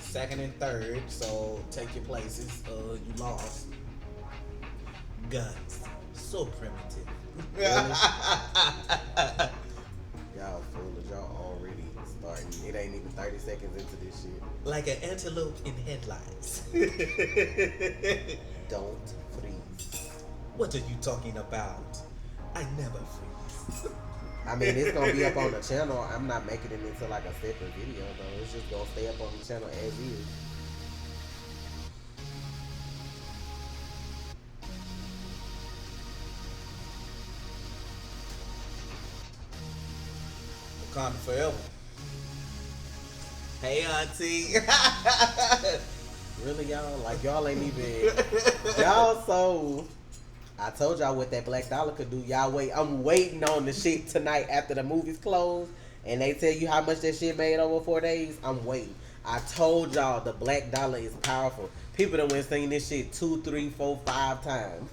Second and third, so take your places. You lost. Guns. So primitive. Really? Y'all foolish. Y'all already starting. It ain't even 30 seconds into this shit. Like an antelope in headlights. Don't freeze. What are you talking about? I never freeze. I mean, it's gonna be up on the channel. I'm not making it into like a separate video though. It's just gonna stay up on the channel as is. Wakanda forever. Hey, auntie. Really, y'all? Like, y'all ain't even... Y'all so... I told y'all what that $Black could do. Y'all wait. I'm waiting on the shit tonight after the movie's closed. And they tell you how much that shit made over 4 days. I'm waiting. I told y'all the $Black is powerful. People that went seen this shit 2, 3, 4, 5 times.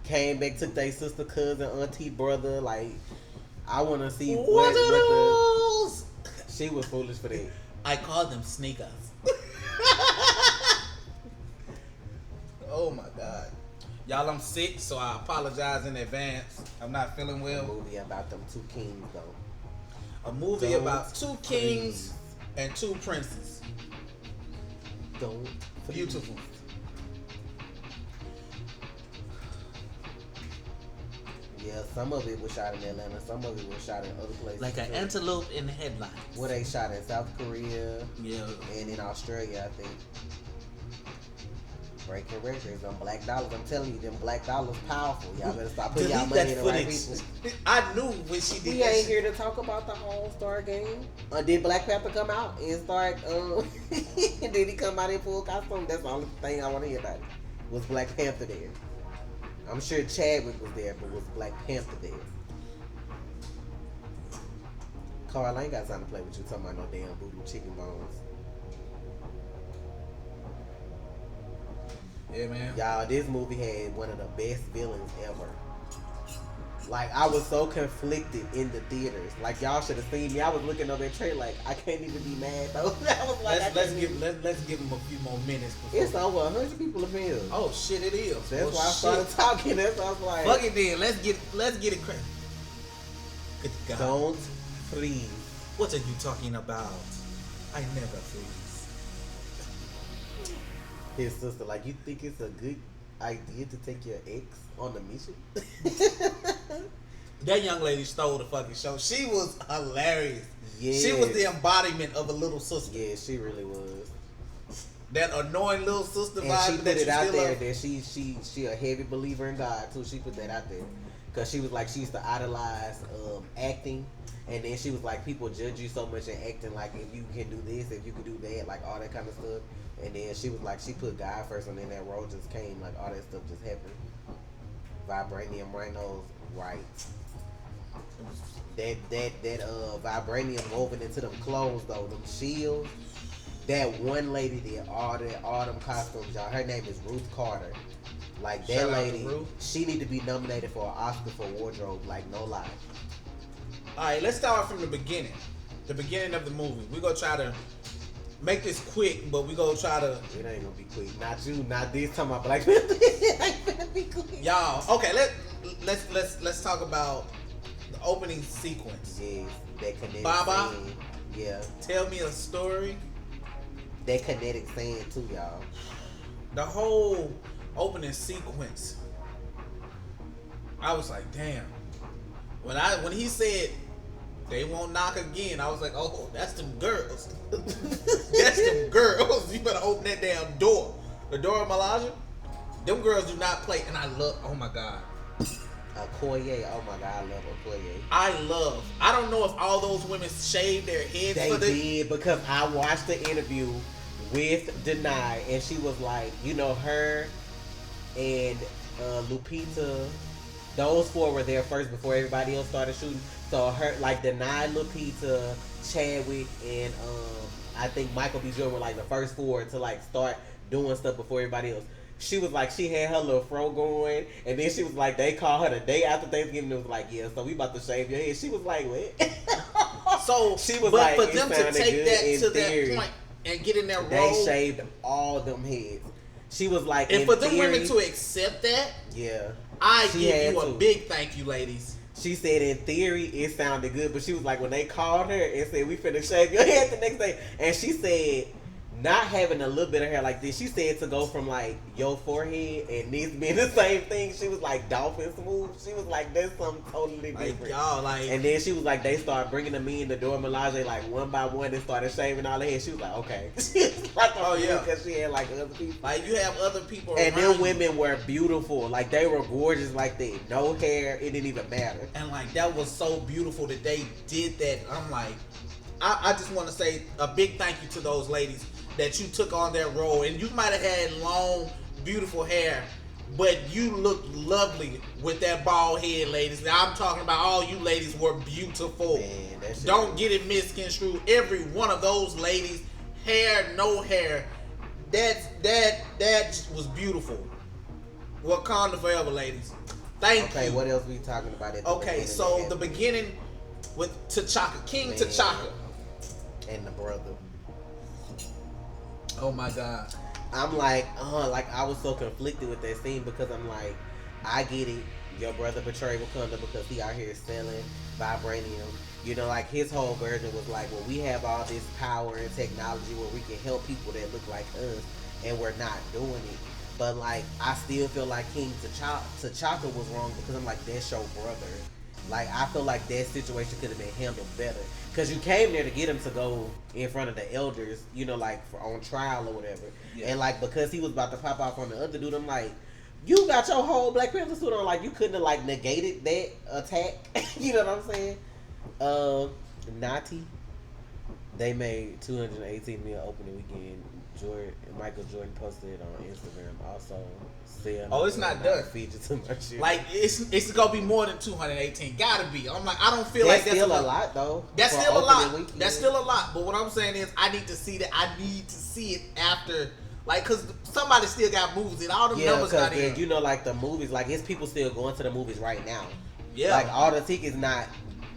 Came back, took their sister, cousin, auntie, brother. Like, I want to see what are those? She was foolish for that. I call them sneakers. Oh my god. Y'all, I'm sick, so I apologize in advance. I'm not feeling well. A movie about them 2 kings, though. A movie about 2 kings and 2 princes. Don't. Beautiful. Yeah, some of it was shot in Atlanta. Some of it was shot in other places. Like an antelope in the headlights. Where they shot in South Korea. Yeah. And in Australia, I think. Breaking records on $Black. I'm telling you, them $Black powerful. Y'all better stop putting y'all money in the right people. I knew when she did we that. We ain't shit. here to talk about the All-Star game. Did Black Panther come out and start? Did he come out in full costume? That's the only thing I want to hear about. Was Black Panther there? I'm sure Chadwick was there, but was Black Panther there? Carl, I ain't got time to play with you talking about no damn voodoo chicken bones. Yeah, man. Y'all, this movie had one of the best villains ever. Like, I was so conflicted in the theaters. Like, y'all should have seen me. I was looking over that trailer like, I can't even be mad though. I was like, let's give him a few more minutes. It's over 100 people in film. Oh shit, it is. That's why I started talking. That's why I was like, fuck it then. Let's get it crazy. Good God. Don't freeze. What are you talking about? I never freeze. His sister, like, you think it's a good idea to take your ex on a mission? That young lady stole the fucking show. She was hilarious. Yeah. She was the embodiment of a little sister. Yeah, she really was. That annoying little sister and vibe. She put it out there that she a heavy believer in God too. She put that out there because she was like, she used to idolize acting, and then she was like, people judge you so much in acting, like if you can do this, if you can do that, like all that kind of stuff. And then she was like, she put God first, and then that role just came, like all that stuff just happened. Vibranium rhinos, right? That vibranium woven into them clothes though, them shields. That one lady did all them costumes, y'all. Her name is Ruth Carter. Like, that Shout lady, she need to be nominated for an Oscar for wardrobe, like, no lie. Alright, let's start from the beginning. The beginning of the movie. We're gonna try to make this quick, but we're gonna try to... It ain't gonna be quick. Not you, not this time about Black Panther. It ain't gonna be quick. Y'all, okay, let's talk about the opening sequence. Yes, that kinetic Baba, sand. Yeah. Tell me a story. That kinetic sand too, y'all. The whole opening sequence, I was like, damn. When he said they won't knock again, I was like, oh, that's them girls. That's them girls. You better open that damn door. The door of Malaysia. Them girls do not play, and I love. Oh my god. Okoye, oh my god, I love Okoye. I don't know if all those women shaved their heads. They did, because I watched the interview with Deny, and she was like, you know, her and Lupita, those 4 were there first before everybody else started shooting. So her, like, Deny, Lupita, Chadwick, and I think Michael B. Jordan were like the first 4 to like start doing stuff before everybody else. She was like, she had her little fro going, and then she was like, they called her the day after Thanksgiving and was like, yeah, so we about to shave your head. She was like, what? So she was but like, for them to take that to theory, that point and get in their role, they shaved all them heads. She was like, and in for them theory, women to accept that, yeah, I she give you a to. big thank you, ladies. She said in theory it sounded good, but she was like, when they called her and said we finna shave your head the next day, and she said not having a little bit of hair like this, she said to go from like your forehead and this being the same thing, she was like dolphin smooth. She was like, that's something totally different. Like, y'all, like, and then she was like, they started bringing them in the door Melage like one by one and started shaving all their hair. She was like, okay. She was like, oh yeah, because she had like other people. Like you have other people, and them them women were beautiful. Like they were gorgeous like that. No hair. It didn't even matter. And like that was so beautiful that they did that. I'm like, I just want to say a big thank you to those ladies that you took on that role. And you might have had long, beautiful hair, but you looked lovely with that bald head, ladies. Now I'm talking about all you ladies were beautiful. Man, don't get it misconstrued. Every one of those ladies, hair, no hair, that was beautiful. Wakanda forever, ladies. Thank you. Okay, what else we talking about? So the beginning with T'Chaka, King T'Chaka, and the brother. Oh my God. I'm like I was so conflicted with that scene because I'm like, I get it. Your brother betrayed Wakanda because he out here selling vibranium. You know, like his whole version was like, well, we have all this power and technology where we can help people that look like us, and we're not doing it. But like, I still feel like King T'Chaka was wrong because I'm like, that's your brother. Like, I feel like that situation could have been handled better. Because you came there to get him to go in front of the elders, you know, like on trial or whatever. Yeah. And like, because he was about to pop off on the other dude, I'm like, you got your whole Black Panther suit on. Like, you couldn't have like negated that attack. You know what I'm saying? Nati, they made 218 million opening weekend. Michael Jordan posted it on Instagram. Also, it's not done. Feature too much. Like it's gonna be more than 218. Gotta be. I'm like, I don't feel that's like that's still a lot though. That's still a lot. Weekend. That's still a lot. But what I'm saying is, I need to see that. I need to see it after. Like, cause somebody still got movies and all them numbers got in. You know, like the movies, like it's people still going to the movies right now. Yeah. Like all the tickets not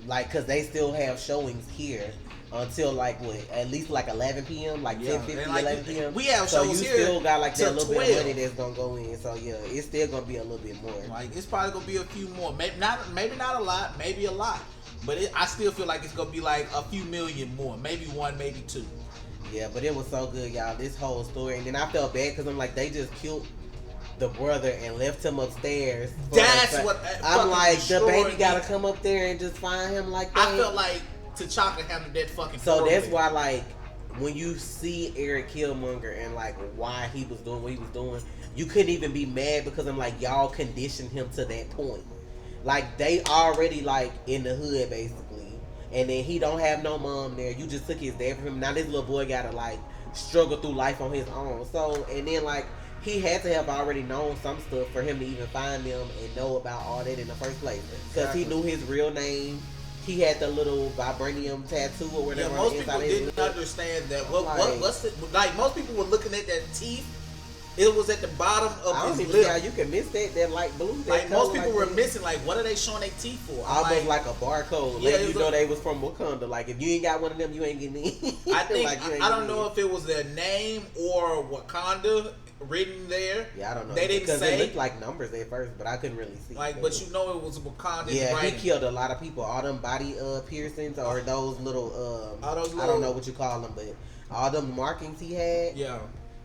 like, cause they still have showings here until like what, at least like 11 p.m. like 10:50, like, 11 p.m. We have so shows you here still got like that little 12. bit of money that's gonna go in. So yeah, it's still gonna be a little bit more. Like it's probably gonna be a few more. Maybe not a lot. Maybe a lot. But I still feel like it's gonna be like a few million more. Maybe one, maybe two. Yeah, but it was so good, y'all. This whole story, and then I felt bad because I'm like, they just killed the brother and left him upstairs. That's what I'm like. The baby gotta come up there and just find him like that. I felt like T'Chaka handled that fucking. So that's why, like, when you see Eric Killmonger and like why he was doing what he was doing, you couldn't even be mad because I'm like, y'all conditioned him to that point. Like they already like in the hood basically, and then he don't have no mom there. You just took his dad from him. Now this little boy gotta like struggle through life on his own. So and then like he had to have already known some stuff for him to even find them and know about all that in the first place. Because he knew his real name. He had the little vibranium tattoo or whatever. Yeah, most people didn't understand that. What's the, like? Most people were looking at that teeth. It was at the bottom of I don't his even lip. see how you can miss that light blue. Like most people were missing. Like, what are they showing their teeth for? Almost like a barcode. Yeah, you know they was from Wakanda. Like if you ain't got one of them, you ain't getting in. I think like, I don't know if it was their name or Wakanda written there. Yeah, I don't know. They didn't because say. It looked like numbers at first, but I couldn't really see. Like, but you know it was Wakanda. Yeah, writing. he killed a lot of people. All them body piercings or those little I don't know what you call them, but all them markings he had. Yeah.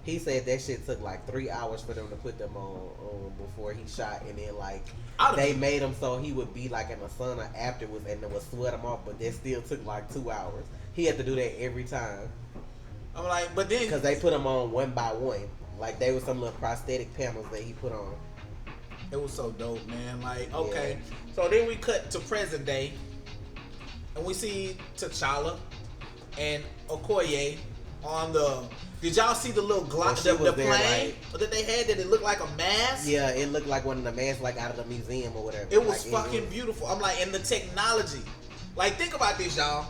He said that shit took like 3 hours for them to put them on before he shot, and then like they made him so he would be like in the sauna afterwards, and it would sweat him off. But that still took like 2 hours. He had to do that every time. I'm like, but then because they put him on one by one, like they were some little prosthetic panels that he put on. It was so dope, man. Like, okay, so then we cut to present day, and we see T'Challa and Okoye on the. Did y'all see the little the plane like, that they had that it looked like a mask? Yeah, it looked like one of the masks like out of the museum or whatever. It was like, fucking beautiful. I'm like, and the technology. Like, think about this, y'all.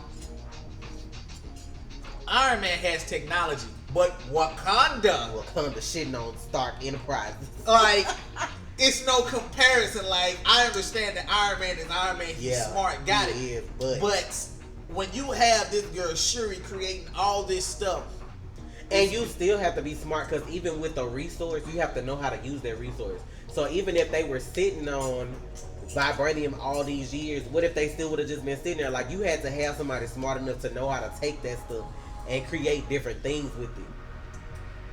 Iron Man has technology, but Wakanda shitting on Stark Enterprises. Like, it's no comparison. Like, I understand that Iron Man is Iron Man. He's smart, got it. But when you have this girl Shuri creating all this stuff, and you still have to be smart because even with the resource, you have to know how to use that resource. So even if they were sitting on vibranium all these years, what if they still would have just been sitting there? Like, you had to have somebody smart enough to know how to take that stuff and create different things with it.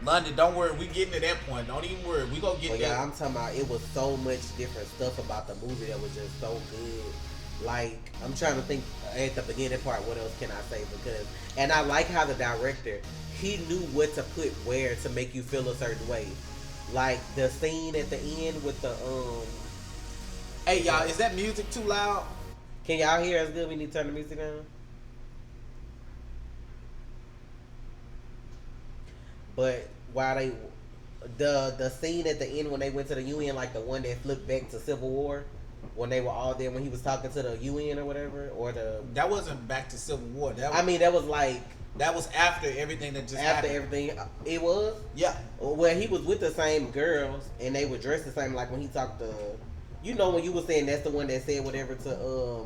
London, don't worry, we getting to that point. Don't even worry, we gonna get But there. yeah, I'm talking about, it was so much different stuff about the movie that was just so good. Like, I'm trying to think at the beginning part, what else can I say? Because, and I like how the director, he knew what to put where to make you feel a certain way. Like the scene at the end with the Hey y'all, is that music too loud? Can y'all hear us good? We need to turn the music down. But while they the scene at the end when they went to the UN, like the one that flipped back to Civil War, when they were all there, when he was talking to the UN or whatever, or that wasn't back to Civil War. That was, I mean, that was like that was after everything that just after happened. everything. It was, yeah. Well, he was with the same girls and they were dressed the same. Like when he talked to, you know, when you were saying that's the one that said whatever to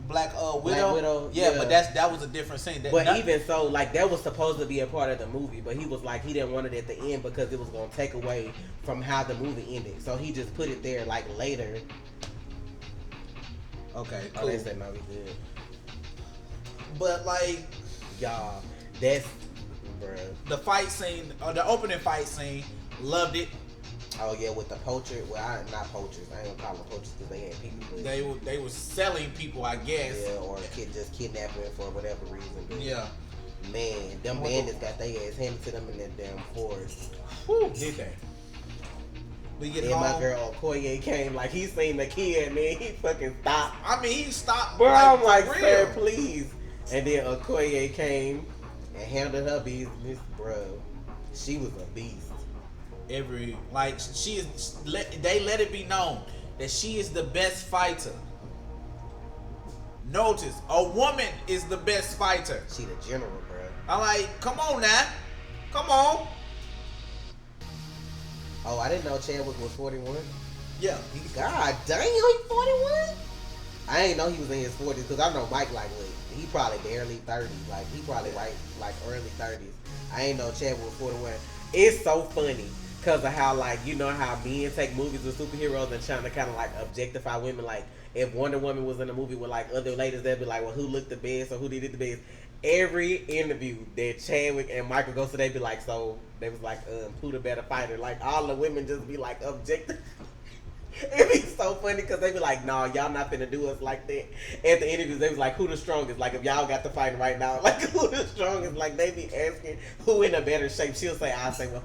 Black Widow. Black Widow. Yeah, but that was a different scene. But even so, like that was supposed to be a part of the movie, but he was like he didn't want it at the end because it was gonna take away from how the movie ended. So he just put it there like later. Okay, cool. Oh, they said no, we good. But like, y'all, that's bruh. The fight scene, or the opening fight scene, loved it. Oh yeah, with the poacher. Well, not poachers. I ain't gonna call them poachers because they had people. They were selling people, I guess. Yeah, or just kidnapping for whatever reason. But yeah. Man, them bandits got their ass handed to them in that damn forest. Whew, did they? We get home. My girl Okoye came, like he seen the kid, man. He fucking stopped. I mean, he stopped. Bro, I'm like, sir, please. And then Okoye came and handled her business, bro. She was a beast. She is. They let it be known that she is the best fighter. Notice, a woman is the best fighter. She the general, bro. I'm like, come on now, come on. Oh, I didn't know Chadwick was 41. Yeah. God damn, he's 41? I ain't know he was in his 40s because I know Mike like he probably barely 30. Like he probably like early 30s. I ain't know Chadwick was 41. It's so funny because of how like you know how men take movies with superheroes and trying to kind of like objectify women. Like if Wonder Woman was in a movie with like other ladies, they'd be like, well, who looked the best or who did it the best? Every interview that Chadwick and Michael go to, they be like, so they was like, who the better fighter? Like all the women just be like objective. It be so funny because they be like, nah, y'all not finna do us like that. At the interviews, they was like, who the strongest? Like if y'all got to fight right now, like who the strongest? Like they be asking who in a better shape. She'll say, I say, well,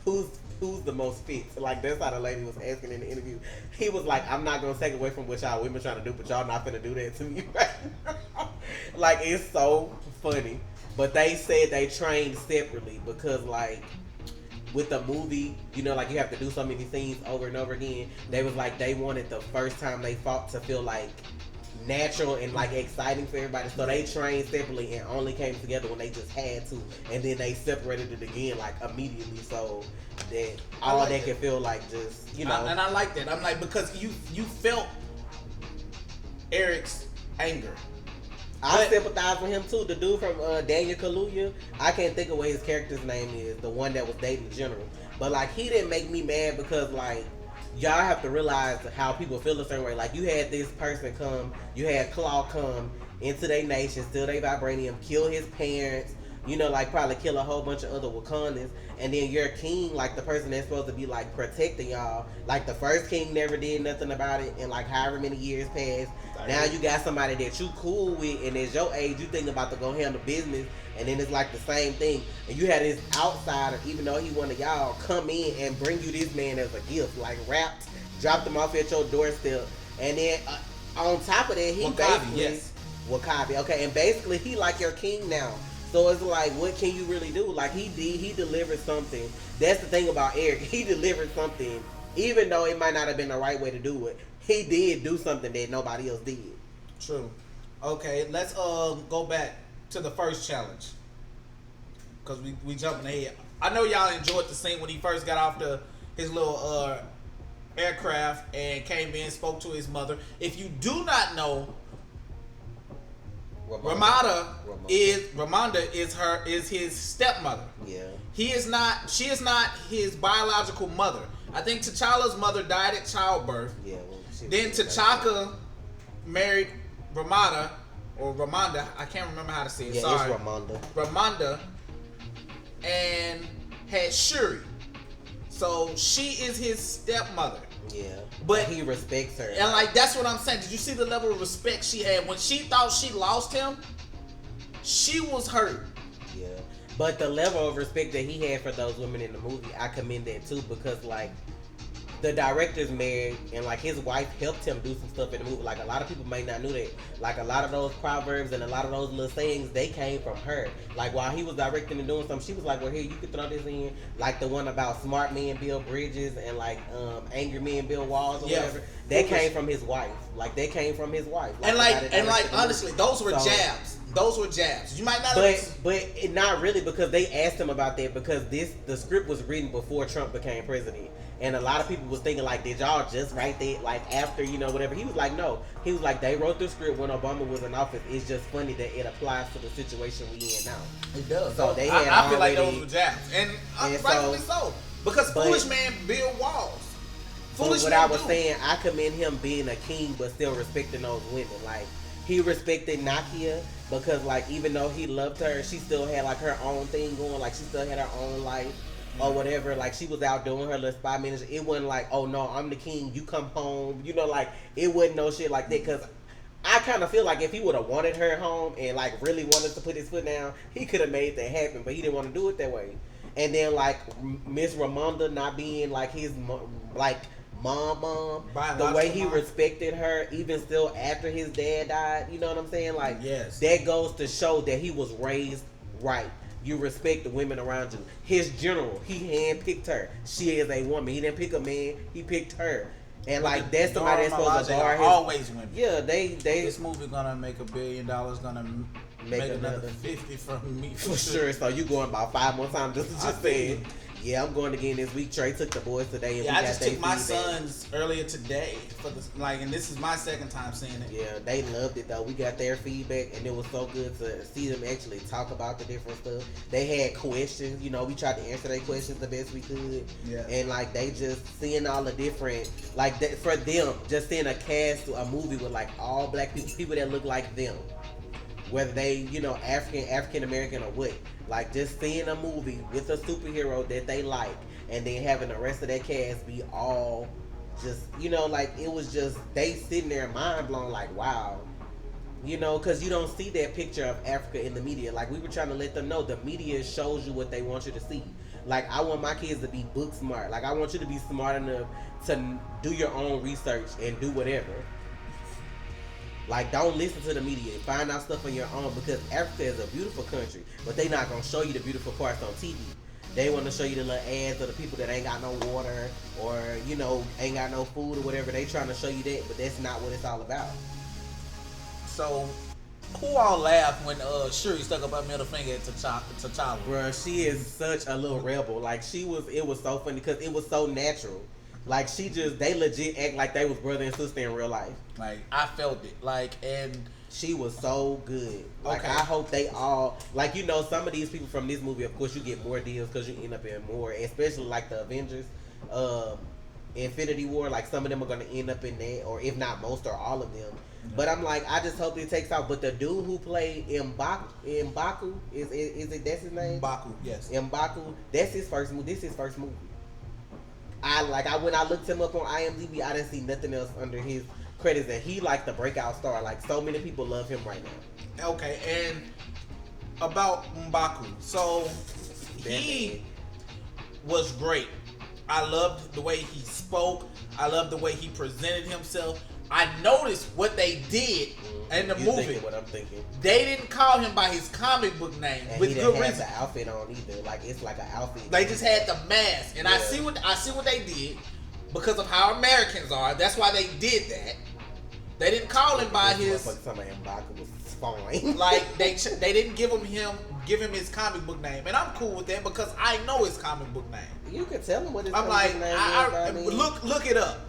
who's the most fit? So, like that's how the lady was asking in the interview. He was like, I'm not gonna take away from what y'all women trying to do, but y'all not finna do that to me right now. Like it's so funny. But they said they trained separately because like with the movie, you know, like you have to do so many scenes over and over again. They was like they wanted the first time they fought to feel like natural and like exciting for everybody. So they trained separately and only came together when they just had to, and then they separated it again like immediately so that all like they can feel like just and I like that. I'm like because you felt Eric's anger. I sympathize with him too. The dude from Daniel Kaluuya, I can't think of what his character's name is. The one that was dating the general, but like he didn't make me mad because like y'all have to realize how people feel a certain way. Like you had this person come, you had Claw come into their nation, steal their vibranium, kill his parents. You know, like probably kill a whole bunch of other Wakandans, and then your king, like the person that's supposed to be like protecting y'all, like the first king never did nothing about it, and like however many years passed. Now you got somebody that you cool with, and as your age, you think about to go handle business, and then it's like the same thing. And you had this outsider, even though he one of y'all, come in and bring you this man as a gift, like wrapped, dropped him off at your doorstep, and then on top of that, he Wakabi, okay, and basically he like your king now. So it's like, what can you really do? Like he delivered something. That's the thing about Eric. He delivered something, even though it might not have been the right way to do it. He did do something that nobody else did. True. Okay, let's go back to the first challenge because we jumping ahead. I know y'all enjoyed the scene when he first got off his little aircraft and came in, spoke to his mother. If you do not know, Ramonda is his stepmother. Yeah. She is not his biological mother. I think T'Challa's mother died at childbirth. Yeah. Well, then T'Chaka married Ramonda, I can't remember how to say it. Yeah, Sorry. it's Ramonda. Ramonda, and had Shuri. So she is his stepmother. Yeah. But he respects her. And like that's what I'm saying. Did you see the level of respect she had when she thought she lost him? She was hurt. Yeah. But the level of respect that he had for those women in the movie, I commend that too, because like the director's married and like his wife helped him do some stuff in the movie. Like a lot of people may not know that. Like a lot of those proverbs and a lot of those little sayings, they came from her. Like while he was directing and doing something, she was like, well, here, you can throw this in. Like the one about smart men build bridges and like angry men build walls or whatever. That came from his wife. Like that came from his wife. Like, and honestly, those were jabs. Those were jabs. You might not but not really, because they asked him about that because the script was written before Trump became president. And a lot of people was thinking like, did y'all just write that like after, whatever? He was like, no. He was like, they wrote the script when Obama was in office. It's just funny that it applies to the situation we in now. It does. So they had I feel like those were jabs. And rightfully so. Because foolish men build walls. Foolish men I was saying, I commend him being a king but still respecting those women. Like, he respected Nakia because like even though he loved her, she still had like her own thing going. Like she still had her own life. Or whatever, like she was out doing her little 5 minutes. It wasn't like, oh no, I'm the king, you come home. Like it wasn't no shit like that. Cause I kind of feel like if he would have wanted her home and like really wanted to put his foot down, he could have made that happen. But he didn't want to do it that way. And then like Miss Ramonda not being like his like mom, the way he respected her, even still after his dad died. You know what I'm saying? Like that goes to show that he was raised right. You respect the women around you. His general, he handpicked her. She is a woman. He didn't pick a man. He picked her. And like that's somebody that's supposed to guard his. Always women. Yeah, they. This movie gonna make $1 billion. Gonna make another 50 from me for sure. So you going about 5 more times? Just saying. Yeah, I'm going again this week. Trey took the boys today. And I just took my sons earlier today for and this is my second time seeing it. Yeah, they loved it though. We got their feedback, and it was so good to see them actually talk about the different stuff. They had questions. We tried to answer their questions the best we could. Yeah. And like they just seeing all the different like that for them, just seeing a movie with like all black people that look like them. Whether they, African American or what. Like just seeing a movie with a superhero that they like and then having the rest of that cast be all just, like it was just, they sitting there mind blown like, wow. Because you don't see that picture of Africa in the media. Like we were trying to let them know the media shows you what they want you to see. Like I want my kids to be book smart. Like I want you to be smart enough to do your own research and do whatever. Like, don't listen to the media. Find out stuff on your own because Africa is a beautiful country, but they not going to show you the beautiful parts on TV. They want to show you the little ads of the people that ain't got no water or, ain't got no food or whatever. They trying to show you that, but that's not what it's all about. So, who all laughed when Shuri stuck up her middle finger at T'Challa? Bruh, she is such a little rebel. Like, it was so funny because it was so natural. Like they legit act like they was brother and sister in real life. Like I felt it. Like and she was so good. Like I hope they all like some of these people from this movie. Of course, you get more deals because you end up in more, especially like the Avengers, Infinity War. Like some of them are gonna end up in that, or if not most or all of them. Yeah. But I'm like, I just hope it takes off. But the dude who played M'Baku is it that's his name? M'Baku, yes. M'Baku. That's his first movie. This is his first movie. When I looked him up on IMDb, I didn't see nothing else under his credits, and he like the breakout star. Like so many people love him right now. Okay, and about M'Baku, so he was great. I loved the way he spoke. I loved the way he presented himself. I noticed what they did in the movie. What I'm thinking. They didn't call him by his comic book name and with he good didn't reason. Have the outfit on either. Like it's like an outfit. They just had the mask, and I see what they did because of how Americans are. That's why they did that. They didn't call him by his. Like they didn't give him his comic book name, and I'm cool with that because I know his comic book name. You can tell him what his comic book name is. Look it up.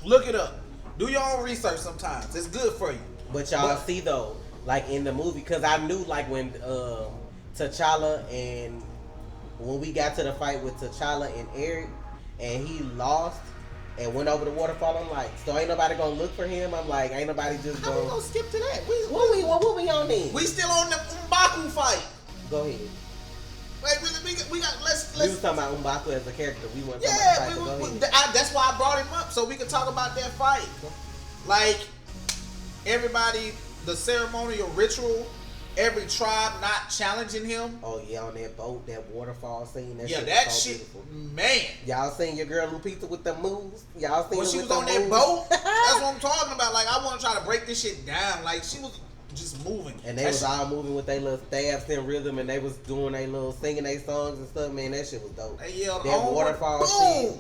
Look it up. Do your own research sometimes. It's good for you. But y'all see though, like in the movie, because I knew like when T'Challa and when we got to the fight with T'Challa and Eric, and he lost and went over the waterfall. I'm like, so ain't nobody gonna look for him. I'm like, ain't nobody just How we gonna skip to that? What we on then? We still on the M'Baku fight. Go ahead. Wait, we got let's. We was talking about M'Baku as a character. We want to talk Yeah, about the fight. that's why I brought him up so we could talk about that fight. Like everybody, the ceremonial ritual, every tribe not challenging him. Oh yeah, on that boat, that waterfall scene. That Yeah, shit that was so shit, beautiful. man. Y'all seen your girl Lupita with the moves? Y'all seen When her she with was them on that moves? boat, that's what I'm talking about. Like I want to try to break this shit down. Like she was just moving, And they was all moving with their little staffs in rhythm, and they was doing their little singing their songs and stuff. Man, that shit was dope. They yelled, that "Oh, waterfall boom!" shit.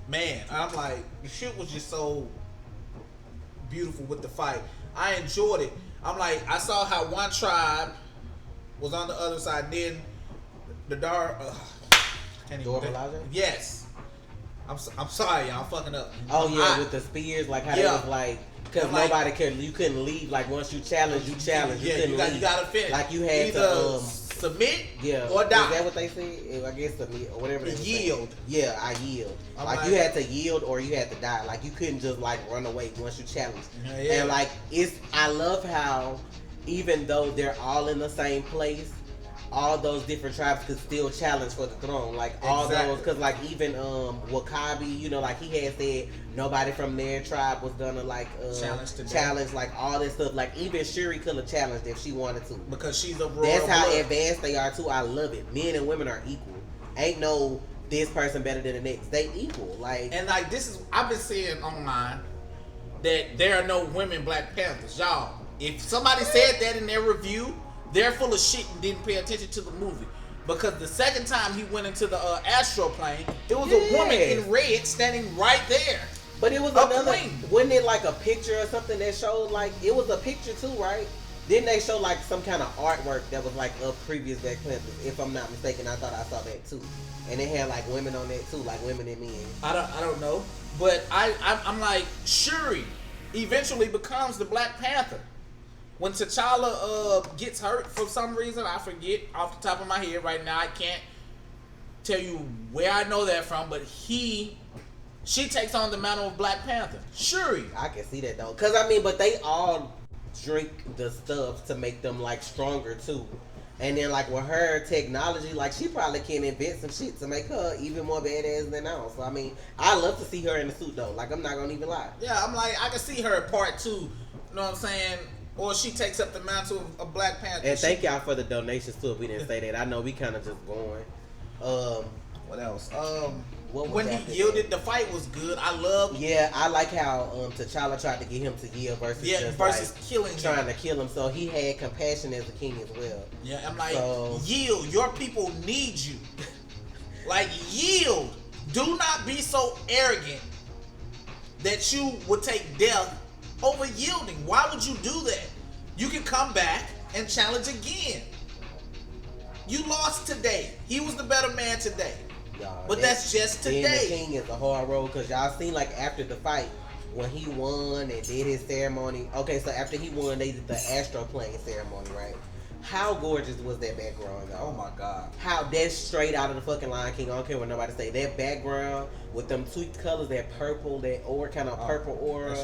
Man, I'm like, the shit was just so beautiful with the fight. I enjoyed it. I'm like, I saw how one tribe was on the other side. Then the Yes. I'm sorry, y'all. I'm fucking up. Oh yeah, with the spears, like how they was like, because nobody you couldn't leave. Like once you challenge, you challenge. Yeah, you couldn't leave. You gotta finish. Like you had either to submit, or die. Is that what they said? I guess submit or whatever. They yield. Yeah, I yield. Like you had to yield or you had to die. Like you couldn't just like run away once you challenged. Yeah. And like I love how even though they're all in the same place, all those different tribes could still challenge for the throne. Like all those, because like even Wakabi, you know, like he had said nobody from their tribe was gonna like challenge like all this stuff. Like even Shuri could have challenged if she wanted to, because she's a royal. That's how blood. advanced they are too. I love it. Men and women are equal. Ain't no this person better than the next. They equal. Like and like this is I've been seeing online that there are no women Black Panthers. Y'all, if somebody said that in their review, they're full of shit and didn't pay attention to the movie. Because the second time he went into the Astral Plane, it was a woman in red standing right there. But it was wasn't it like a picture or something that showed like, it was a picture too, right? Didn't they show like some kind of artwork that was like of previous Black Panthers? If I'm not mistaken, I thought I saw that too. And it had like women on that too, like women and men. I don't know. But I'm like, Shuri eventually becomes the Black Panther. When T'Challa gets hurt for some reason, I forget off the top of my head right now. I can't tell you where I know that from, but she takes on the mantle of Black Panther. Shuri. I can see that though, cause I mean, but they all drink the stuff to make them like stronger too. And then like with her technology, like she probably can invent some shit to make her even more badass than now. So I mean, I love to see her in the suit though. Like I'm not gonna even lie. Yeah, I'm like I can see her at part 2. You know what I'm saying? Or she takes up the mantle of Black Panther. And thank y'all for the donations too. If we didn't say that, I know we kind of just going. What else? When he yielded, the fight was good. I love. Yeah, I like how T'Challa tried to get him to yield versus killing him. Trying to kill him. So he had compassion as a king as well. Yeah, I'm like, yield. Your people need you. Like yield. Do not be so arrogant that you would take death over yielding. Why would you do that? You can come back and challenge again. You lost today. He was the better man today. But that's just today. Being the king is a hard road because y'all seen like after the fight when he won and did his ceremony. Okay, so after he won, they did the Astral Plane ceremony, right? How gorgeous was that background, y'all? Oh my God. How that's straight out of the fucking Lion King. I don't care what nobody say. That background with them tweaked colors, that purple, that aura, kind of purple aura,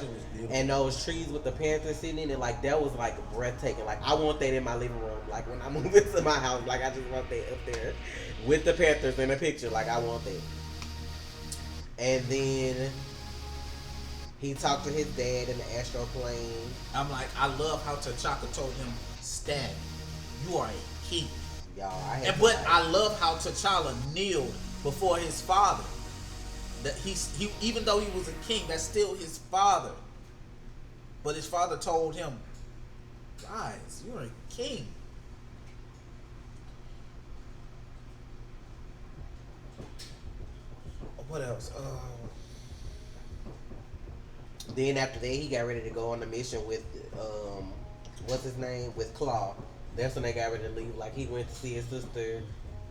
and those trees with the Panther sitting in it, like that was like breathtaking. Like I want that in my living room. Like when I move into my house, like I just want that up there with the Panthers in the picture. Like I want that. And then he talked to his dad in the Astral Plane. I'm like, I love how T'Chaka told him, "Stan, you are a king." Y'all, I love how T'Challa kneeled before his father. That he even though he was a king, that's still his father. But his father told him, "Guys, you're a king." What else? Then after that, he got ready to go on the mission with what's his name? With Claw. That's when they got ready to leave. Like he went to see his sister,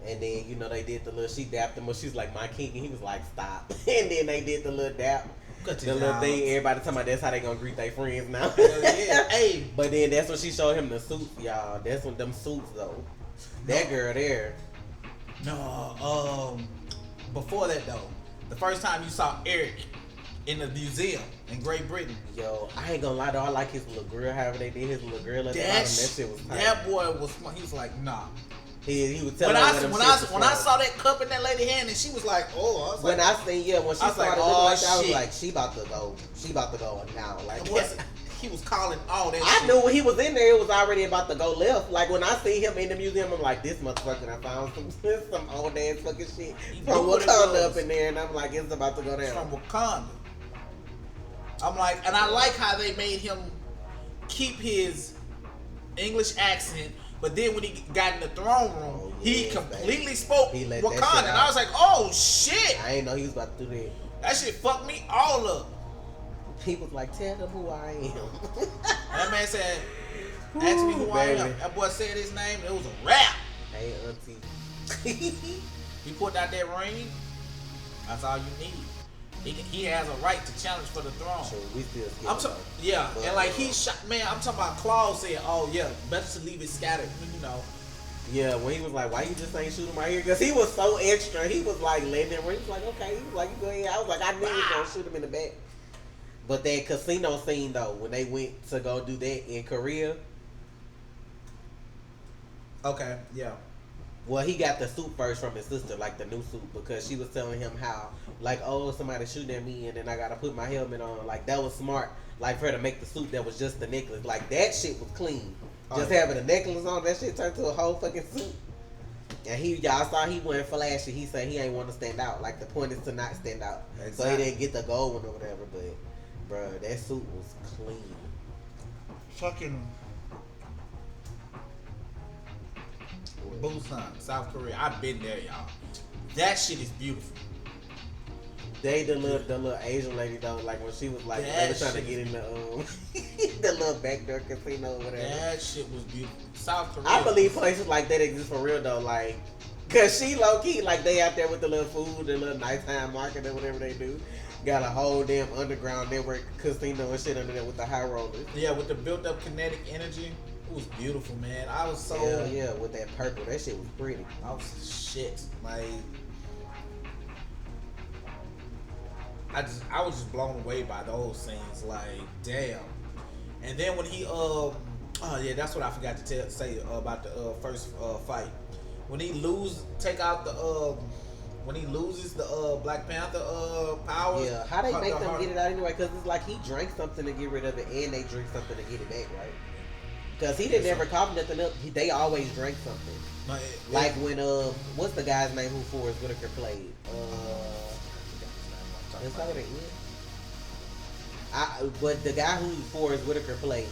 and then they did the little. She dapped him, but she's like my king, and he was like stop. And then they did the little dap, The little thing, everybody talking about that's how they gonna greet their friends now. Hell yeah. Hey. But then that's when she showed him the suits, y'all. That's when them suits though. That girl there. No, before that though, the first time you saw Eric in the museum in Great Britain. Yo, I ain't gonna lie though, I like his little girl, however they did his little girl at the bottom. That shit was tight. That boy was, he was like, nah. He was telling when I saw that cup in that lady's hand and she was like, oh, I was when like, when she started like, looking oh, like that, I was shit. like, she about to go now. Like he was calling all that I shit. knew when he was in there, it was already about to go left. Like when I see him in the museum, I'm like, this motherfucker I found some old ass fucking shit from Wakanda up in there, and I'm like, it's about to go down. From Wakanda. I'm like, and I like how they made him keep his English accent, but then when he got in the throne room, he completely spoke Wakanda, and I was like, oh shit! I didn't know he was about to do that. That shit fucked me all up. He was like, tell them who I am. That man said, ask me who I am. That boy said his name, and it was a rap. Hey, auntie. He put out that ring. That's all you need. He has a right to challenge for the throne. So we still and like he shot, man. I'm talking about Claude saying, "Oh yeah, better to leave it scattered." You know. Yeah, when he was like, "Why you just ain't shoot him right here?" Because he was so extra. He was like letting him. He was like, "Okay." He was like, "You go ahead." I was like, "I knew he was gonna shoot him in the back." But that casino scene though, when they went to go do that in Korea. Okay. Yeah. Well, he got the suit first from his sister, like the new suit, because she was telling him how, like, oh, somebody shooting at me, and then I gotta put my helmet on. Like, that was smart, like, for her to make the suit that was just the necklace. Like, that shit was clean. Just having a necklace on, that shit turned to a whole fucking suit. And y'all saw he wasn't flashy. He said he ain't want to stand out. Like, the point is to not stand out. Exactly. So he didn't get the gold one or whatever, but, bro, that suit was clean. Fucking Busan, South Korea. I've been there, y'all. That shit is beautiful. The little Asian lady though, like when she was like they were trying to get in the the little backdoor casino or whatever. That shit was beautiful. South Korea. I believe places like that exist for real though, like cause she low key like they out there with the little food, the little nighttime market or whatever they do. Got a whole damn underground network casino and shit under there with the high rollers. Yeah, with the built up kinetic energy. It was beautiful, man. I was so yeah, with that purple, that shit was pretty. I was shit. Like I was just blown away by those scenes. Like damn. And then when he oh yeah, that's what I forgot to say about the first fight. When he take out the when he loses the Black Panther powers. Yeah, how they make them get it out anyway? Because it's like he drank something to get rid of it, and they drink something to get it back, right? Because he didn't ever cough nothing up. They always drank something. Like when what's the guy's name who Forrest Whitaker played? It's not it. But the guy who Forrest Whitaker played,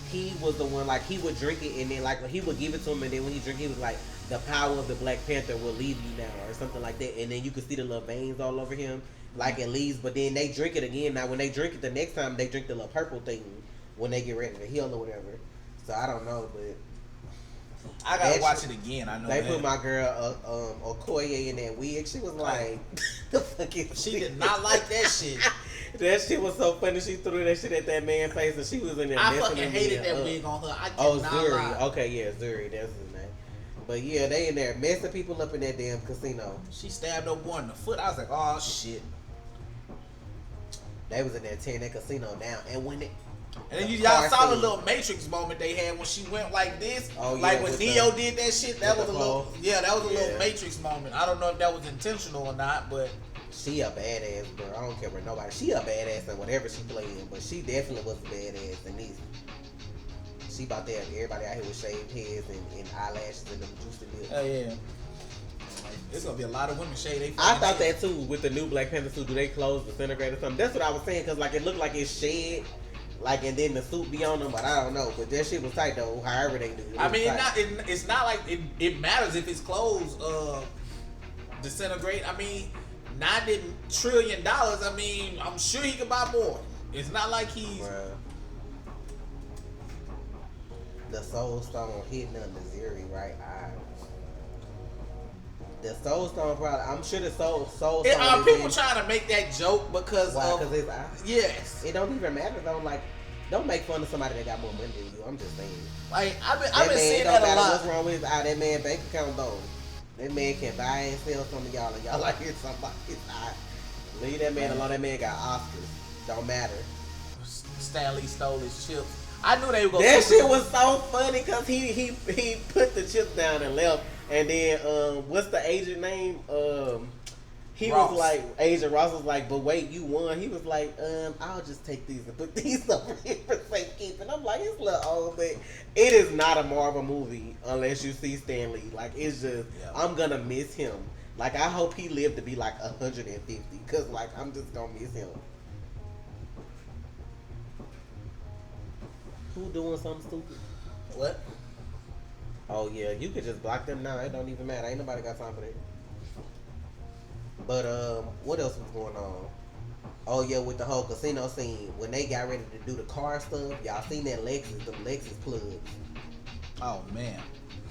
he was the one like he would drink it and then like he would give it to him and then when he drink it, he was like the power of the Black Panther will leave you now or something like that, and then you could see the little veins all over him like it leaves. But then they drink it again. Now when they drink it the next time, they drink the little purple thing when they get ready to heal or whatever. So I don't know, but I gotta watch it again. I know they put my girl Okoye in that wig. She was like, the fucking. She did not like that shit. That shit was so funny. She threw that shit at that man's face, and she was in there. I fucking hated that wig on her. I cannot Zuri. lie. Okay, yeah, Zuri. That's his name. But yeah, they in there messing people up in that damn casino. She stabbed her boy in the foot. I was like, oh shit. They was in there tearing that casino down, and when it. And then y'all saw the little Matrix moment they had when she went like this. Oh, yeah, like when Neo did that shit, that was a little little Matrix moment. I don't know if that was intentional or not, but she a badass, bro. I don't care what nobody. She a badass in whatever she playing, but she definitely was a badass in this. She about to have everybody out here with shaved heads and eyelashes and them juicy lips. Oh yeah. It's gonna be a lot of women shade. I thought that too with the new Black Panther suit. Do they clothes disintegrate or something? That's what I was saying because like it looked like it's shed. Like and then the suit be on them, but I don't know. But that shit was tight though. However they do. I mean, it's not like it matters if his clothes disintegrate. I mean, $90 trillion. I mean, I'm sure he could buy more. It's not like he's. Bruh. The Soul Stone hitting on the Zuri right eye. The Soul Stone probably. I'm sure the Soul Stone. Are people trying to make that joke because of his eyes? Yes. It don't even matter though. Like, don't make fun of somebody that got more money than you. I'm just saying. Like I've been seeing that a lot. What's wrong with his eye? That man bank account though. That man can buy and sell some of y'all, and y'all like hear somebody's eye. Leave that man alone. That man got Oscars. Don't matter. Stanley stole his chips. I knew they were gonna. That shit was so funny because he put the chips down and left, and then what's the agent name? He Ross. was like, Agent Ross was like, but wait, you won. He was like, I'll just take these and put these over here for safekeeping. I'm like, it's a little old, but it is not a Marvel movie unless you see Stan Lee. Like, it's just, I'm gonna miss him. Like, I hope he lived to be like 150, because like, I'm just gonna miss him. Who doing something stupid? What? Oh yeah, you could just block them now. It don't even matter. Ain't nobody got time for that. But what else was going on? Oh yeah, with the whole casino scene when they got ready to do the car stuff, y'all seen that Lexus? The Lexus plugs. Oh man,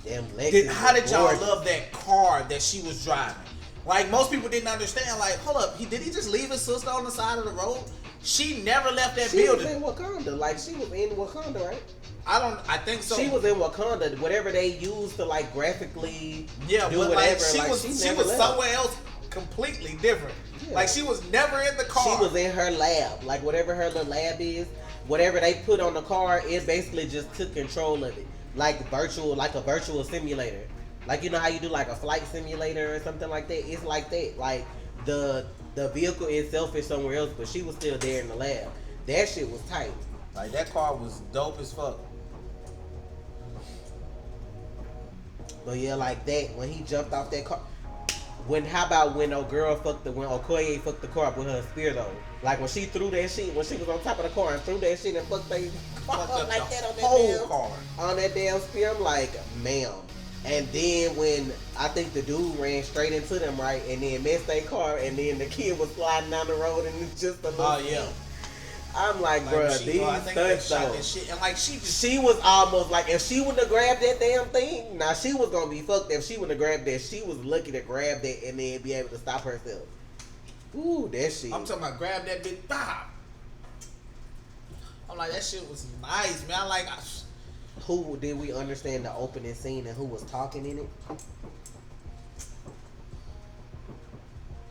damn Lexus. How did y'all love that car that she was driving? Like most people didn't understand. Like, hold up, did he just leave his sister on the side of the road? She never left that building. She was in Wakanda. Like she was in Wakanda, right? I think so. She was in Wakanda. Whatever they used to like graphically do but whatever. Like, she was left. somewhere else completely different. Yeah. Like she was never in the car. She was in her lab. Like whatever her little lab is, whatever they put on the car, it basically just took control of it. Like a virtual simulator. Like you know how you do like a flight simulator or something like that? It's like that. Like the vehicle itself is somewhere else, but she was still there in the lab. That shit was tight. Like that car was dope as fuck. But yeah, like that when he jumped off that car. How about when Okoye fucked the car up with her spear though? Like when she threw that shit, when she was on top of the car and threw that shit and fucked that like that on that whole car. On that damn spear, I'm like, ma'am. And then when I think the dude ran straight into them, right, and then messed their car, and then the kid was sliding down the road and it's just a little. Oh yeah. I'm like, bruh, these stunts though. And like she was almost like, if she wouldn't have grabbed that damn thing, now she was gonna be fucked. If she wouldn't have grabbed that, she was lucky to grab that and then be able to stop herself. Ooh, that shit. I'm talking about grab that bitch, bop. I'm like, that shit was nice, man. Who did we understand the opening scene and who was talking in it?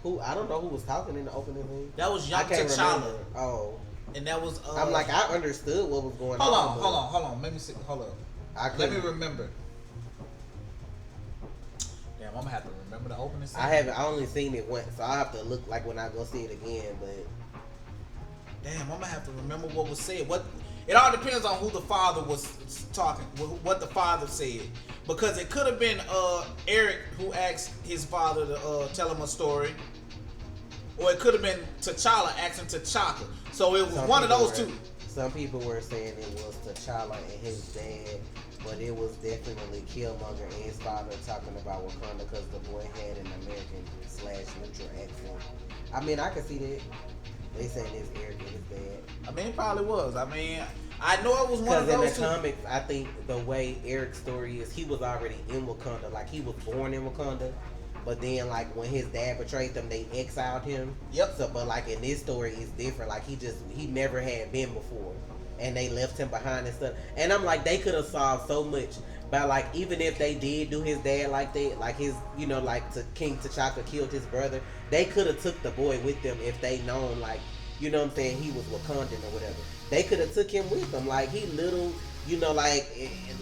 I don't know who was talking in the opening scene. That was young T'Challa. Oh. And that was I'm like, I understood what was going on. Hold on. Let me see. Hold up. Let me remember. Damn, I'm gonna have to remember the opening scene. I only seen it once, so I have to look like when I go see it again, but damn, I'm gonna have to remember what was said. It all depends on who the father was talking, what the father said. Because it could have been Eric who asked his father to tell him a story. Or it could have been T'Challa asking T'Chaka. So it was one of those two. Some people were saying it was T'Challa and his dad, but it was definitely Killmonger and his father talking about Wakanda because the boy had an American/neutral accent. I mean, I can see that. They saying it's Eric and his dad. I mean, it probably was. I mean, I know it was one of those two. Because in the comics, I think the way Eric's story is, he was already in Wakanda. Like, he was born in Wakanda. But then, like, when his dad betrayed them, they exiled him. Yep. So, but, like, in this story, it's different. Like, he never had been before. And they left him behind and stuff. And I'm like, they could have solved so much. But, like, even if they did do his dad like that, like his, you know, like King T'Chaka killed his brother, they could have took the boy with them if they known, like, you know what I'm saying, he was Wakandan or whatever. They could have took him with them. Like, he little, you know, like,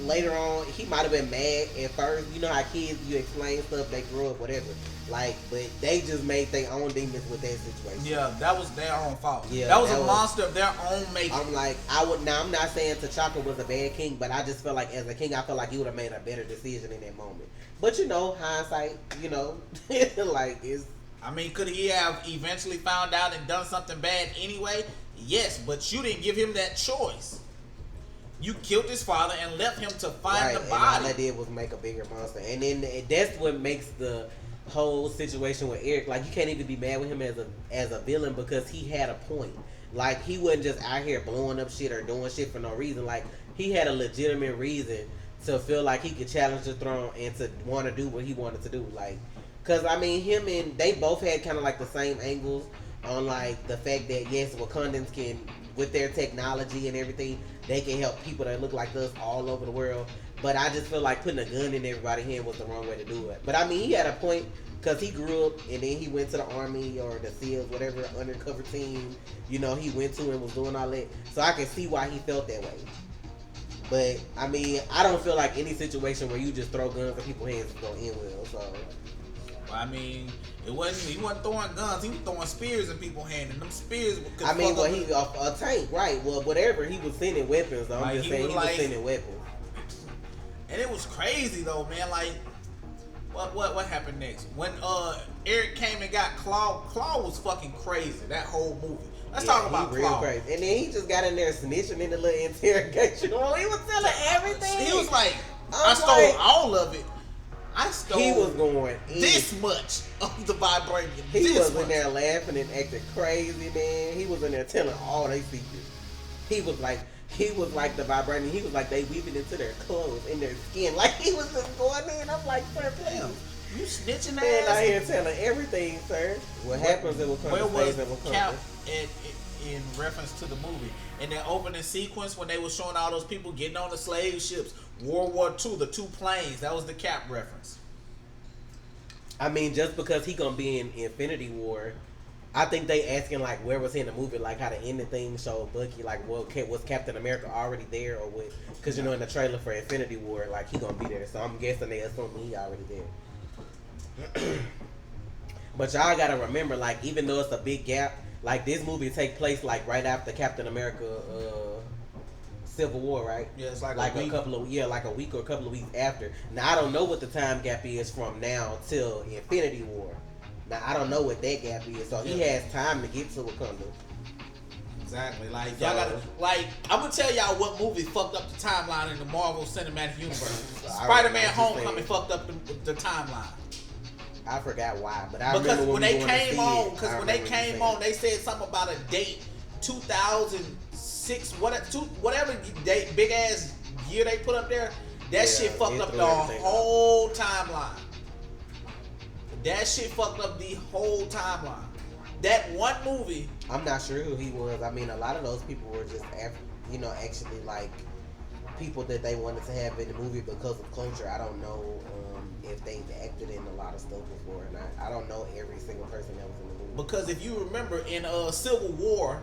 later on, he might have been mad at first. You know how kids, you explain stuff, they grow up, whatever. Like, but they just made their own demons with that situation. Yeah, that was their own fault. Yeah, that was a monster of their own making. I'm like, I'm not saying T'Chaka was a bad king, but I just feel like as a king, I feel like he would have made a better decision in that moment. But you know, hindsight, you know, like it's. I mean, could he have eventually found out and done something bad anyway? Yes, but you didn't give him that choice. You killed his father and left him to find the body. And all I did was make a bigger monster. And then that's what makes the whole situation with Eric, like, you can't even be mad with him as a villain because he had a point. Like, he wasn't just out here blowing up shit or doing shit for no reason. Like, he had a legitimate reason to feel like he could challenge the throne and to want to do what he wanted to do. Like, Cause I mean, him and they both had kind of like the same angles on like the fact that yes, Wakandans can, with their technology and everything, they can help people that look like us all over the world. But I just feel like putting a gun in everybody's hand was the wrong way to do it. But I mean, he had a point because he grew up and then he went to the army or the SEALs, whatever undercover team, you know, he went to and was doing all that. So I can see why he felt that way. But I mean, I don't feel like any situation where you just throw guns in people's hands is gonna end well. So I mean, he wasn't throwing guns. He was throwing spears in people's hands, and them spears. I mean, well, he a tank, right? Well, whatever. He was sending weapons. Though. I'm just saying he was sending weapons. And it was crazy though, man. Like, what happened next? When Eric came and got Claw was fucking crazy. That whole movie. Let's talk about Claw. Crazy. And then he just got in there snitching in the little interrogation room. He was telling everything. He was like, I stole all of it. He was going this much of the vibranium. He was in there laughing and acting crazy, man. He was in there telling all their secrets. He was like the vibranium. He was like they weaving into their clothes, in their skin. Like he was just going in. I'm like, sir, damn. You snitching man ass. Out here telling everything, sir. What happens in Wakanda? Where was Cap in reference to the movie? In the opening sequence when they were showing all those people getting on the slave ships, World War II, the 2 planes, that was the Cap reference. I mean, just because he gonna be in Infinity War, I think they asking like where was he in the movie, like how the ending thing showed Bucky, like was Captain America already there or what? Because you know in the trailer for Infinity War, like he gonna be there, so I'm guessing they assuming he already there. But y'all gotta remember, like even though it's a big gap, like this movie take place like right after Captain America Civil War, right? Yeah, it's like a couple of like a week or a couple of weeks after. Now I don't know what the time gap is from now till Infinity War. Now I don't know what that gap is, so he has time to get to Wakanda. Exactly. Like y'all gotta I'm gonna tell y'all what movie fucked up the timeline in the Marvel Cinematic Universe. Spider-Man Homecoming fucked up the timeline. I forgot why, but I remember when they came on. Because when they came on, they said something about a date, 2006, whatever date, big ass year they put up there. That shit fucked up the whole timeline. That shit fucked up the whole timeline. That one movie. I'm not sure who he was. I mean, a lot of those people were just, actually like people that they wanted to have in the movie because of culture. I don't know if they've acted in a lot of stuff before or not. I don't know every single person that was in the movie. Because if you remember in Civil War,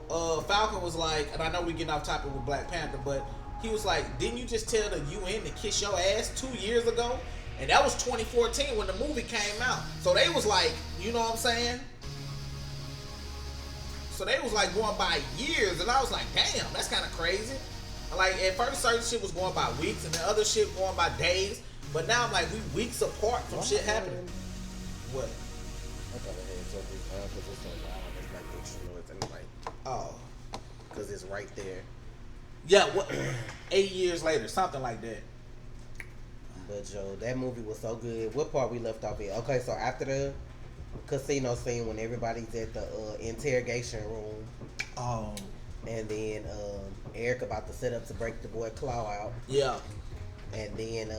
Falcon was like, and I know we're getting off topic with Black Panther, but he was like, didn't you just tell the UN to kiss your ass 2 years ago? And that was 2014 when the movie came out. So they was like, you know what I'm saying? So they was like going by years, and I was like, damn, that's kind of crazy. Like at first certain shit was going by weeks and the other shit going by days. But now I'm like, we weeks apart from shit happening. What? I thought I had something because it's so loud. It's like extra noise and like, oh, because it's right there. Yeah, what? 8 years later, something like that. But Joe, that movie was so good. What part we left off at? Okay, so after the casino scene when everybody's at the interrogation room, and then Eric about to set up to break the boy Claw out. Yeah. And then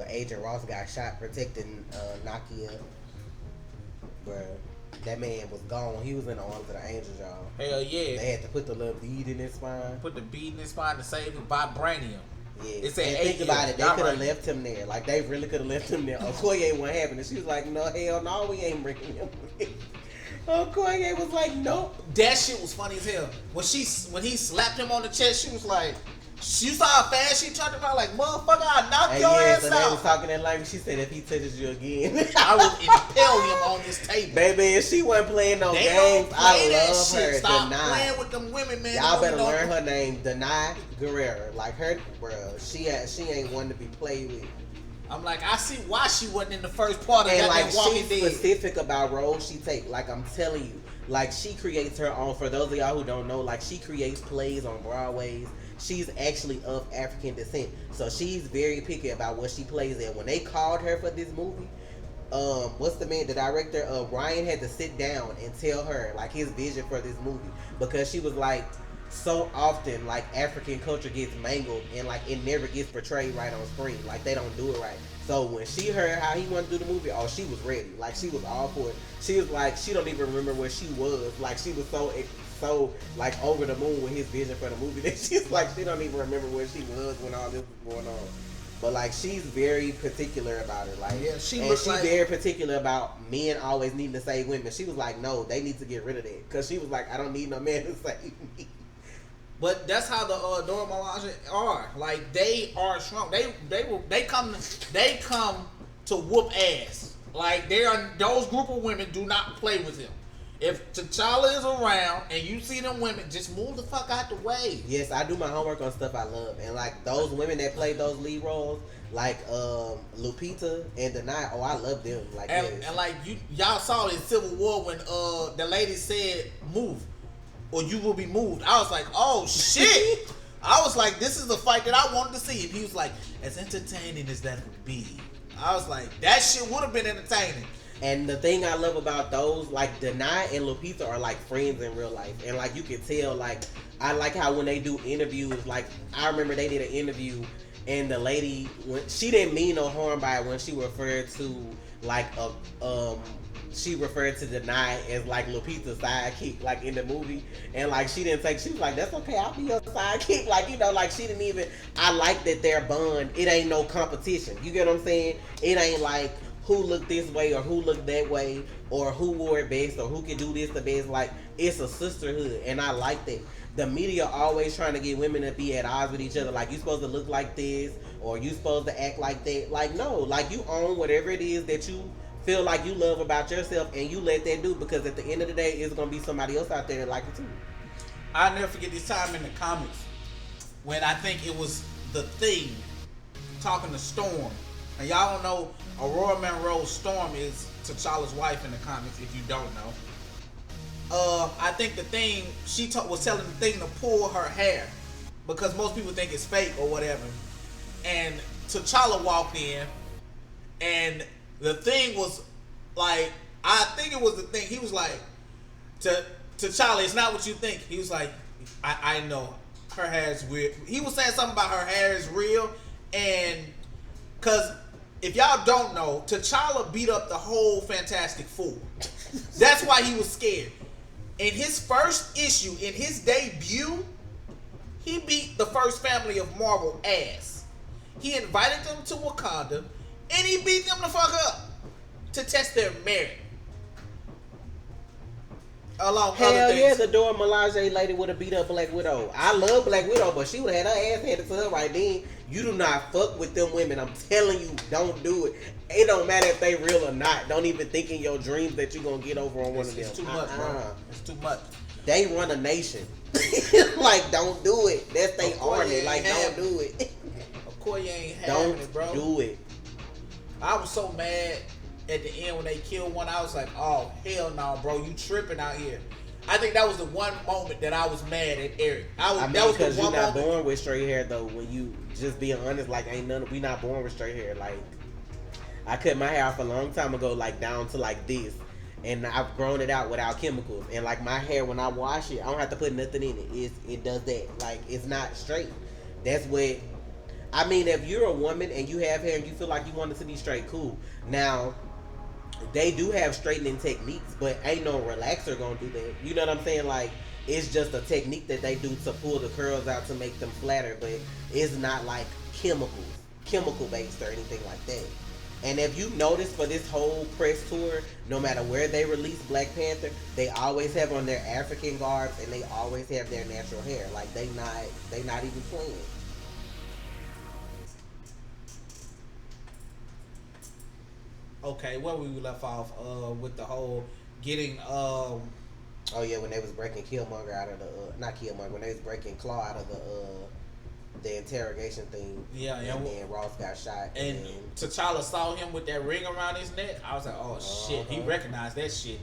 Agent Ross got shot protecting Nakia. Bruh, that man was gone. He was in the arms of the angels, y'all. Hell yeah. They had to put the little bead in his spine. Put the bead in his spine to save the vibranium. Yeah. It said think about it. They could have left him there. Like, they really could have left him there. Okoye wasn't having it. She was like, no, hell no, we ain't bringing him. Okoye was like, nope. That shit was funny as hell. When he slapped him on the chest, she was like, she saw how fast she turned around like, motherfucker, I'll knock your ass so out. They was talking that language. She said, if he touches you again, I will impale him on this table. Baby, and she wasn't playing no games. I love her. Stop playing with them women, man. Y'all better learn her name, Denai Guerrera. Like her, bro, she ain't one to be played with. I'm like, I see why she wasn't in the first part of that like Walking she's Dead. Specific about roles she take. Like I'm telling you, like she creates her own. For those of y'all who don't know, like she creates plays on Broadways. She's actually of African descent, so she's very picky about what she plays in. When they called her for this movie, the director Ryan had to sit down and tell her like his vision for this movie, because she was like, so often like African culture gets mangled and like it never gets portrayed right on screen. Like they don't do it right. So when she heard how he wanted to do the movie, oh, she was ready. Like she was all for it. She was like, she don't even remember where she was. Like she was so like over the moon with his vision for the movie that she's like she don't even remember where she was when all this was going on. But like she's very particular about it. Like yeah, she's like, very particular about men always needing to save women. She was like, no, they need to get rid of that because she was like, I don't need no man to save me. But that's how the Dora Milaje are. Like they are strong. They come to whoop ass. Like those group of women do not play with him. If T'Challa is around and you see them women, just move the fuck out the way. Yes, I do my homework on stuff I love, and like those women that play those lead roles, like Lupita and Denai. Oh, I love them. Like and like y'all saw in Civil War when the lady said move or you will be moved. I was like, oh shit. I was like, this is the fight that I wanted to see. And he was like, as entertaining as that would be. I was like, that shit would have been entertaining. And the thing I love about those, like Denai and Lupita are like friends in real life. And like you can tell, like I like how when they do interviews, like I remember they did an interview and the lady, she didn't mean no harm by it when she referred to like she referred to Denai as like Lupita's sidekick, like in the movie, and like she didn't take. She was like, "That's okay, I'll be your sidekick." Like like she didn't even. I like that their bond. It ain't no competition. You get what I'm saying? It ain't like who looked this way or who looked that way or who wore it best or who can do this the best. Like it's a sisterhood, and I like that. The media always trying to get women to be at odds with each other. Like you supposed to look like this or you supposed to act like that. Like no, like you own whatever it is that you feel like you love about yourself and you let that do, because at the end of the day it's gonna be somebody else out there that like it too. I'll never forget this time in the comics when I think it was the Thing talking to Storm. And y'all don't know, Aurora Monroe's Storm is T'Challa's wife in the comics, if you don't know. I think the Thing, was telling the Thing to pull her hair because most people think it's fake or whatever. And T'Challa walked in and the Thing was like, I think it was the Thing. He was like, T'Challa, it's not what you think. He was like, I know her hair is weird. He was saying something about her hair is real, and because if y'all don't know, T'Challa beat up the whole Fantastic Four. That's why he was scared. In his first issue, in his debut, he beat the first family of Marvel ass. He invited them to Wakanda, and he beat them the fuck up to test their merit. Along Hell other yeah, things. the Dora Milaje lady would have beat up Black Widow. I love Black Widow, but she would have had her ass handed to her right then. You do not fuck with them women. I'm telling you, don't do it. It don't matter if they real or not. Don't even think in your dreams that you're going to get over on one of them. It's too much, bro. It's too much. They run a nation. Like, don't do it. That's their army. Like, don't do it. Of course you ain't having it, bro. Don't do it. I was so mad at the end when they killed one. I was like, oh, hell no, bro. You tripping out here. I think that was the one moment that I was mad at Eric. That was because the one you're not moment. born with straight hair, though. When you just being honest, like, we not born with straight hair. Like, I cut my hair off a long time ago, like, down to like this. And I've grown it out without chemicals. And like my hair, when I wash it, I don't have to put nothing in it. It does that. Like, it's not straight. That's what, I mean, if you're a woman and you have hair and you feel like you want it to be straight, cool. Now, they do have straightening techniques, but ain't no relaxer gonna do that. You know what I'm saying? Like, it's just a technique that they do to pull the curls out to make them flatter, but it's not like chemical based or anything like that. And if you notice for this whole press tour, no matter where they release Black Panther, they always have on their African garbs and they always have their natural hair. Like, they not even playing. Okay, where we left off with the whole getting oh yeah, when they was breaking Killmonger out of the not Killmonger, when they was breaking Claw out of the interrogation thing. Yeah, and then Ross got shot. And T'Challa saw him with that ring around his neck. I was like, oh shit, he recognized that shit.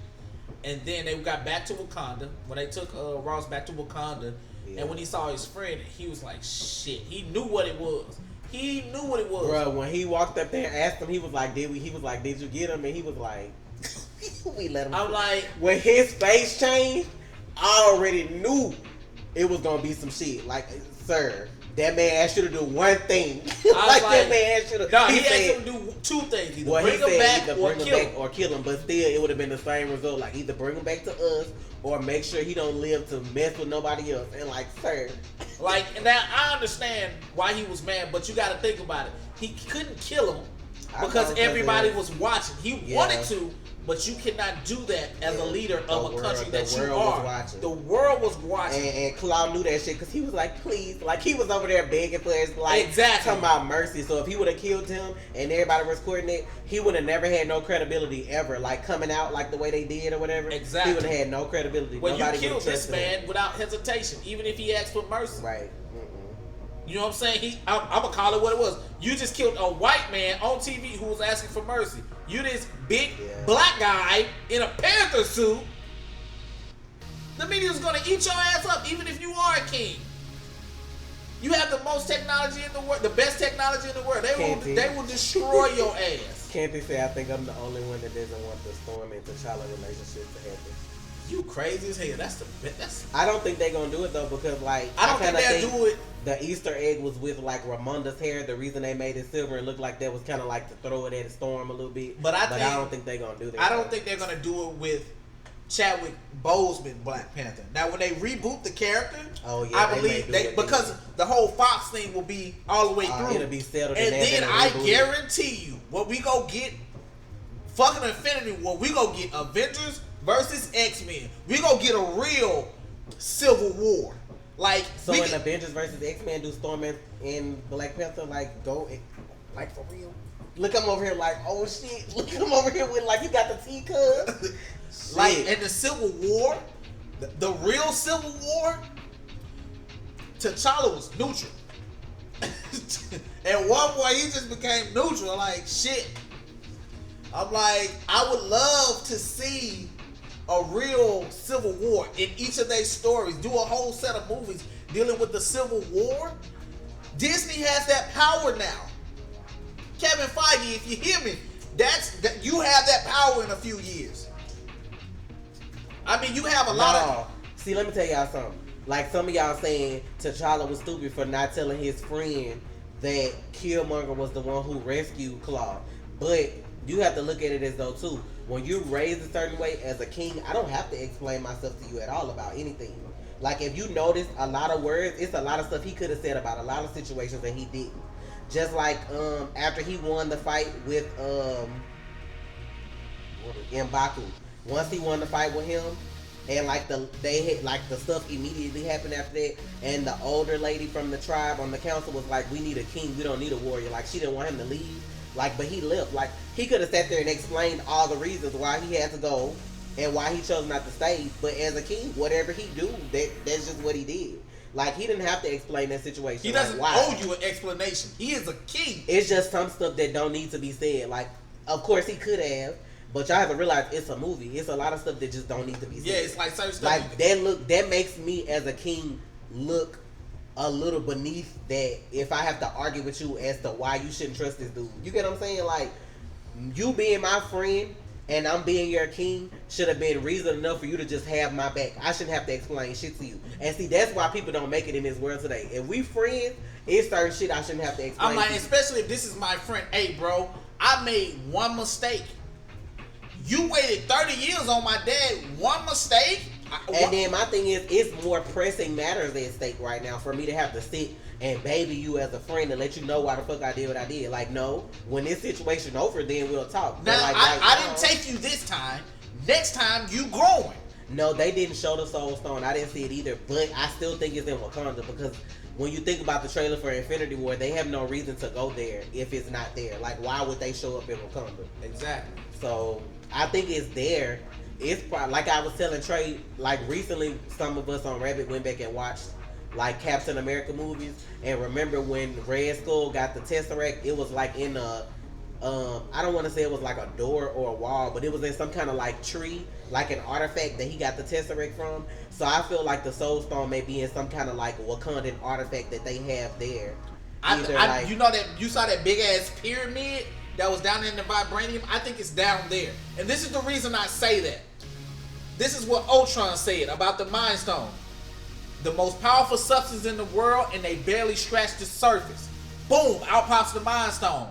And then they got back to Wakanda. When they took Ross back to Wakanda, and when he saw his friend, he was like, shit. He knew what it was. He knew what it was. Bro, when he walked up there and asked him, he was like, did you get him? And he was like, we let him. I'm like, when his face changed, I already knew. it was gonna be some shit. Like, sir, that man asked you to do one thing. Like that man asked you to. No, he asked him to do two things: either bring him back or kill him. But still, it would have been the same result. Like either bring him back to us or make sure he don't live to mess with nobody else. And like, sir, like now I understand why he was mad, but you got to think about it. He couldn't kill him because everybody was watching. He wanted to. But you cannot do that as a leader of a country that you are. The world was watching. And Claude knew that shit because he was like, please. Like, he was over there begging for his life. Exactly. Talking about mercy. So if he would have killed him and everybody was recording it, he would have never had no credibility ever. Like, coming out like the way they did or whatever. Exactly. He would have had no credibility. Well, you killed this man without hesitation, even if he asked for mercy. Right. You know what I'm saying? I'm going to call it what it was. You just killed a white man on TV who was asking for mercy. You this big black guy in a Panther suit. The media's going to eat your ass up even if you are a king. You have the most technology in the world, the best technology in the world. They will destroy your ass. Can't they say I think I'm the only one that doesn't want the Storm and T'Challa relationship to happen? You crazy as hell. That's. I don't think they're gonna do it though because like I don't think they'll do it. The Easter egg was with like Ramonda's hair. The reason they made it silver and looked like that was kind of like to throw it at Storm a little bit. But I don't think they're gonna do that. I don't think they're gonna do it with Chadwick Boseman Black Panther. Now when they reboot the character, I believe because the whole Fox thing will be all the way through. It'll be settled. And then I guarantee you, what we go get, fucking Infinity War, we go get Avengers versus X-Men. We gonna get a real Civil War. Like in Avengers versus X-Men, do Storm and Black Panther like go like for real? Look, I'm over here like, oh shit. Look, I'm over here with like you got the teacup. Like in the Civil War, the real Civil War, T'Challa was neutral. At one point, he just became neutral. Like shit. I'm like, I would love to see a real Civil War in each of their stories. Do a whole set of movies dealing with the Civil War. Disney has that power now. Kevin Feige, if you hear me, you have that power in a few years. I mean, you have a lot of. See, let me tell y'all something. Like some of y'all saying T'Challa was stupid for not telling his friend that Killmonger was the one who rescued Claw. But you have to look at it as though too, when you're raised a certain way as a king, I don't have to explain myself to you at all about anything. Like if you notice a lot of words, it's a lot of stuff he could have said about a lot of situations that he didn't. Just like after he won the fight with M'Baku. Once he won the fight with him, and like the stuff immediately happened after that, and the older lady from the tribe on the council was like, we need a king, we don't need a warrior. Like she didn't want him to leave. Like, but he left. Like, he could have sat there and explained all the reasons why he had to go and why he chose not to stay. But as a king, whatever he do, that's just what he did. Like, he didn't have to explain that situation. He doesn't owe you an explanation. He is a king. It's just some stuff that don't need to be said. Like, of course he could have, but y'all have to realize it's a movie. It's a lot of stuff that just don't need to be said. Yeah, it's like certain stuff. Like, that makes me as a king look a little beneath that if I have to argue with you as to why you shouldn't trust this dude. You get what I'm saying? Like, you being my friend and I'm being your king should have been reason enough for you to just have my back. I shouldn't have to explain shit to you. And see, that's why people don't make it in this world today. If we friends, it's certain shit I shouldn't have to explain. I'm like, especially if this is my friend. Hey, bro, I made one mistake. You waited 30 years on my dad. One mistake? And then my thing is, it's more pressing matters at stake right now for me to have to sit and baby you as a friend and let you know why the fuck I did what I did. Like, no, when this situation over, then we'll talk. Now, I didn't take you this time. Next time, you growing. No, they didn't show the Soul Stone. I didn't see it either. But I still think it's in Wakanda because when you think about the trailer for Infinity War, they have no reason to go there if it's not there. Like, why would they show up in Wakanda? Exactly. So, I think it's there. It's probably, like I was telling Trey, like recently some of us on Reddit went back and watched like Captain America movies and remember when Red Skull got the Tesseract, it was like in a I don't want to say it was like a door or a wall, but it was in some kind of like tree, like an artifact that he got the Tesseract from. So I feel like the Soul Stone may be in some kind of like Wakandan artifact that they have there. You know that you saw that big ass pyramid that was down in the Vibranium? I think it's down there. And this is the reason I say that. This is what Ultron said about the Mind Stone. the most powerful substance in the world, and they barely scratch the surface. Boom, out pops the Mind Stone.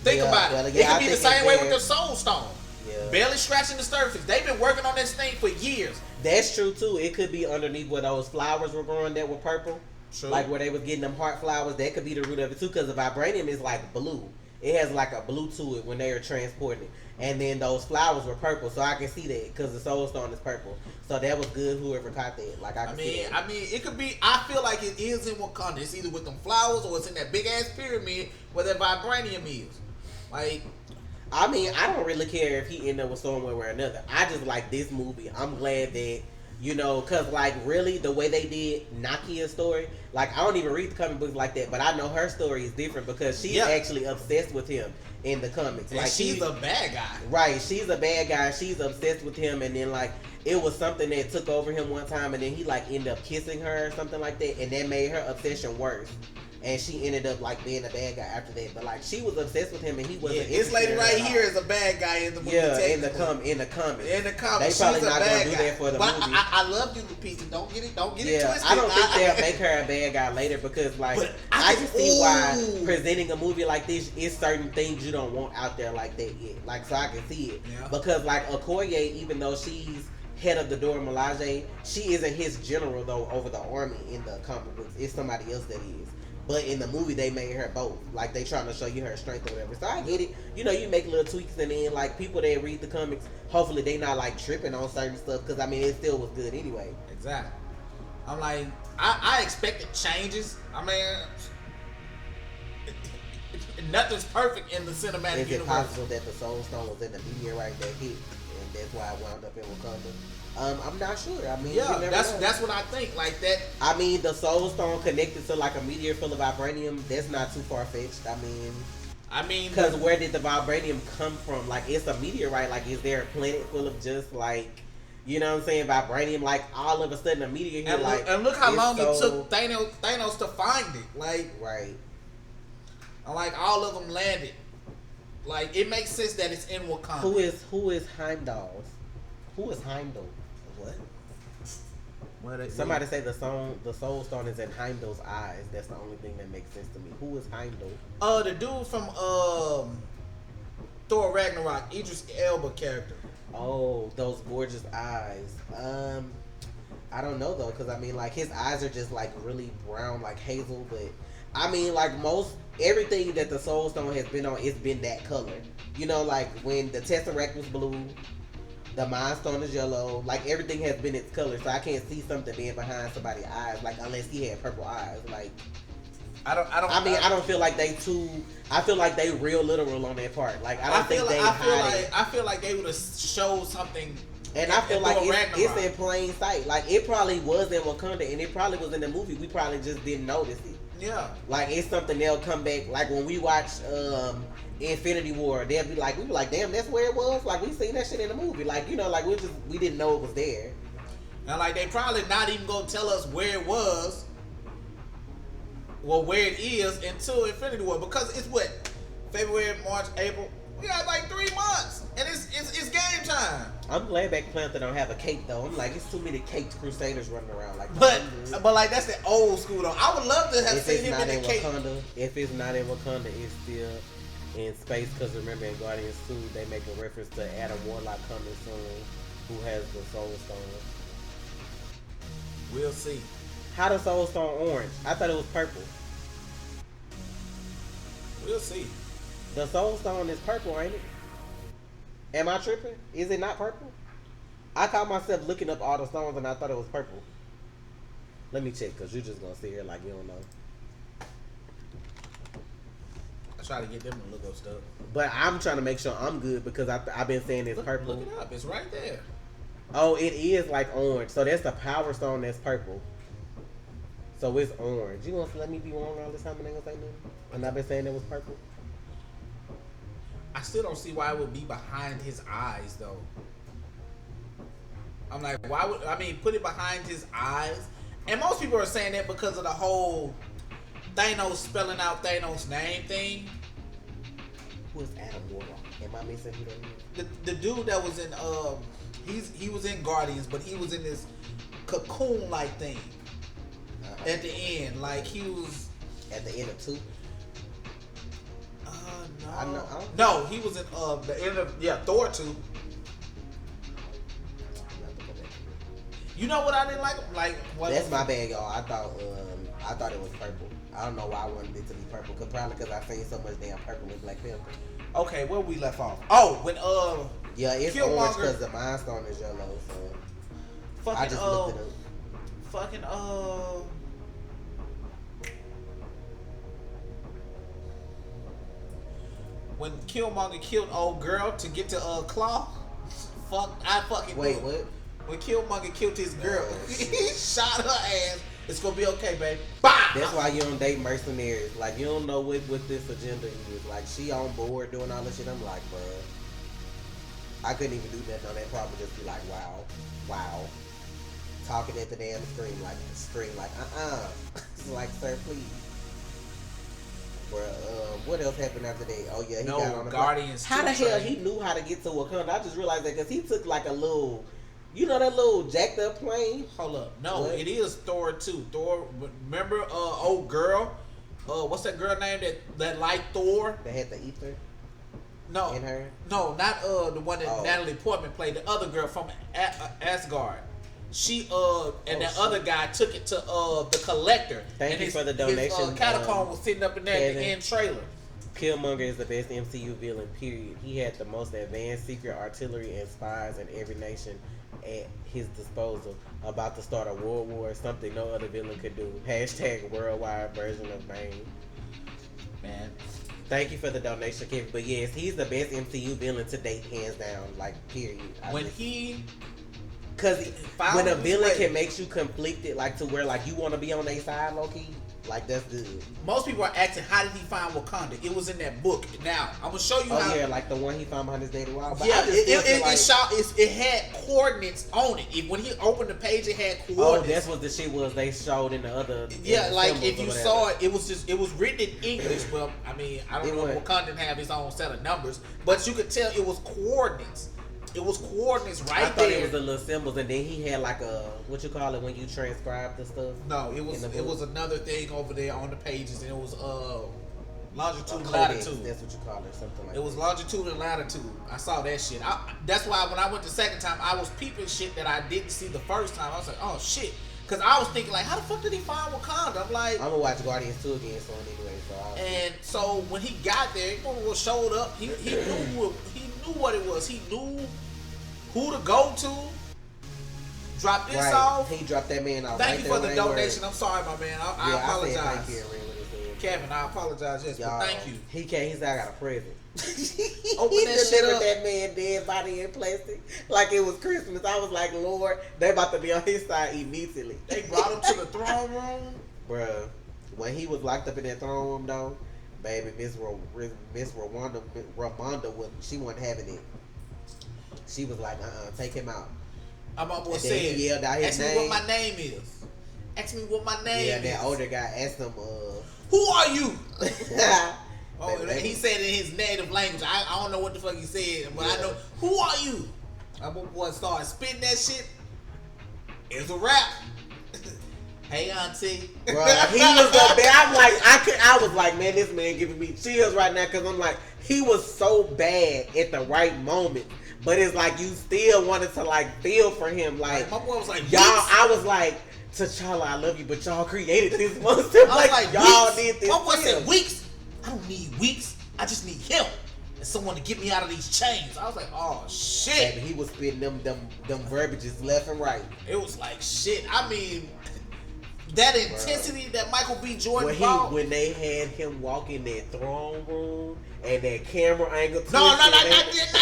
Think about it. It could be the same way with the Soul Stone. Yeah. Barely scratching the surface. They've been working on this thing for years. That's true too. It could be underneath where those flowers were growing that were purple. True. Like where they was getting them heart flowers. That could be the root of it too, because the vibranium is like blue. It has like a blue to it when they are transporting it. And then those flowers were purple, so I can see that because the Soul Stone is purple. So that was good. Whoever caught that, like I mean, it could be. I feel like it is in Wakanda. It's either with them flowers or it's in that big ass pyramid where that vibranium is. Like, I mean, I don't really care if he end up with somewhere or another. I just like this movie. I'm glad that, you know, because, like, really, the way they did Nakia's story, like, I don't even read the comic books like that, but I know her story is different because she's actually obsessed with him in the comics. And like, she's a bad guy. Right, she's a bad guy. She's obsessed with him, and then, like, it was something that took over him one time, and then he, like, ended up kissing her or something like that, and that made her obsession worse. And she ended up like being a bad guy after that, but like she was obsessed with him, and he wasn't. This lady right here is a bad guy in the movie. Yeah, in the comics. In the comics, they probably not gonna do guy. that for the but movie. I love you, Lupita. Don't get it twisted. I don't think they'll make her a bad guy later because like I can see why presenting a movie like this is certain things you don't want out there like that yet. Like so I can see it because like Okoye, even though she's head of the Dora Milaje, she isn't his general though over the army in the comic books. It's somebody else that is. But in the movie, they made her both. Like, they trying to show you her strength or whatever. So, I get it. You know, you make little tweaks, and then, like, people that read the comics, hopefully they not, like, tripping on certain stuff. Because, I mean, it still was good anyway. Exactly. I'm like, I expected changes. I mean, nothing's perfect in the cinematic universe. Is it possible that the Soul Stone was in the meteorite that hit, and that's why it wound up in Wakanda? I'm not sure. I mean, that's what I think. Like that. I mean, the Soul Stone connected to like a meteor full of vibranium. That's not too far fetched. I mean, because where did the vibranium come from? Like, it's a meteorite. Like, is there a planet full of just like, you know what I'm saying, vibranium? Like, all of a sudden, a meteor hit. And look how long it took Thanos to find it. Like, right. Like all of them landed. Like, it makes sense that it's in Wakanda. Who is Heimdall? Who is Heimdall? What? Somebody say the Soul Stone is in Heimdall's eyes. That's the only thing that makes sense to me. Who is Heimdall? The dude from Thor Ragnarok, Idris Elba character. Oh, those gorgeous eyes. I don't know though, because I mean, like his eyes are just like really brown, like hazel. But I mean, like everything that the Soul Stone has been on, it's been that color. You know, like when the Tesseract was blue. The Mind Stone is yellow. Like, everything has been its color. So, I can't see something being behind somebody's eyes. Like, unless he had purple eyes. Like, I don't feel like they I feel like they real literal on that part. Like, I feel like they would have showed something. And I feel like it's in plain sight. Like, it probably was in Wakanda. And it probably was in the movie. We probably just didn't notice it. Yeah. Like, it's something they'll come back. Like, when we watch, Infinity War, we be like, damn, that's where it was. Like, we seen that shit in the movie. Like, you know, like we didn't know it was there. And like they probably not even gonna tell us where it was, or where it is until Infinity War, because it's what, February, March, April. We got like 3 months, and it's game time. I'm glad Black Panther don't have a cape though. I'm like, it's too many caped Crusaders running around. Like, but like that's the old school though. I would love to have seen him in the cape. If it's not in Wakanda, it's still in space, because remember in Guardians 2 they make a reference to Adam Warlock coming soon, who has the Soul Stone. We'll see. How the Soul Stone orange? I thought it was purple. We'll see. The Soul Stone is purple, ain't it? Am I tripping? Is it not purple? I caught myself looking up all the stones and I thought it was purple. Let me check, because you're just going to sit here like you don't know. I try to get them to look up stuff. But I'm trying to make sure I'm good, because I've been saying it's purple. Look it up. It's right there. Oh, it is like orange. So that's the Power Stone that's purple. So it's orange. You gonna let me be wrong all this time and ain't gonna say nothing? And I've been saying it was purple? I still don't see why it would be behind his eyes, though. I'm like, why would... I mean, put it behind his eyes. And most people are saying that because of the whole Thanos spelling out Thanos' name thing. Who is Adam Warlock? Am I missing who that is? The dude that was in... he was in Guardians, but he was in this cocoon-like thing. At the end, like he was At the end of 2. no. I know. No, he was in the end of Thor 2. You know what I didn't like? Like what? That's my bad, y'all. I thought it was purple. I don't know why I wanted it to be purple. Probably because I seen so much damn purple with Black Panther. Okay, where we left off? Oh, when yeah, it's Killmonger, orange because the Mind Stone is yellow. So fucking I just looked it up. Fucking when Killmonger killed old girl to get to Claw. I fucking Wait, knew it. what? When Killmonger killed his girl, Oh, he shot her ass. It's gonna be okay, baby. Bah! That's why you don't date mercenaries. Like, you don't know what this agenda is. Like, she on board doing all this shit. I'm like, bruh. I couldn't even do nothing on that. Probably just be like, wow. Talking at the damn screen, like, It's like, sir, please. Bruh, what else happened after that? Oh, yeah, he got on the Guardians. How the hell he knew how to get to Wakanda? I just realized that because he took like a little, you know, that little jacked up plane? Hold up. No, What? it is Thor 2. Thor, remember old girl? What's that girl name that liked Thor? That had the ether No. in her? No, not the one that Oh. Natalie Portman played. The other girl from Asgard. She and that shit. other guy took it to the collector. Thank and you for the donation, His catacomb was sitting up in there at the Kevin. end trailer. Killmonger is the best MCU villain, period. He had the most advanced secret artillery and spies in every nation at his disposal. About to start a world war, something no other villain could do. # worldwide version of Bane. Man, Thank you for the donation, Kevin. But yes, he's the best MCU villain to date, hands down. Like, period. Because when a villain can make you conflicted, like to where like you want to be on their side, low key, like that's good. most people are asking, how did he find Wakanda? It was in that book. Now I'm gonna show you Oh how. yeah, like the one he found behind his dating wall. But Yeah, I just feel like, it had coordinates on it. When he opened the page, it had oh, coordinates. that's what the shit was they showed in the other. Yeah, in the like symbols if or you whatever. saw it, it was written in English. Well, I mean, I don't It know if was. Wakanda didn't have his own set of numbers, but you could tell it was coordinates. It was coordinates right I thought there. it was the little symbols, and then he had like a what you call it when you transcribe the stuff. No, it was in the it book? was another thing over there on the pages, and it was longitude and Codex, latitude. that's what you call it, something like It was that. longitude and latitude. I saw that shit. That's why when I went the second time, I was peeping shit that I didn't see the first time. I was like, oh shit. Because I was thinking, like, how the fuck did he find Wakanda? I'm like, I'm gonna watch Guardians 2 again soon anyway. So and so when he got there, he showed up. He knew what it was. He knew who to go to. Drop this right, off. he dropped that man off. Thank right you there for the when they were- donation. I'm sorry, my man. I Yeah, apologize. I said thank you. I read what it said. Kevin, I apologize. Yes, Y'all, but thank you. He can't. He said I got a present. Open he that shit delivered up. that man dead body in plastic like it was Christmas. I was like, Lord, they about to be on his side immediately. They brought him to the throne room. Bruh, when he was locked up in that throne room though, baby, Miss Rwanda, she wasn't having it. She was like, take him out. I'm almost And then saying, he yelled out his ask me name. what my name is. Ask me what my name Yeah, is. that older guy asked him, Who are you? Oh, Baby. he said it in his native language. I don't know what the fuck he said, but I know, who are you? My boy started spitting that shit. It's a rap. Hey, auntie. Bruh, he was up there. I was like, man, this man giving me chills right now because I'm like, he was so bad at the right moment. But it's like you still wanted to like feel for him. Like my boy was like, y'all, "Weeks." I was like, T'Challa, I love you, but y'all created this monster. I was like, like, y'all weeks? did this. My boy to said, him. weeks? I don't need weeks. I just need him. And someone to get me out of these chains. I was like, oh shit. Baby, he was spitting them verbiages left and right. It was like shit. I mean, that intensity that Michael B. Jordan brought. When they had him walk in that throne room and that camera angle. No, not yet.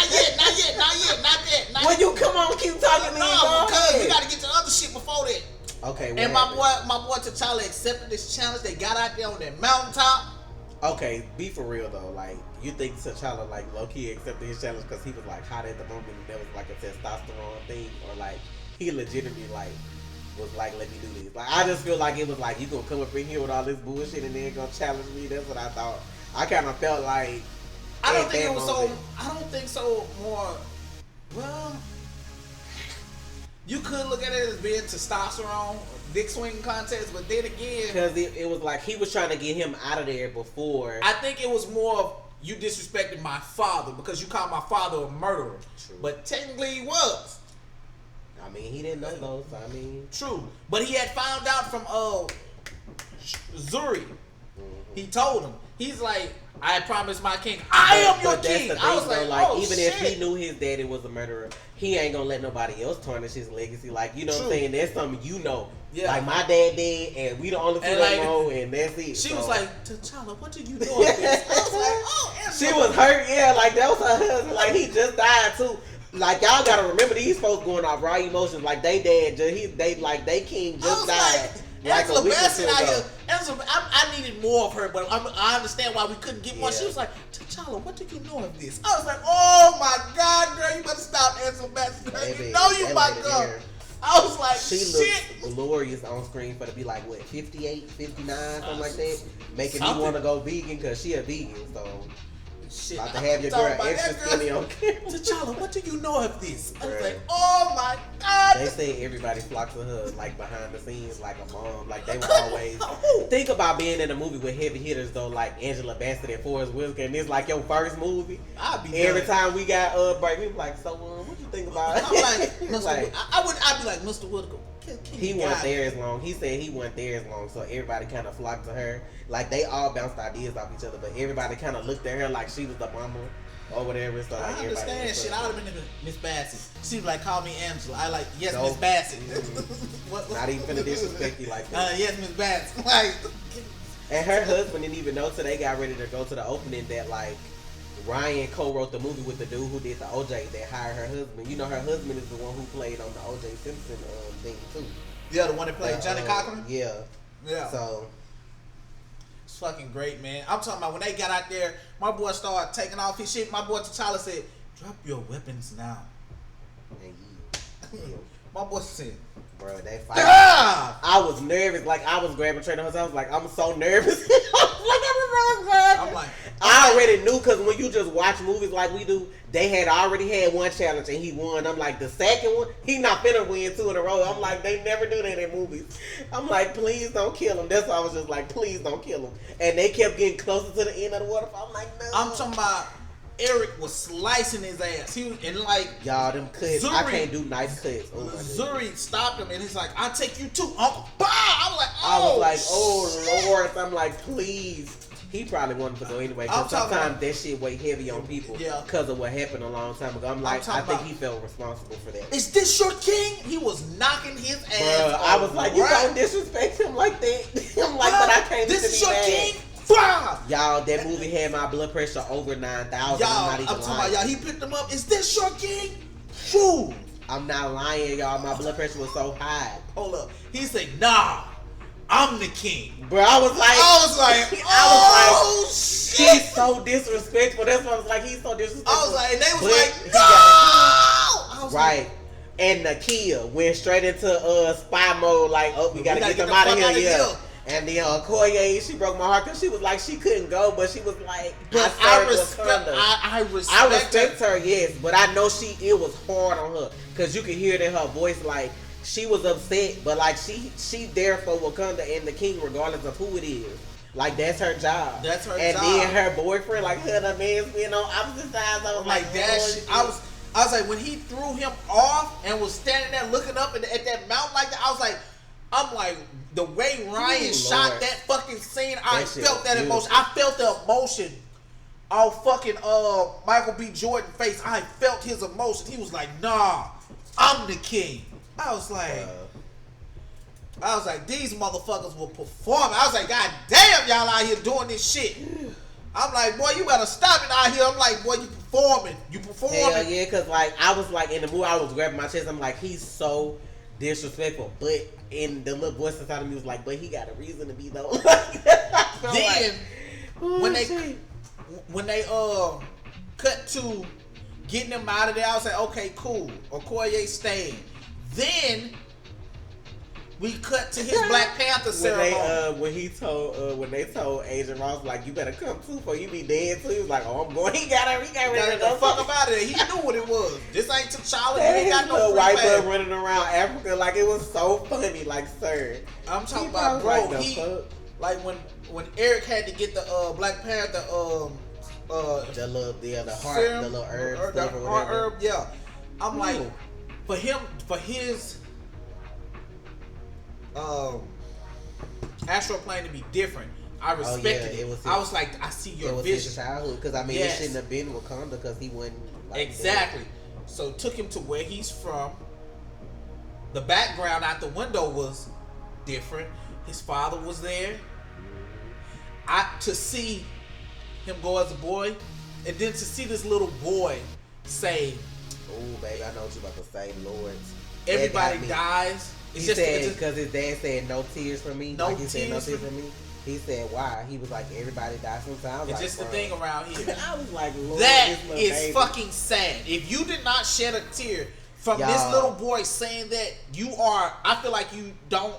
Well, you come on, keep talking to me. No, because we got to get to other shit before that. Okay. And my boy T'Challa accepted this challenge. They got out there on that mountaintop. Okay, be for real though. Like, you think T'Challa like low key accepted his challenge because he was like hot at the moment and that was like a testosterone thing, or like he legitimately like was like, let me do this. Like, I just feel like it was like, you gonna come up in here with all this bullshit and then gonna challenge me. That's what I thought. I kind of felt like. I don't think so. More. Well, you could look at it as being testosterone, dick swinging contest, but then again, because it was like he was trying to get him out of there before. I think it was more of you disrespected my father because you called my father a murderer. True. But technically he was. I mean, he didn't know those. I mean, true. But he had found out from Zuri. He told him. He's like, I promised my king, I am your king. I was like, even if he knew his daddy was a murderer, he ain't gonna let nobody else tarnish his legacy. Like, you know what I'm saying? That's something you know. Yeah. Like, my dad did, and we the only two that know, and that's it. She was like, T'Challa, what did you know of this? I was like, oh, she was hurt, yeah, like, that was her husband. Like, he just died, too. Like, y'all gotta remember, these folks going off raw emotions. Like, they dad, they king just died. Like Angela Bassett out here. I needed more of her, but I understand why we couldn't get more. She was like, T'Challa, what do you know of this? I was like, oh my God, girl, you better stop Angela Bassett. Baby, you know you my girl. I was like, she looks glorious on screen for to be like, what, 58, 59, something like that? Making me want to go vegan because she a vegan, so. Shit, about to have your girl extra skinny on camera. T'Challa, what do you know of this? I was like, oh my God. They say everybody flocks to her, like, behind the scenes, like a mom. Like, they were always... Think about being in a movie with heavy hitters, though, like Angela Bassett and Forrest Whitaker, and it's like your first movie. Every time we got break, we be like, so, what you think about it? I'm like, I'd be like, Mr. Whitaker. He wasn't there as long. He said he wasn't there as long, so everybody kind of flocked to her. Like, they all bounced ideas off each other, but everybody kind of looked at her like she was the mama or whatever. So like, I understand. Shit, I would have been Miss Bassett. She was like, call me Angela. I like, yes, Miss Bassett. Not even finna disrespect you like that. Yes, Miss Bassett. Like, and her husband didn't even know till they got ready to go to the opening that like Ryan co-wrote the movie with the dude who did the OJ that hired her husband. You know, her husband is the one who played on the OJ Simpson thing too. Yeah, the one that played Johnny Cochran? Yeah. Yeah. So it's fucking great, man. I'm talking about when they got out there, my boy started taking off his shit. My boy T'Challa said, drop your weapons now. My boy said, bro, that fight. I was nervous. Like, I was grabbing Trey Hunter. I was like, I'm so nervous. I already knew, because when you just watch movies like we do, they had already had one challenge and he won. I'm like, the second one, he not finna win 2 in a row. I'm like, they never do that in movies. I'm like, please don't kill him. That's why I was just like, please don't kill him. And they kept getting closer to the end of the waterfall. I'm like, no. I'm talking about Eric was slicing his ass. He was, and like, y'all, them cuts, Zuri, I can't do nice cuts. Oh, Zuri stopped him and he's like, I'll take you too, Uncle. Bah! I was like, oh Lord. I'm like, please. He probably wanted to go anyway, because sometimes that shit weigh heavy on people because of what happened a long time ago. I'm like, I think he felt responsible for that. Is this your king? He was knocking his ass. Bruh, I was like, you don't disrespect him like that. I'm like, but I can't. This is your king? Y'all, that movie had my blood pressure over 9,000. I'm talking about y'all. He picked him up. Is this your king? Shoo! I'm not lying, y'all. My blood pressure was so high. Hold up. He said, nah. I'm the king. Bro, I was like, oh shit. He's so disrespectful. That's why I was like, he's so disrespectful. I was like, and they was like, no! I was right. Like, and Nakia went straight into spy mode, like, oh, we gotta get them out of here, yeah. And then Okoye, she broke my heart because she was like, she couldn't go, but she was like, I respect her, yes, but I know it was hard on her because you could hear it in her voice, like, she was upset, but like she there for Wakanda and the king regardless of who it is. Like, that's her job. That's her job. And then her boyfriend, like, her man's being on opposite sides. I was like that shit. I was like, when he threw him off and was standing there looking up at that mountain like that, I'm like, the way Ryan shot that fucking scene, I felt that emotion. I felt the emotion on fucking Michael B. Jordan's face. I felt his emotion. He was like, nah, I'm the king. I was like, these motherfuckers will perform. I was like, God damn, y'all out here doing this shit. I'm like, boy, you better stop it out here. I'm like, boy, you performing. Hell yeah, because like, I was like, in the movie, I was grabbing my chest. I'm like, he's so disrespectful. But in the little voice inside of me was like, but he got a reason to be though. Then, when they cut to getting him out of there, I was like, okay, cool. Okoye staying. Then We cut to his Black Panther ceremony. When they told Agent Ross, like, you better come too, for you be dead too. He was like, oh, I'm going. He got ready to go. Fuck him out of there. He knew what it was. This ain't T'Challa. You ain't got no white boy running around Africa. Like, it was so funny. Like, sir. I'm talking about, bro. Like when Eric had to get the Black Panther the little serum, the little herb, the heart herb, yeah. I'm like, for his Astral Plane to be different, I respected it. I was like, I see your vision. His childhood, because I mean, it shouldn't have been Wakanda because he wasn't like exactly. So took him to where he's from. The background out the window was different. His father was there. To see him go as a boy, and then to see this little boy say, "Oh, baby, I know what you about to say, Lord." Everybody dies. He said because his dad said no tears for me. No tears for me. He said why? He was like, everybody dies sometimes. It's like, just the thing around here. I was like, Lord, that is fucking sad. If you did not shed a tear from this little boy saying that, I feel like you don't.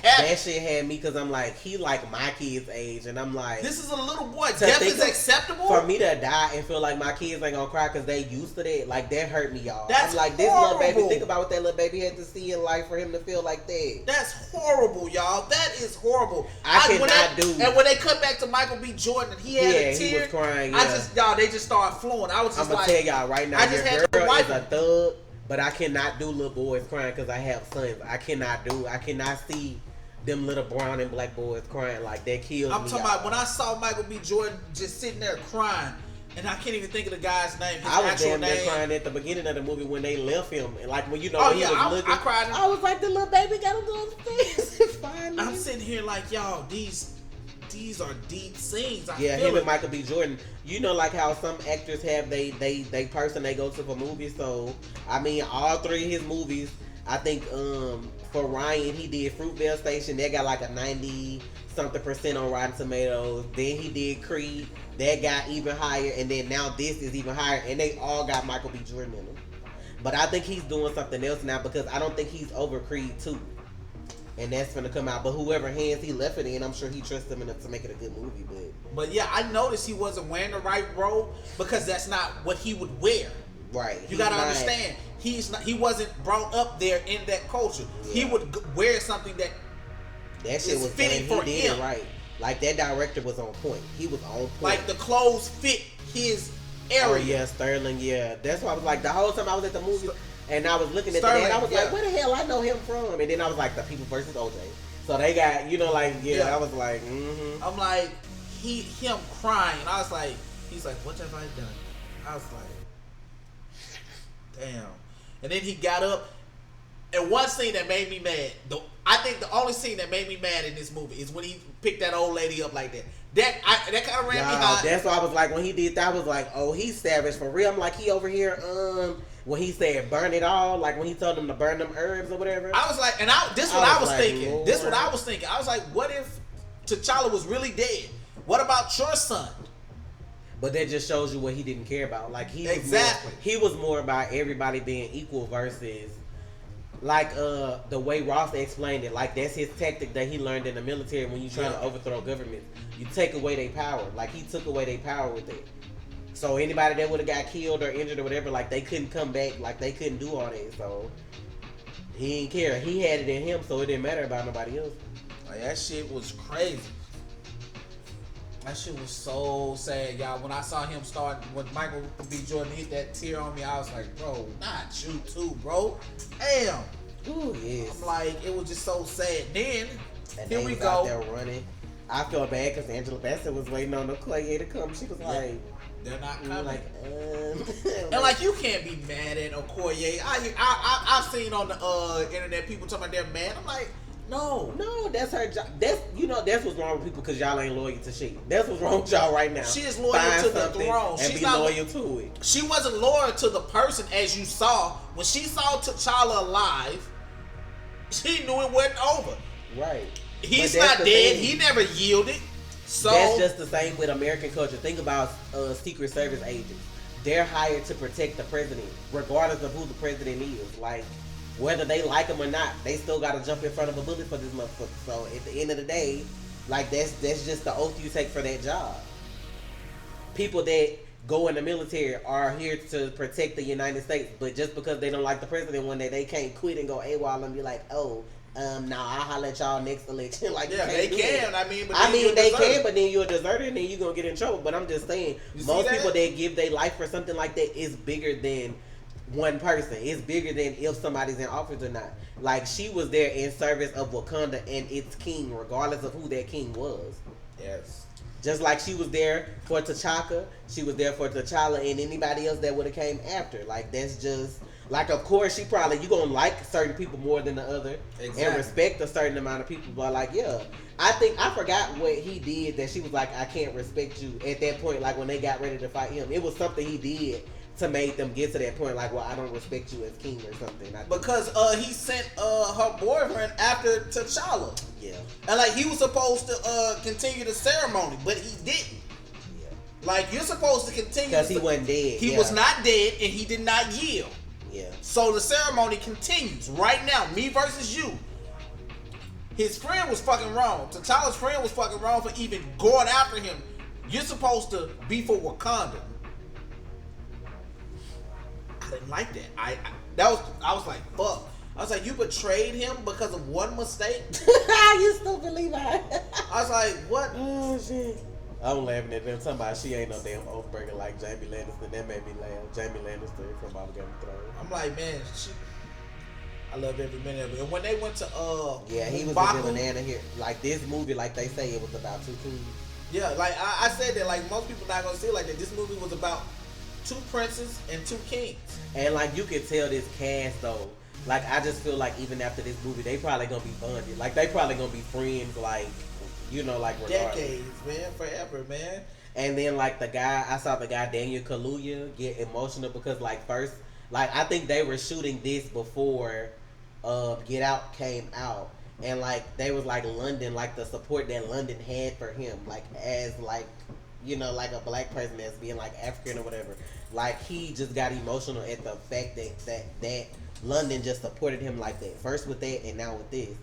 That shit had me because I'm like, he like my kid's age, and I'm like, this is a little boy. Death is acceptable for me to die and feel like my kids ain't gonna cry because they used to that. Like that hurt me, y'all. That's I'm like horrible. This little baby. Think about what that little baby had to see in life for him to feel like that. That's horrible, y'all. That is horrible. And when they cut back to Michael B. Jordan, and he had a tear. He was crying. They just started flowing. I was just I'm gonna tell y'all right now, your girl is a thug, but I cannot do little boys crying because I have sons. I cannot see them little brown and black boys crying. Like that kills me. I'm talking about when I saw Michael B. Jordan just sitting there crying, and I can't even think of the guy's name. I was damn near crying at the beginning of the movie when they left him, and like when he was looking. I cried. I was like, the little baby got a little face. It's fine. I'm sitting here like, y'all, these are deep scenes. Him and Michael B. Jordan. You know, like how some actors have they person they go to for movies. So I mean, all three of his movies. I think for Ryan, he did Fruitvale Station. That got like a 90-something% on Rotten Tomatoes. Then he did Creed. That got even higher. And then now this is even higher. And they all got Michael B. Jordan in them. But I think he's doing something else now because I don't think he's over Creed 2. And that's going to come out. But whoever hands he left it in, I'm sure he trusts him enough to make it a good movie. But yeah, I noticed he wasn't wearing the right robe because that's not what he would wear. Right. You got to understand. He wasn't brought up there in that culture. Yeah. He would wear something that shit was fitting for him. Right. Like that director was on point. He was on point. Like the clothes fit his area. Oh yeah, Sterling. Yeah, that's why I was like the whole time I was at the movie and I was looking at Sterling, I was like, where the hell I know him from? And then I was like, the People versus OJ. So they got I was like, I'm like him crying. And I was like, he's like, what have I done? I was like, damn. And then he got up, and one scene that made me mad, I think the only scene that made me mad in this movie is when he picked that old lady up like that. That kind of ran me hot. That's why I was like, when he did that, I was like, oh, he's savage for real. I'm like, he over here, when he said burn it all, like when he told them to burn them herbs or whatever. I was like, and this is what I was thinking. Lord. This is what I was thinking. I was like, what if T'Challa was really dead? What about your son? But that just shows you what he didn't care about. Like he was more about everybody being equal versus like the way Ross explained it. Like that's his tactic that he learned in the military when you try to overthrow government. You take away their power. Like he took away their power with it. So anybody that would have got killed or injured or whatever, like they couldn't come back. Like they couldn't do all that. So he didn't care. He had it in him, so it didn't matter about nobody else. Like that shit was crazy. That shit was so sad, y'all. When I saw him when Michael B. Jordan hit that tear on me, I was like, bro, not you too, bro. Damn. Ooh, yes. I'm like, it was just so sad. Then, here we go. Out there running. I felt bad because Angela Bassett was waiting on Okoye to come. She was like, they're not coming. Like, and like, you can't be mad at Okoye. I've seen on the internet people talking about they're mad. I'm like, no, that's her job. That's what's wrong with people because y'all ain't loyal to shit. That's what's wrong with y'all right now. She is loyal to the throne. And be loyal to it. She wasn't loyal to the person, as you saw when she saw T'Challa alive. She knew it wasn't over. Right. He's not dead. He never yielded. So that's just the same with American culture. Think about Secret Service agents. They're hired to protect the president, regardless of who the president is. Like, whether they like him or not, they still gotta jump in front of a bullet for this motherfucker. So at the end of the day, like that's just the oath you take for that job. People that go in the military are here to protect the United States, but just because they don't like the president one day, they can't quit and go AWOL and be like, oh, nah, I'll holler at y'all next election. Like, yeah, they can. That. I mean, they can, but then you're a deserter and then you're gonna get in trouble. But I'm just saying, most people that give their life for something like that is bigger than one person. It's bigger than if somebody's in office or not. Like, she was there in service of Wakanda and its king, regardless of who that king was. Yes. Just like she was there for T'Chaka, she was there for T'Challa and anybody else that would have came after. Like, that's just, like, of course, you gonna like certain people more than the other. Exactly. And respect a certain amount of people. But, like, yeah, I forgot what he did that she was like, I can't respect you at that point, like, when they got ready to fight him. It was something he did to make them get to that point, like, well, I don't respect you as king or something. Because he sent her boyfriend after T'Challa. Yeah. And, like, he was supposed to continue the ceremony, but he didn't. Yeah. Like, you're supposed to continue. Because he wasn't dead. He was not dead, and he did not yield. Yeah. So the ceremony continues right now. Me versus you. His friend was fucking wrong. T'Challa's friend was fucking wrong for even going after him. You're supposed to be for Wakanda. I didn't like that. I was like, fuck. I was like, you betrayed him because of one mistake? You still believe that? I was like, what? Oh, shit. I'm laughing at them talking about she ain't no damn oathbreaker like Jamie Lannister. That made me laugh. Jamie Lannister from Game of Thrones. I'm like, man, I love every minute of it. And when they went to yeah, he was a banana here. Like, this movie, like they say, it was about two kings. Yeah, like I said that, like, most people not gonna see it like that. This movie was about two princes and two kings. And, like, you could tell this cast, though. Like, I just feel like even after this movie, they probably gonna be bonded. Like, they probably gonna be friends, like, you know, like, regardless. Decades, man, forever, man. And then, like, I saw the guy, Daniel Kaluuya, get emotional because, like, first, like, I think they were shooting this before Get Out came out. And, like, they was, like, London, like, the support that London had for him, like, as, like, you know, like a black person that's being, like, African or whatever. Like, he just got emotional at the fact that London just supported him like that. First with that and now with this.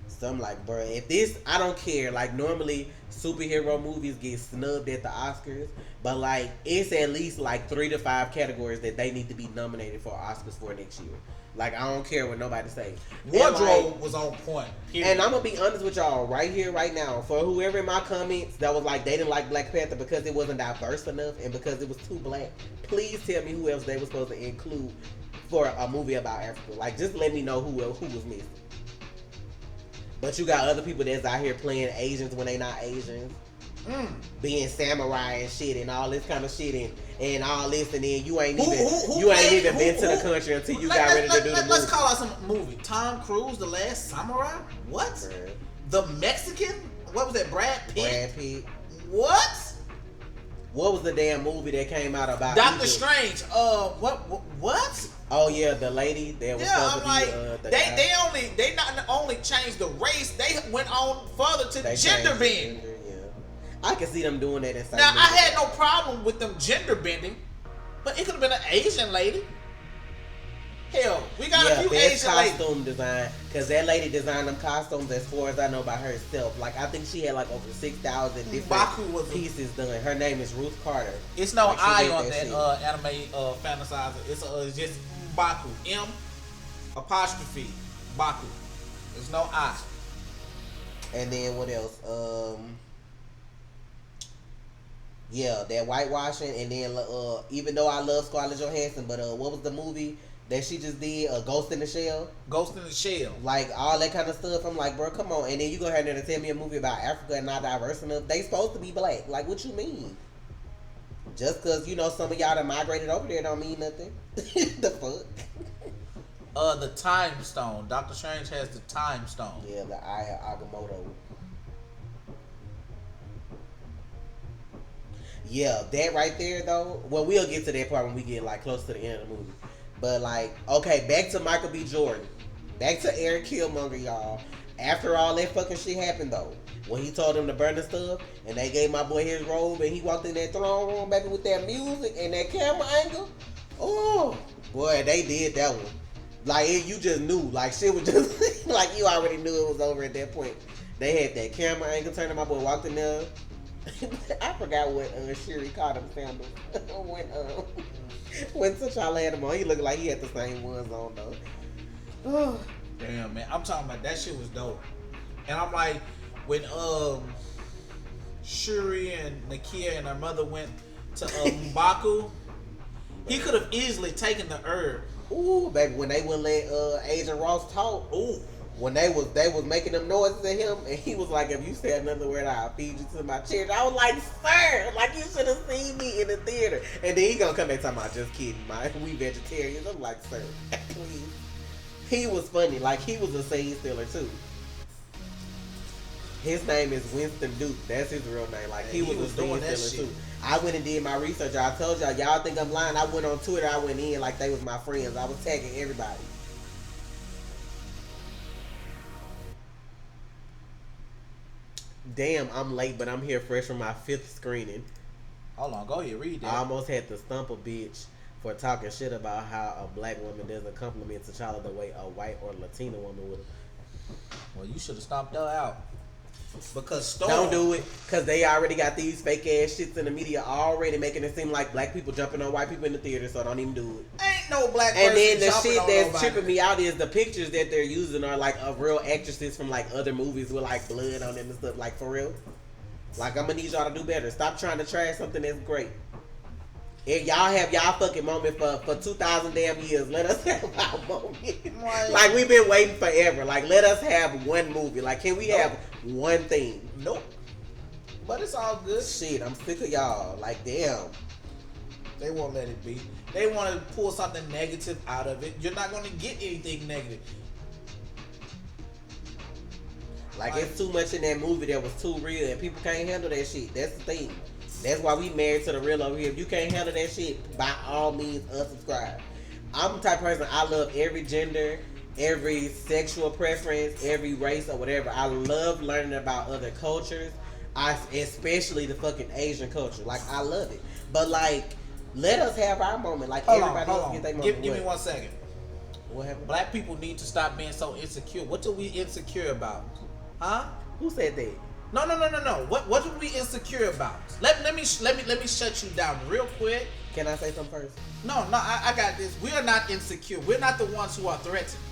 So I'm like, bro, if this, I don't care. Like, normally superhero movies get snubbed at the Oscars, but, like, it's at least like 3 to 5 categories that they need to be nominated for Oscars for next year. Like, I don't care what nobody say. Wardrobe was on point. Period. And I'm gonna be honest with y'all right here, right now. For whoever in my comments that was like they didn't like Black Panther because it wasn't diverse enough and because it was too black, please tell me who else they were supposed to include for a movie about Africa. Like, just let me know who was missing. But you got other people that's out here playing Asians when they not Asians. Being samurai and shit and all this kind of shit and all this, and then you ain't even been to the country until you got ready to do the movie. Let's call out some movie. Tom Cruise, The Last Samurai? What? Bruh. The Mexican? What was that? Brad Pitt? What? What was the damn movie that came out about Doctor Strange? What? Oh yeah, the lady that was supposed to be they not only changed the race, they went on further to gender bend. I can see them doing that inside. Now, I had no problem with them gender bending, but it could have been an Asian lady. Hell, we got a few Asian ladies. Costume design, because that lady designed them costumes as far as I know by herself. Like, I think she had like over 6,000 different pieces done. Her name is Ruth Carter. It's no I on that anime fantasizer. It's just Baku. M''apostrophe Baku. There's no I. And then what else? Yeah, that whitewashing, and then even though I love Scarlett Johansson, but what was the movie that she just did? Ghost in the Shell. Ghost in the Shell. Like, all that kind of stuff. I'm like, bro, come on. And then you go ahead and tell me a movie about Africa and not diverse enough. They supposed to be black. Like, what you mean? Just because, you know, some of y'all that migrated over there don't mean nothing. The fuck? The Time Stone. Doctor Strange has the Time Stone. Yeah, the Eye of Agamotto. Yeah, that right there, though. Well, we'll get to that part when we get, like, close to the end of the movie. But, like, okay, back to Michael B. Jordan. Back to Eric Killmonger, y'all. After all that fucking shit happened, though, when he told him to burn the stuff, and they gave my boy his robe, and he walked in that throne room, baby, with that music and that camera angle. Oh, boy, they did that one. Like you just knew, like shit was just like you already knew it was over at that point. They had that camera angle turned. My boy walked in there. I forgot what Shuri called him sandals when T'Challa had him on. He looked like he had the same ones on though. Damn, man, I'm talking about that shit was dope. And I'm like, when Shuri and Nakia and her mother went to M'Baku, he could have easily taken the herb. Ooh, baby, when they wouldn't let Agent Ross talk. Ooh. When they was making them noises at him, and he was like, "If you say another word, I'll feed you to my children." I was like, "Sir, like you should have seen me in the theater." And then he gonna come back talking about, "Just kidding, we vegetarians." I'm like, "Sir, please." He was funny, like he was a scene stealer too. His name is Winston Duke. That's his real name. Like he was a scene stealer too. I went and did my research. I told y'all think I'm lying. I went on Twitter. I went in like they was my friends. I was tagging everybody. Damn, I'm late, but I'm here fresh from my 5th screening. Hold on, go ahead, read that. I almost had to stump a bitch for talking shit about how a black woman doesn't compliment T'Challa the way a white or Latina woman would. Well, you should have stomped her out. Because Storm... Don't do it, because they already got these fake ass shits in the media already making it seem like black people jumping on white people in the theater, so don't even do it. Ain't no black person. And then the jumping shit on that's nobody. tripping me out is the pictures that they're using are like of real actresses from like other movies with like blood on them and stuff, like for real. Like I'm gonna need y'all to do better. Stop trying to trash something that's great. If y'all have y'all fucking moment for 2,000 damn years, let us have our moment. Like we've been waiting forever. Like let us have one movie. Like can we have one thing? Nope. But it's all good. Shit, I'm sick of y'all. Like damn. They won't let it be. They want to pull something negative out of it. You're not going to get anything negative. Like it's too much in that movie that was too real, and people can't handle that shit. That's the thing. That's why we married to the real over here. If you can't handle that shit, by all means, unsubscribe. I'm the type of person, I love every gender, every sexual preference, every race or whatever. I love learning about other cultures, especially the fucking Asian culture. Like, I love it. But, like, let us have our moment. Like, everybody else get their moment. Give me 1 second. What happened? Black people need to stop being so insecure. What are we insecure about? Huh? Who said that? No. What are we insecure about? Let me shut you down real quick. Can I say something first? No, I got this. We are not insecure. We're not the ones who are threatened.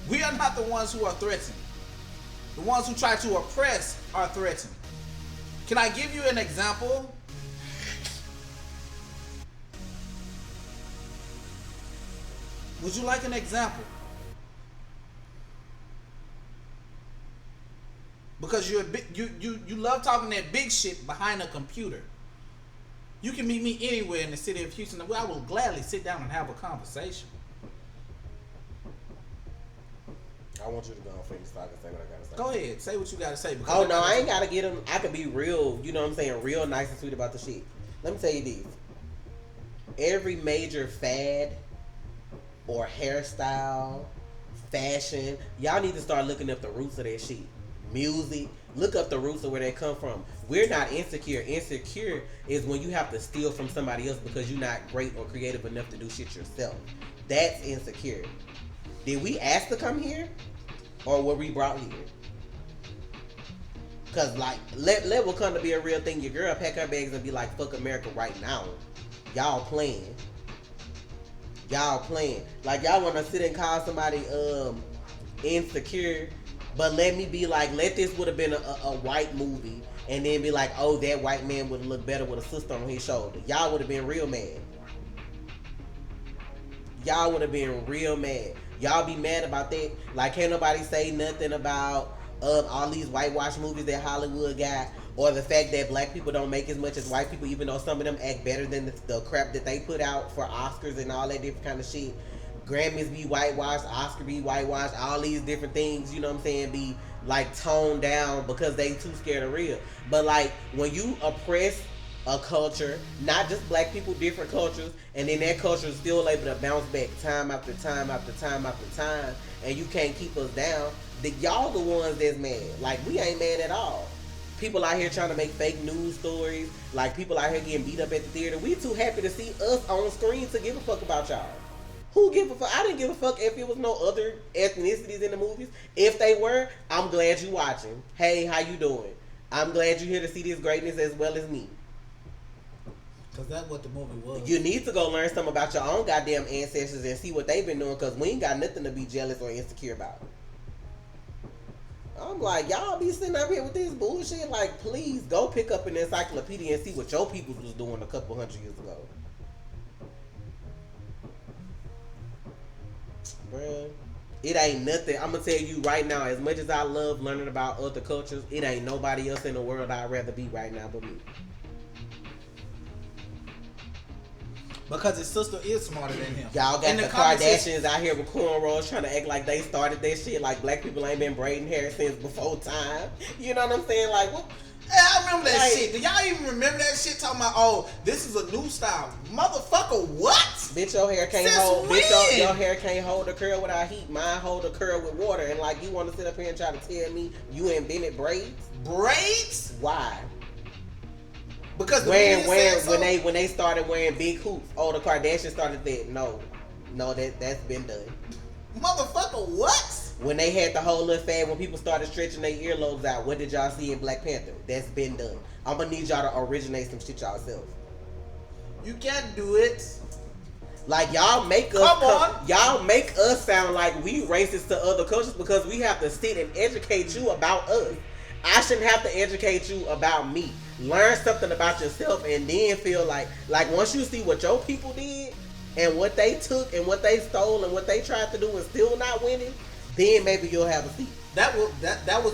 We are not the ones who are threatened. The ones who try to oppress are threatened. Can I give you an example? Would you like an example? Because you love talking that big shit behind a computer. You can meet me anywhere in the city of Houston. I will gladly sit down and have a conversation. I want you to go on finish so I can say what I gotta say. Go ahead, say what you gotta say. Oh no, I ain't gotta get them. I can be real, you know what I'm saying, real nice and sweet about the shit. Let me tell you this. Every major fad or hairstyle, fashion, y'all need to start looking up the roots of that shit. Music, look up the roots of where they come from. We're not insecure. Insecure is when you have to steal from somebody else because you're not great or creative enough to do shit yourself. That's insecure. Did we ask to come here, or were we brought here? Cause like let Wakanda be a real thing. Your girl pack her bags and be like, "Fuck America right now." Y'all playing. Like y'all want to sit and call somebody insecure. But let me be like, let this would have been a white movie, and then be like, oh, that white man would have looked better with a sister on his shoulder. Y'all would have been real mad. Y'all be mad about that. Like, can't nobody say nothing about all these whitewash movies that Hollywood got, or the fact that black people don't make as much as white people, even though some of them act better than the crap that they put out for Oscars and all that different kind of shit. Grammys be whitewashed, Oscar be whitewashed, all these different things, you know what I'm saying, be like toned down because they too scared of real. But like when you oppress a culture, not just black people, different cultures, and then that culture is still able to bounce back time after time after time after time, and you can't keep us down, then y'all the ones that's mad. Like we ain't mad at all. People out here trying to make fake news stories, like people out here getting beat up at the theater. We too happy to see us on screen to give a fuck about y'all. Who give a fuck? I didn't give a fuck if it was no other ethnicities in the movies. If they were, I'm glad you watching. Hey, how you doing? I'm glad you're here to see this greatness as well as me. Cause that's what the movie was. You need to go learn something about your own goddamn ancestors and see what they've been doing, cause we ain't got nothing to be jealous or insecure about. I'm like, y'all be sitting up here with this bullshit. Like, please go pick up an encyclopedia and see what your people was doing a couple hundred years ago. Bruh, it ain't nothing. I'm gonna tell you right now, as much as I love learning about other cultures, it ain't nobody else in the world I'd rather be right now but me. Because his sister is smarter than him. Y'all got the Kardashians out here with cornrows trying to act like they started that shit. Like black people ain't been braiding hair since before time. You know what I'm saying? Like, what? Yeah, I remember that shit. Do y'all even remember that shit? Talking about, oh, this is a new style, motherfucker. What? Bitch, your hair can't Since hold. when? Bitch, your hair can't hold a curl without heat. Mine hold a curl with water. And like, you want to sit up here and try to tell me you invented braids? Braids? Why? Because the when they started wearing big hoops. Oh, the Kardashians started that. No, that's been done. Motherfucker, what? When they had the whole little fad, when people started stretching their earlobes out, what did y'all see in Black Panther? That's been done. I'm gonna need y'all to originate some shit yourself. You can't do it. Like y'all make us sound like we racist to other cultures because we have to sit and educate you about us. I shouldn't have to educate you about me. Learn something about yourself and then feel like once you see what your people did and what they took and what they stole and what they tried to do and still not winning, then maybe you'll have a seat. That was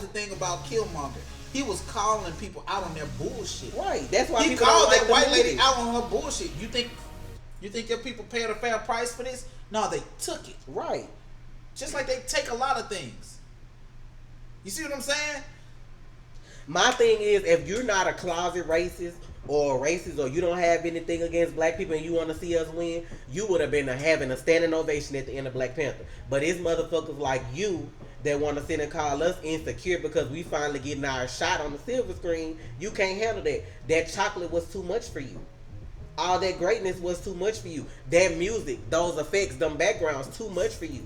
the thing about Killmonger. He was calling people out on their bullshit. Right. That's why he called that white lady out on her bullshit. You think your people paid a fair price for this? No, they took it. Right. Just like they take a lot of things. You see what I'm saying? My thing is, if you're not a closet racist or you don't have anything against black people and you want to see us win, you would have been having a standing ovation at the end of Black Panther. But it's motherfuckers like you that want to sit and call us insecure because we finally getting our shot on the silver screen. You can't handle that. That chocolate was too much for you. All that greatness was too much for you. That music, those effects, them backgrounds, too much for you.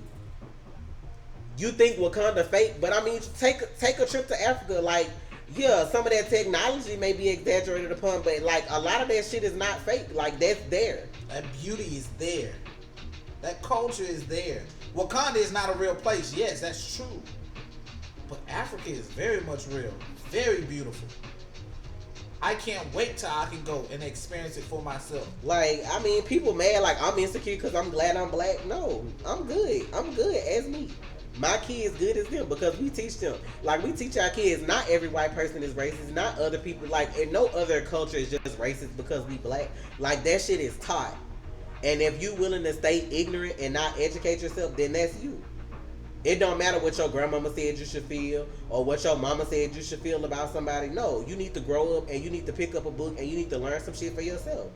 You think Wakanda fake, but I mean, take a trip to Africa. Like, yeah, some of that technology may be exaggerated upon, but like a lot of that shit is not fake. Like, that's there. That beauty is there. That culture is there. Wakanda is not a real place. Yes, that's true. But Africa is very much real. Very beautiful. I can't wait till I can go and experience it for myself. Like, I mean, people mad like I'm insecure because I'm glad I'm black. No, I'm good. I'm good as me. My kids good as them because we teach them. Like, we teach our kids, not every white person is racist. Not other people, like, and no other culture is just racist because we black. Like, that shit is taught. And if you willing to stay ignorant and not educate yourself, then that's you. It don't matter what your grandmama said you should feel or what your mama said you should feel about somebody. No, you need to grow up and you need to pick up a book and you need to learn some shit for yourself.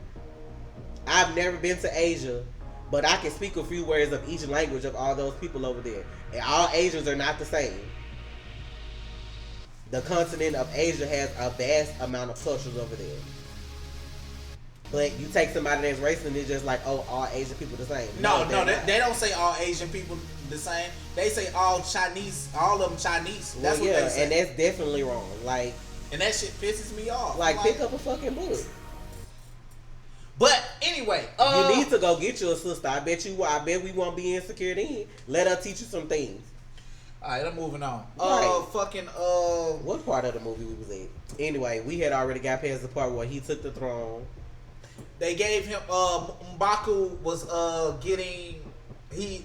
I've never been to Asia, but I can speak a few words of each language of all those people over there. And all Asians are not the same. The continent of Asia has a vast amount of cultures over there. But you take somebody that's racist and it's just like, oh, all Asian people the same. No, they don't say all Asian people the same. They say all Chinese, all of them Chinese. That's what they say. And that's definitely wrong. Like, and that shit pisses me off. Like, pick up a fucking book. But anyway, you need to go get your sister. I bet we won't be insecure then. Let her teach you some things. Alright, I'm moving on. Right. What part of the movie we was at? Anyway, we had already got past the part where he took the throne. They gave him M'Baku was he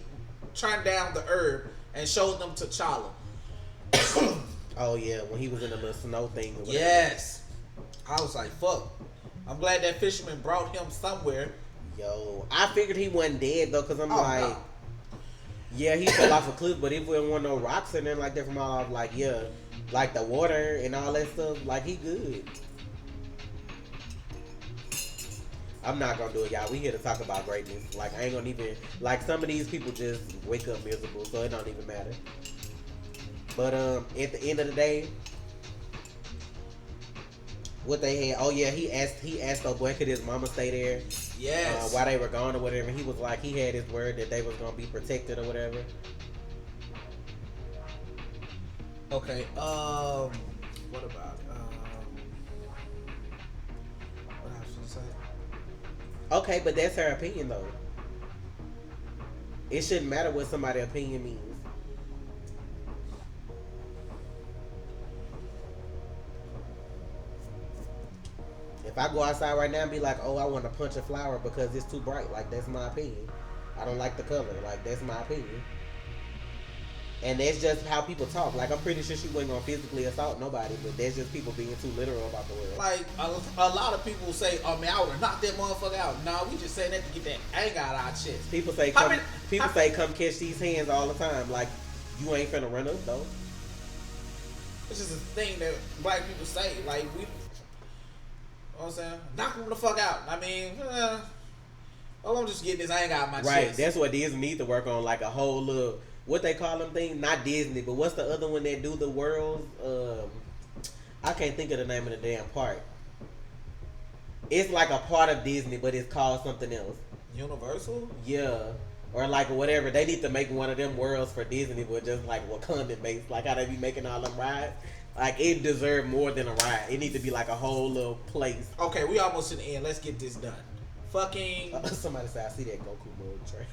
turned down the herb and showed them T'Challa. Oh yeah, when he was in the little snow thing or whatever. Yes. I was like, fuck. I'm glad that fisherman brought him somewhere. Yo, I figured he wasn't dead though, cause no. Yeah, he fell off a cliff, but if we don't want no rocks in there like that from all off, like, yeah, like the water and all that stuff, like, he good. I'm not gonna do it, y'all. We here to talk about greatness. Like, I ain't gonna even, like, some of these people just wake up miserable, so it don't even matter. But at the end of the day, what they had, oh yeah, he asked oh boy, could his mama stay there? Yes. While they were gone or whatever, he was like, he had his word that they was gonna be protected or whatever. Okay. What about what I was gonna say? Okay, but that's her opinion though. It shouldn't matter what somebody's opinion means. If I go outside right now and be like, oh, I want to punch a flower because it's too bright, like, that's my opinion. I don't like the color, like, that's my opinion. And that's just how people talk. Like, I'm pretty sure she wasn't gonna physically assault nobody, but that's just people being too literal about the world. Like a lot of people say, "Oh man, I would have knocked that motherfucker out." No, we just saying that to get that anger out of our chest. People say, come catch these hands all the time. Like, you ain't finna run up though. It's just a thing that black people say. Like we, you know what I'm saying, knock them the fuck out. I mean, I'm just getting this anger out of my chest. Right. That's what Disney need to work on. Like a whole little. What they call them things? Not Disney, but what's the other one that do the worlds? I can't think of the name of the damn park. It's like a part of Disney, but it's called something else. Universal? Yeah. Or like whatever. They need to make one of them worlds for Disney, but just like Wakanda based. Like how they be making all them rides. Like it deserve more than a ride. It need to be like a whole little place. Okay, we almost in the end. Let's get this done. Fucking. Somebody said, I see that Goku mode train.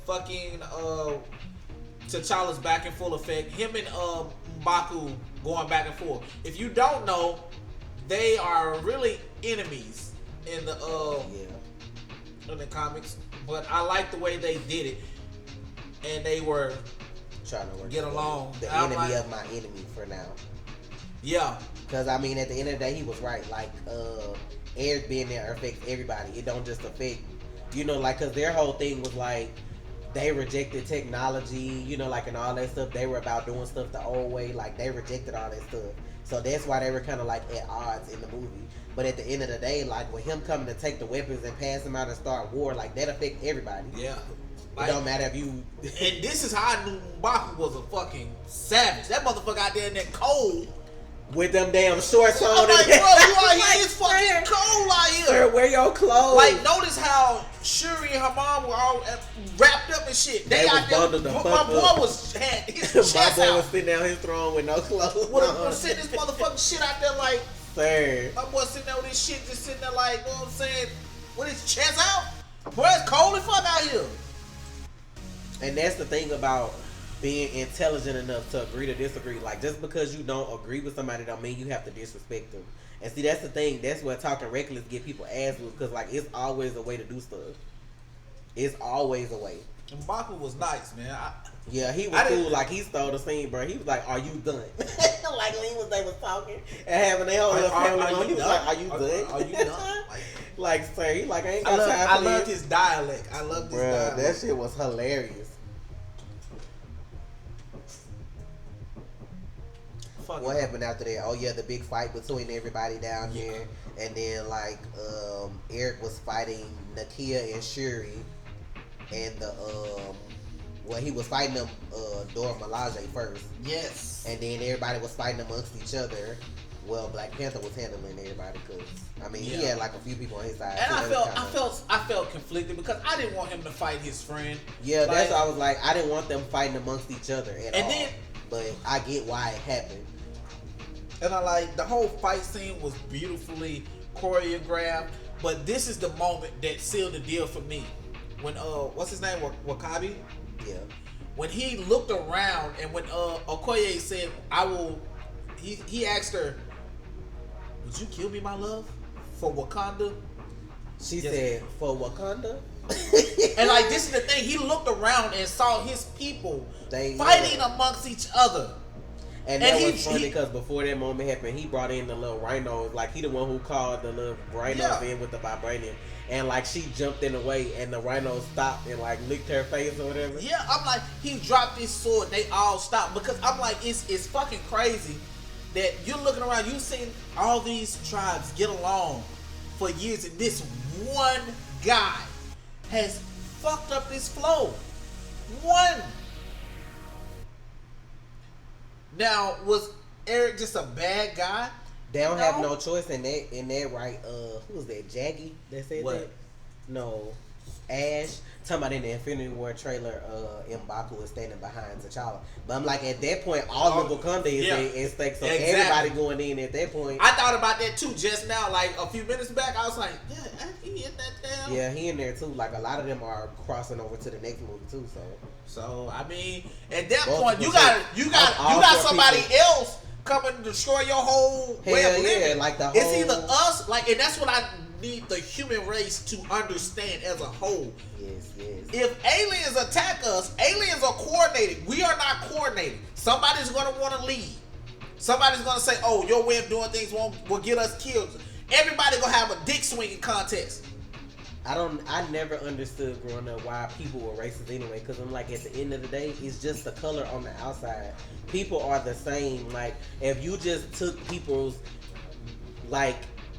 Fucking T'Challa's back in full effect. Him and M'Baku going back and forth. If you don't know, they are really enemies in the in the comics. But I like the way they did it, and they were trying to get along. The enemy of my enemy for now. Yeah, because I mean, at the end of the day, he was right. Like Eric being there affects everybody. It don't just affect, you know, like because their whole thing was like. They rejected technology, you know, like and all that stuff. They were about doing stuff the old way. Like they rejected all that stuff. So that's why they were kind of like at odds in the movie. But at the end of the day, like with him coming to take the weapons and pass them out and start war, like that affect everybody. Yeah. It don't matter if you. And this is how I knew M'Baku was a fucking savage. That motherfucker out there in that cold. With them damn shorts on. I'm like, bro, you out here, it's fucking cold out here. Sir, wear your clothes. Like, notice how Shuri and her mom were all wrapped up and shit. They out there. My boy was had his chest my boy out. was sitting down his throne with no clothes. Was sitting this motherfucking shit out there like. Sir. My boy sitting there with his shit just sitting there like, you know what I'm saying, with his chest out. Boy, it's cold as fuck out here. And that's the thing about being intelligent enough to agree to disagree. Like, just because you don't agree with somebody don't mean you have to disrespect them. And see, that's the thing. That's where talking reckless get people ass loose. Because, like, it's always a way to do stuff. It's always a way. And M'Baku was nice, man. Yeah, he was cool. Like, he stole the scene, bro. He was like, are you done? Like, when they was talking and having their whole little family on, he was like, are you done? Are you done? Like, sir, he like, I ain't got time for this. I loved his dialect. I loved his dialect. That shit was hilarious. What happened after that? Oh yeah, the big fight between everybody down there, and then like Eric was fighting Nakia and Shuri, and he was fighting them Dora Milaje first. Yes. And then everybody was fighting amongst each other. Well, Black Panther was handling everybody because I mean he had like a few people on his side. And I felt conflicted because I didn't want him to fight his friend. Yeah, like, that's why I was like I didn't want them fighting amongst each other at all. Then, but I get why it happened. And I like the whole fight scene was beautifully choreographed, but this is the moment that sealed the deal for me. When what's his name? Wakabi? Yeah. When he looked around and when Okoye said, I will he asked her, would you kill me, my love? For Wakanda? She said, for Wakanda? And like this is the thing, he looked around and saw his people fighting amongst each other. And that was funny because before that moment happened, he brought in the little rhinos. Like, he the one who called the little rhinos in with the Vibranium. And, like, she jumped in the way, and the rhino stopped and, like, licked her face or whatever. Yeah, I'm like, he dropped his sword. They all stopped. Because I'm like, it's fucking crazy that you're looking around. You've seen all these tribes get along for years, and this one guy has fucked up this flow. One. Now, was Eric just a bad guy? They don't have no choice in that right. Who was that? Jackie that said What? that? No. Ash. Talking about in the Infinity War trailer, M'Baku is standing behind T'Challa. But I'm like, at that point, all of Wakanda is at stake. So everybody going in at that point. I thought about that too just now, like a few minutes back. I was like, yeah, he in that damn. Yeah, he in there too. Like a lot of them are crossing over to the next movie too. So I mean, at that point, you got somebody else coming to destroy your whole way of living. Yeah, like the whole. It's either us, like, and that's what I need the human race to understand as a whole. Yes. If aliens attack us, aliens are coordinated. We are not coordinated. Somebody's gonna want to leave. Somebody's gonna say, "Oh, your way of doing things will get us killed." Everybody gonna have a dick swinging contest. I never understood growing up why people were racist anyway. Because I'm like, at the end of the day, it's just the color on the outside. People are the same. Like, if you just took people's, like,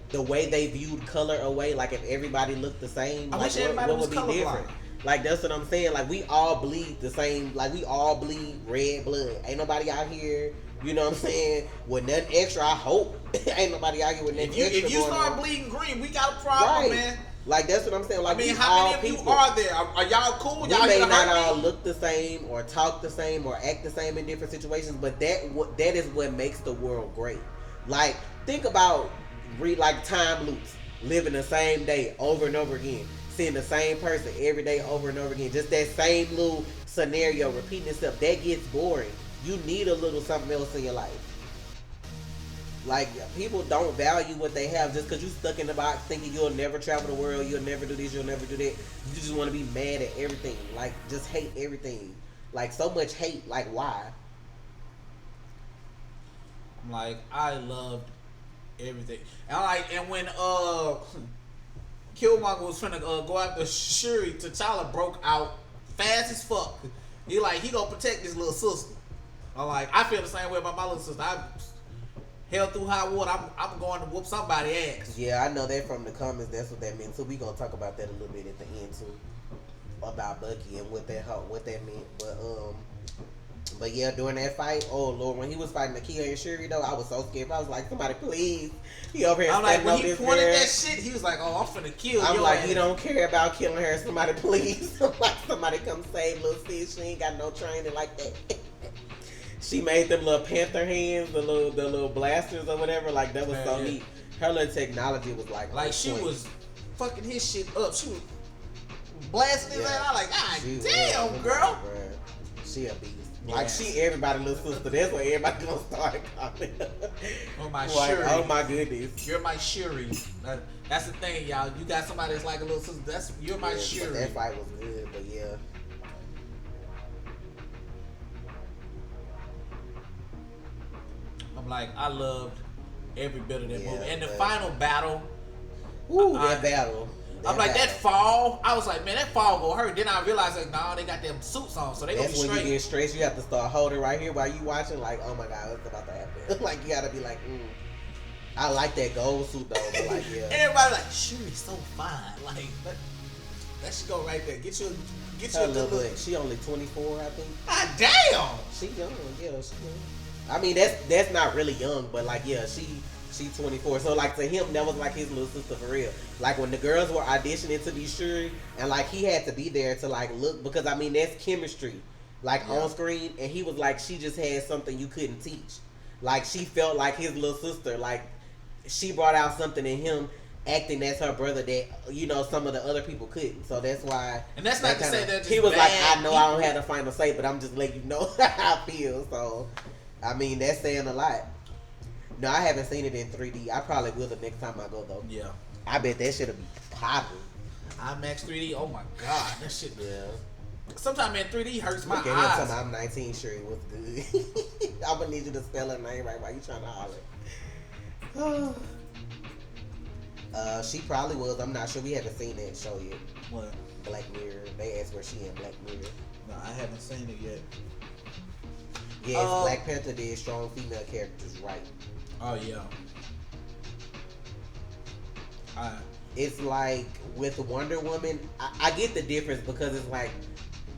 the way they viewed color away, like if everybody looked the same, like what would be different? Like, that's what I'm saying. Like, we all bleed the same. Like, we all bleed red blood. Ain't nobody out here, you know what I'm saying, with nothing extra. I hope ain't nobody out here with nothing extra. If you start bleeding green, we got a problem, man. Like, that's what I'm saying. Like, I mean, how many of you are there? Are y'all cool? Y'all may not all look the same or talk the same or act the same in different situations, but that is what makes the world great. Like, think about like time loops, living the same day over and over again, seeing the same person every day over and over again, just that same little scenario repeating itself. That gets boring. You need a little something else in your life. Like, people don't value what they have just because you stuck in the box thinking you'll never travel the world, you'll never do this, you'll never do that. You just want to be mad at everything. Like, just hate everything. Like, so much hate. Like, why? Like, I loved everything. And when Killmonger was finna go after Shuri, T'Challa broke out fast as fuck. He gonna protect his little sister. I feel the same way about my little sister. Hell through high water, I'm going to whoop somebody's ass. Yeah, I know that from the comments. That's what that meant. So we gonna talk about that a little bit at the end too, about Bucky and what that meant. But yeah, during that fight, oh Lord, when he was fighting Nakia and Shuri though, I was so scared. I was like, somebody please. He over here standing when up he this pointed girl. that shit, he was like, oh, I'm finna kill you. I'm like, he don't care about killing her. Somebody please. Like, somebody come save little sis. She ain't got no training like that. She made them little Panther hands, the little blasters or whatever. Like, that was so neat. Her little technology was like she was fucking his shit up. She was blasting his ass. I was like, God damn, girl. She a beast. Like, she everybody little sister. That's what everybody gonna start calling her. Oh my Shuri. Oh my goodness. You're my Shuri. That's the thing, y'all. You got somebody that's like a little sister. You're my Shuri. But that fight was good, but yeah. I loved every bit of that movie. And the final battle. Ooh, that battle. That fall. I was like, man, that fall gonna hurt. Then I realized, like, nah, they got them suits on, so they gonna be straight. That's when you get stressed. You have to start holding right here while you watching. Like, oh my God, what's about to happen? Like, you gotta be like, I like that gold suit though. But like, yeah. Everybody like, Shuri's so fine. Like, that should go right there. Get you a good look. She only 24, I think. God damn. She young. Yeah, she young. I mean, that's not really young, but like, yeah, she 24. So like, to him, that was like his little sister for real. Like, when the girls were auditioning to be Shuri, and like, he had to be there to like look, because I mean, that's chemistry, like on screen, and he was like, she just had something you couldn't teach. Like, she felt like his little sister. Like, she brought out something in him acting as her brother that, you know, some of the other people couldn't. So that's why. And that's not to say that he was like, I know I don't have the final say, but I'm just letting you know how I feel. So, I mean, that's saying a lot. No, I haven't seen it in 3D. I probably will the next time I go though. Yeah. I bet that shit'll be popping. IMAX 3D. Oh my God, that shit. Yeah. Sometimes in 3D hurts my eyes. I'm 19. Sure, it was good. I'm gonna need you to spell her name right while you trying to holler. She probably was. I'm not sure. We haven't seen that show yet. What? Black Mirror. They asked where she in Black Mirror. No, I haven't seen it yet. Yes, Black Panther did strong female characters right. Oh yeah. It's like with Wonder Woman, I get the difference because it's like,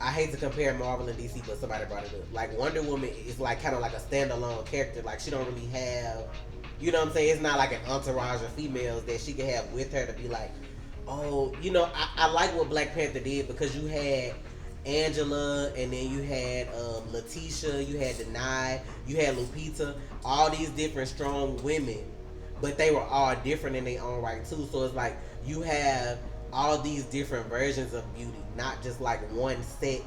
I hate to compare Marvel and DC, but somebody brought it up. Like, Wonder Woman is like kind of like a standalone character. Like, she don't really have You know what I'm saying? It's not like an entourage of females that she can have with her to be like, oh, you know, I like what Black Panther did because you had Angela, and then you had Letitia, you had Denai, you had Lupita, all these different strong women, but they were all different in their own right too. So it's like you have all these different versions of beauty, not just like one set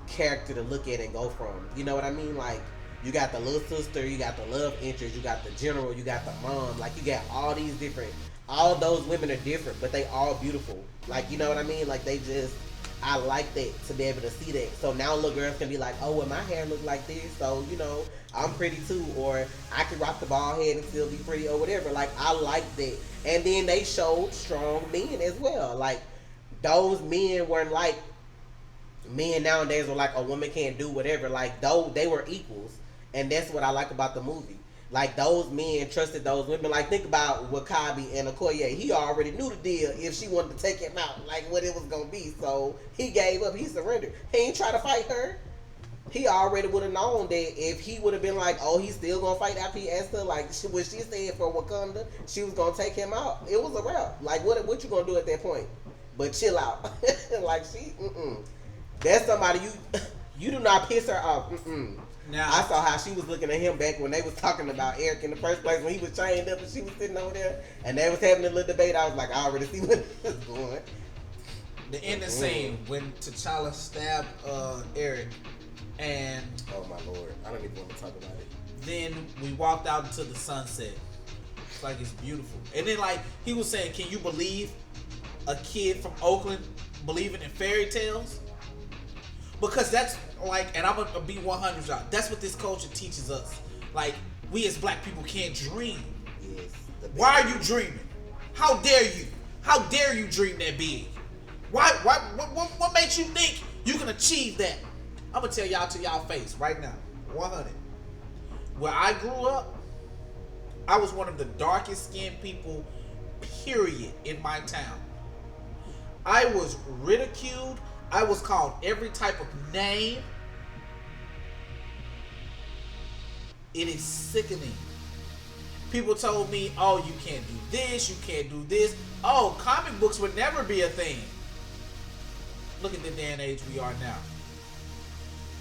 character to look at and go from. You know what I mean? Like you got the little sister, you got the love interest, you got the general, you got the mom. Like you got all these different. All those women are different, but they all beautiful. Like you know what I mean? Like they just. I like that to be able to see that. So now little girls can be like, oh, well, my hair look like this, so you know I'm pretty too, or I can rock the bald head and still be pretty, or whatever. Like I like that. And then they showed strong men as well. Like those men weren't like men nowadays are like a woman can't do whatever. Like though they were equals, and that's what I like about the movie. Like those men trusted those women. Like think about Wakabi and Okoye. He already knew the deal if she wanted to take him out, like what it was gonna be. So he gave up. He surrendered. He ain't try to fight her. He already would have known that if he would have been like, oh, he's still gonna fight after he asked her, like what she said for Wakanda, she was gonna take him out. It was a wrap. Like what you gonna do at that point? But chill out. Like she, that's somebody you do not piss her off. Now I saw how she was looking at him back when they was talking about Eric in the first place when he was chained up and she was sitting over there and they was having a little debate. I was like, I already see what this is going. The ending scene when T'Challa stabbed Eric and oh my lord, I don't even want to talk about it. Then we walked out into the sunset. It's like it's beautiful. And then like he was saying, can you believe a kid from Oakland believing in fairy tales? Because that's like, and I'm gonna be 100 y'all. That's what this culture teaches us. Like, we as black people can't dream. Yes. Why are you dreaming? How dare you? How dare you dream that big? Why? What makes you think you can achieve that? I'm gonna tell y'all to y'all face right now, 100. Where I grew up, I was one of the darkest skinned people, period, in my town. I was ridiculed. I was called every type of name. It is sickening. People told me, oh, you can't do this, you can't do this. Oh, comic books would never be a thing. Look at the day and age we are now.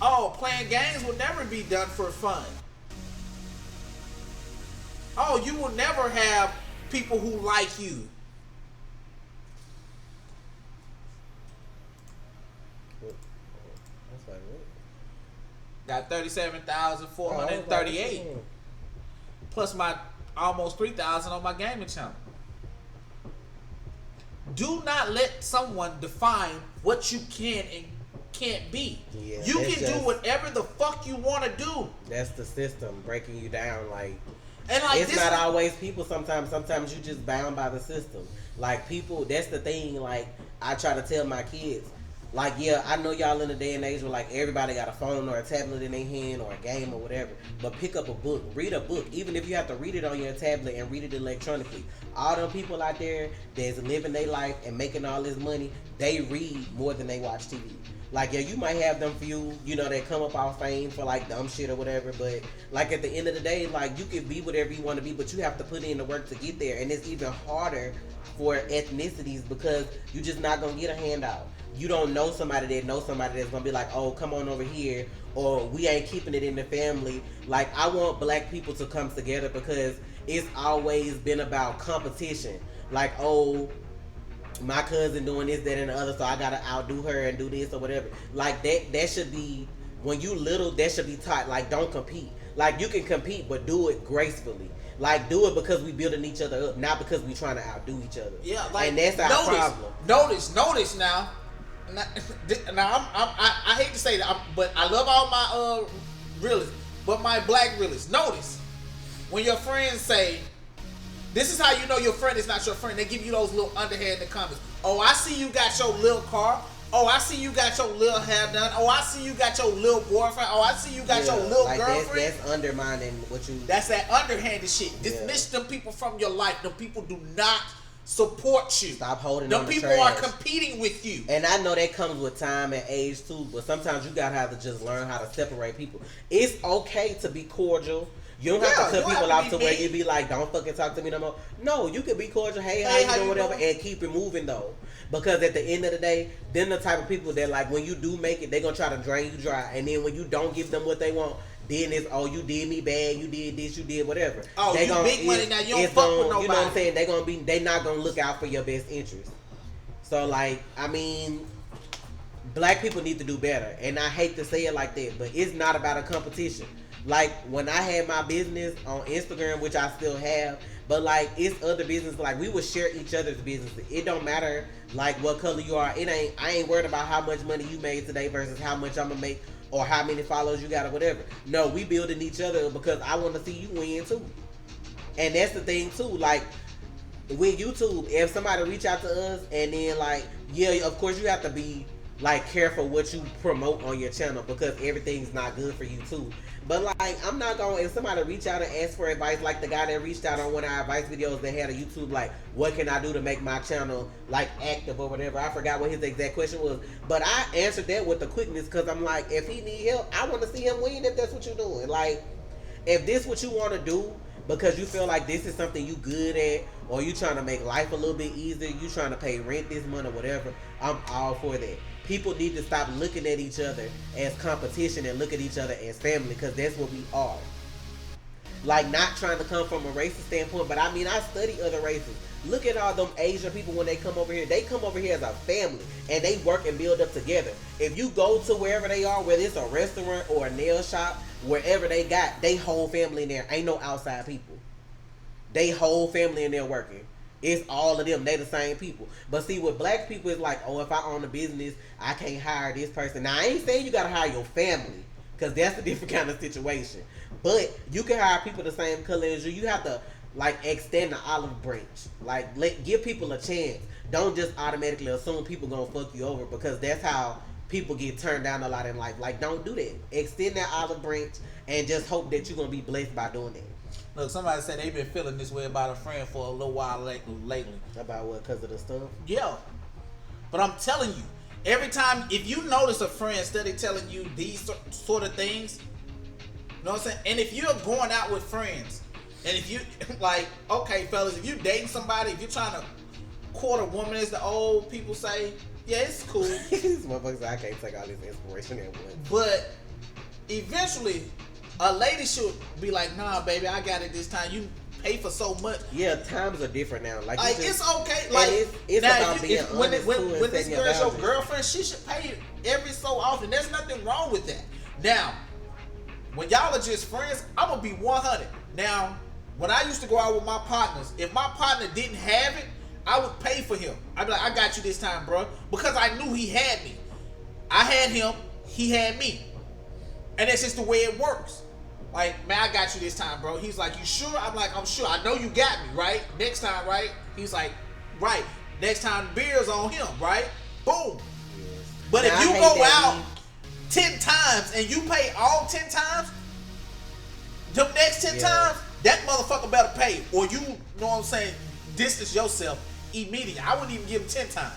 Oh, playing games will never be done for fun. Oh, you will never have people who like you. Got 37,438 plus my almost 3,000 on my gaming channel. Do not let someone define what you can and can't be. Yeah, you can do whatever the fuck you want to do. That's the system breaking you down. Like, and like it's not always people. Sometimes you just bound by the system. Like people, that's the thing. Like I try to tell my kids. Like, yeah, I know y'all in the day and age where, like, everybody got a phone or a tablet in their hand or a game or whatever. But pick up a book. Read a book. Even if you have to read it on your tablet and read it electronically. All them people out there that's living their life and making all this money, they read more than they watch TV. Like, yeah, you might have them few, you know, that come up off fame for, like, dumb shit or whatever. But, like, at the end of the day, like, you can be whatever you want to be, but you have to put in the work to get there. And it's even harder for ethnicities because you're just not going to get a handout. You don't know somebody that knows somebody that's gonna be like, oh, come on over here, or we ain't keeping it in the family. Like, I want black people to come together because it's always been about competition. Like, oh, my cousin doing this, that, and the other, so I gotta outdo her and do this or whatever. Like, that should be, when you little, that should be taught. Like, don't compete. Like, you can compete, but do it gracefully. Like, do it because we building each other up, not because we trying to outdo each other. Yeah, like, and that's our problem. Notice now. Now I hate to say that, but I love all my realists, but my black realists. Notice when your friends say, "This is how you know your friend is not your friend." They give you those little underhanded comments. Oh, I see you got your little car. Oh, I see you got your little hair done. Oh, I see you got your little boyfriend. Oh, I see you got your little girlfriend. That's undermining what you. That's that underhanded shit. Dismiss them people from your life. Them people do not support you. Stop holding them on the people trash. are competing with you. And I know that comes with time and age too, but sometimes you gotta have to just learn how to separate people. It's okay to be cordial. You don't have to cut you people have off to to be where mean. you be like, don't fucking talk to me no more. No, you could be cordial. Hey, Hey, how you doing, whatever, doing? and keep it moving though. Because at the end of the day, then the type of people that like when you do make it, they gonna try to drain you dry, and then when you don't give them what they want, then it's you did me bad, you did this, you did whatever. Oh, they you gonna, big money now. You don't fuck with nobody. You know what I'm saying? They not gonna look out for your best interest. So like, I mean, black people need to do better, and I hate to say it like that, but it's not about a competition. Like when I had my business on Instagram, which I still have, but like it's other business. Like we would share each other's business. It don't matter like what color you are. I ain't worried about how much money you made today versus how much I'm gonna make or how many followers you got or whatever. No, we building each other because I want to see you win too. And that's the thing too. Like with YouTube, if somebody reach out to us and then like, yeah, of course you have to be like careful what you promote on your channel because everything's not good for you too. But like, I'm not gonna, if somebody reach out and ask for advice, like the guy that reached out on one of our advice videos that had a YouTube, like, what can I do to make my channel like active or whatever? I forgot what his exact question was, but I answered that with the quickness because I'm like, if he need help, I want to see him win if that's what you're doing. Like, if this what you want to do because you feel like this is something you good at, or you trying to make life a little bit easier, you trying to pay rent this month or whatever, I'm all for that. People need to stop looking at each other as competition and look at each other as family, because that's what we are. Like, not trying to come from a racist standpoint, but I mean, I study other races. Look at all them Asian people when they come over here. They come over here as a family, and they work and build up together. If you go to wherever they are, whether it's a restaurant or a nail shop, wherever they whole family in there. Ain't no outside people. They whole family in there working. It's all of them. They the same people. But see, with black people, it's like, oh, if I own a business, I can't hire this person. Now, I ain't saying you got to hire your family, because that's a different kind of situation. But you can hire people the same color as you. You have to, like, extend the olive branch. Like, give people a chance. Don't just automatically assume people going to fuck you over, because that's how people get turned down a lot in life. Like, don't do that. Extend that olive branch and just hope that you're going to be blessed by doing that. Look, somebody said they've been feeling this way about a friend for a little while lately. About what? Because of the stuff? Yeah. But I'm telling you, every time, if you notice a friend steady telling you these sort of things, you know what I'm saying? And if you're going out with friends, and if you, like, okay, fellas, if you're dating somebody, if you're trying to court a woman, as the old people say, yeah, it's cool. These motherfuckers, I can't take all this inspiration at once. But eventually, a lady should be like, nah, baby, I got it this time. You pay for so much. Yeah, times are different now. Like it's okay. Like, it's now, about being honest when too, this girl's your girlfriend, she should pay you every so often. There's nothing wrong with that. Now, when y'all are just friends, I'm gonna be 100. Now, when I used to go out with my partners, if my partner didn't have it, I would pay for him. I'd be like, I got you this time, bro, because I knew he had me. I had him, he had me, and that's just the way it works. Like, man, I got you this time, bro. He's like, you sure? I'm like, I'm sure. I know you got me, right? Next time, right? He's like, right. Next time, the beer's on him, right? Boom. Yes. But now, if you go out 10 times and you pay all 10 times, the next 10 times, that motherfucker better pay. Or you know what I'm saying, distance yourself immediately. I wouldn't even give him 10 times.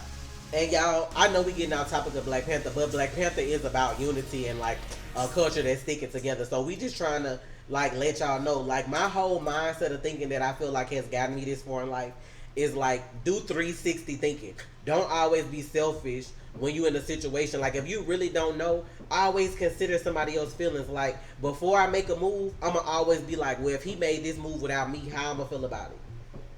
And y'all, I know we getting off topic of Black Panther, but Black Panther is about unity and like a culture that's sticking together. So we just trying to like let y'all know, like my whole mindset of thinking that I feel like has gotten me this far in life is like do 360 thinking. Don't always be selfish when you in a situation. Like if you really don't know, always consider somebody else's feelings. Like before I make a move, I'ma always be like, well, if he made this move without me, how I'ma feel about it?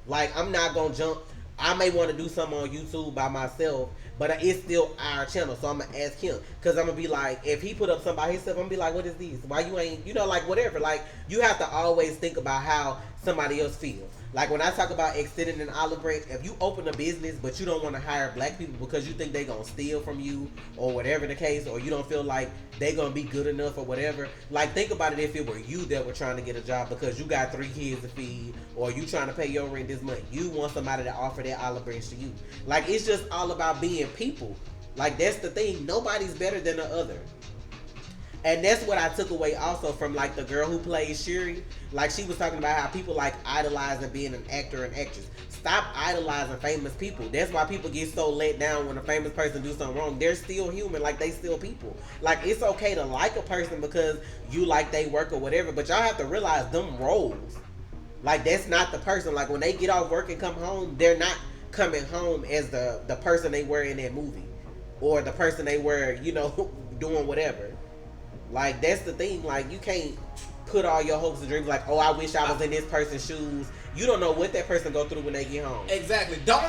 Like I'm not gonna jump. I may want to do something on YouTube by myself, but it's still our channel, so I'm going to ask him. Because I'm going to be like, if he put up something by himself, I'm going to be like, what is this? Why you ain't, you know, like whatever. Like, you have to always think about how somebody else feels. Like, when I talk about extending an olive branch, if you open a business, but you don't want to hire black people because you think they're going to steal from you or whatever the case, or you don't feel like they're going to be good enough or whatever, like, think about it if it were you that were trying to get a job because you got 3 kids to feed or you trying to pay your rent this month. You want somebody to offer that olive branch to you. Like, it's just all about being people. Like, that's the thing. Nobody's better than the other. And that's what I took away also from like the girl who plays Shuri. Like she was talking about how people like idolizing being an actor and actress. stop idolizing famous people. That's why people get so let down when a famous person do something wrong. They're still human, like they still people. Like it's okay to like a person because you like they work or whatever, but y'all have to realize them roles. Like that's not the person. Like when they get off work and come home, they're not coming home as the person they were in that movie. Or the person they were, you know, doing whatever. Like that's the thing. Like you can't put all your hopes and dreams like, oh, I wish I was in this person's shoes. You don't know what that person go through when they get home. Exactly. Don't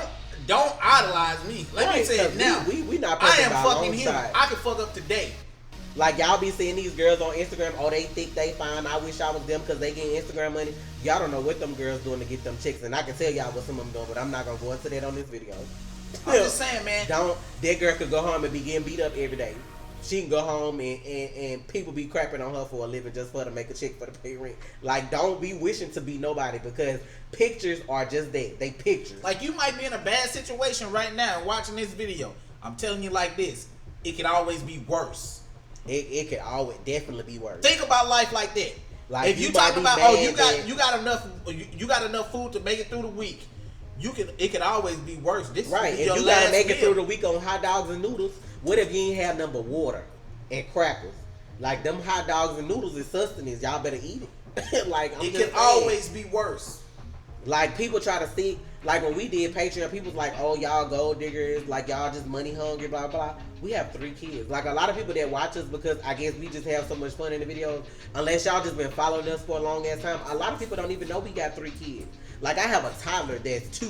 idolize me. Let me say it now. We not. I am fucking human. I can fuck up today. Like y'all be seeing these girls on Instagram. Oh, they think they fine. I wish I was them because they getting Instagram money. Y'all don't know what them girls doing to get them chicks, and I can tell y'all what some of them doing, but I'm not gonna go into that on this video. I'm just saying, man. That girl could go home and be getting beat up every day. She can go home and people be crapping on her for a living just for her to make a check for the pay rent. Like, don't be wishing to be nobody because pictures are just that. They pictures. Like, you might be in a bad situation right now watching this video. I'm telling you like this. It can always be worse. It could always definitely be worse. Think about life like that. Like if you talk about, oh, you got enough food to make it through the week. It could always be worse. This right. If you gotta make it through the week on hot dogs and noodles, what if you ain't have nothing but water and crackers? Like them hot dogs and noodles is sustenance. Y'all better eat it. Like it can always be worse. Like people try to see, like when we did Patreon, people was like, oh, y'all gold diggers, like y'all just money hungry, blah blah. We have 3 kids. Like a lot of people that watch us because I guess we just have so much fun in the videos. Unless y'all just been following us for a long ass time, a lot of people don't even know we got 3 kids. Like I have a toddler that's 2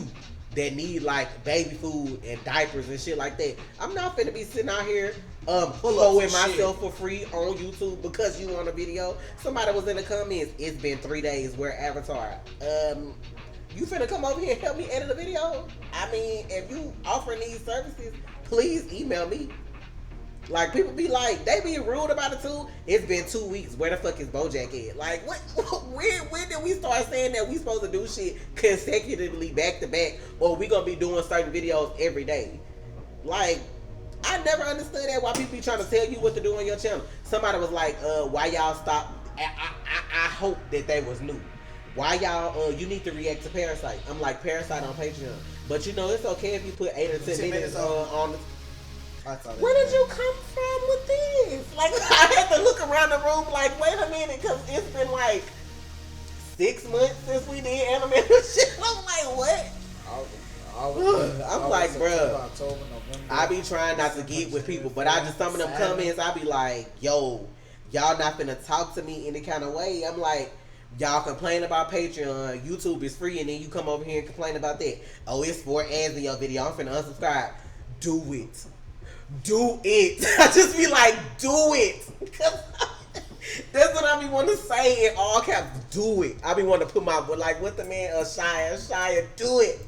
that need like baby food and diapers and shit like that. I'm not finna be sitting out here pulling myself for free on YouTube because you want a video. Somebody was in the comments, it's been 3 days, where Avatar. You finna come over here and help me edit a video? I mean, if you offering these services, please email me. Like people be like, they be rude about it too. It's been 2 weeks. Where the fuck is BoJack at? Like, what? When did we start saying that we supposed to do shit consecutively back to back, or we gonna be doing certain videos every day? Like, I never understood that. Why people be trying to tell you what to do on your channel. Somebody was like, why y'all stop? I hope that they was new. Why y'all? You need to react to Parasite. I'm like Parasite on Patreon, but you know it's okay if you put 8 or 10 minutes on the. Where did you come from with this? Like, I had to look around the room like, wait a minute, because it's been like 6 months since we did animated shit. I'm like, what? I'm like, bruh, I be trying not to get with people, but I just, some of them comments, I be like, yo, y'all not finna talk to me any kind of way. I'm like, y'all complain about Patreon, YouTube is free, and then you come over here and complain about that. Oh, it's 4 ads in your video, I'm finna unsubscribe. Do it. Do it. I just be like, do it. That's what I be wanting to say in all caps. Do it. I be wanting to put my, like, what the man, Shia, do it.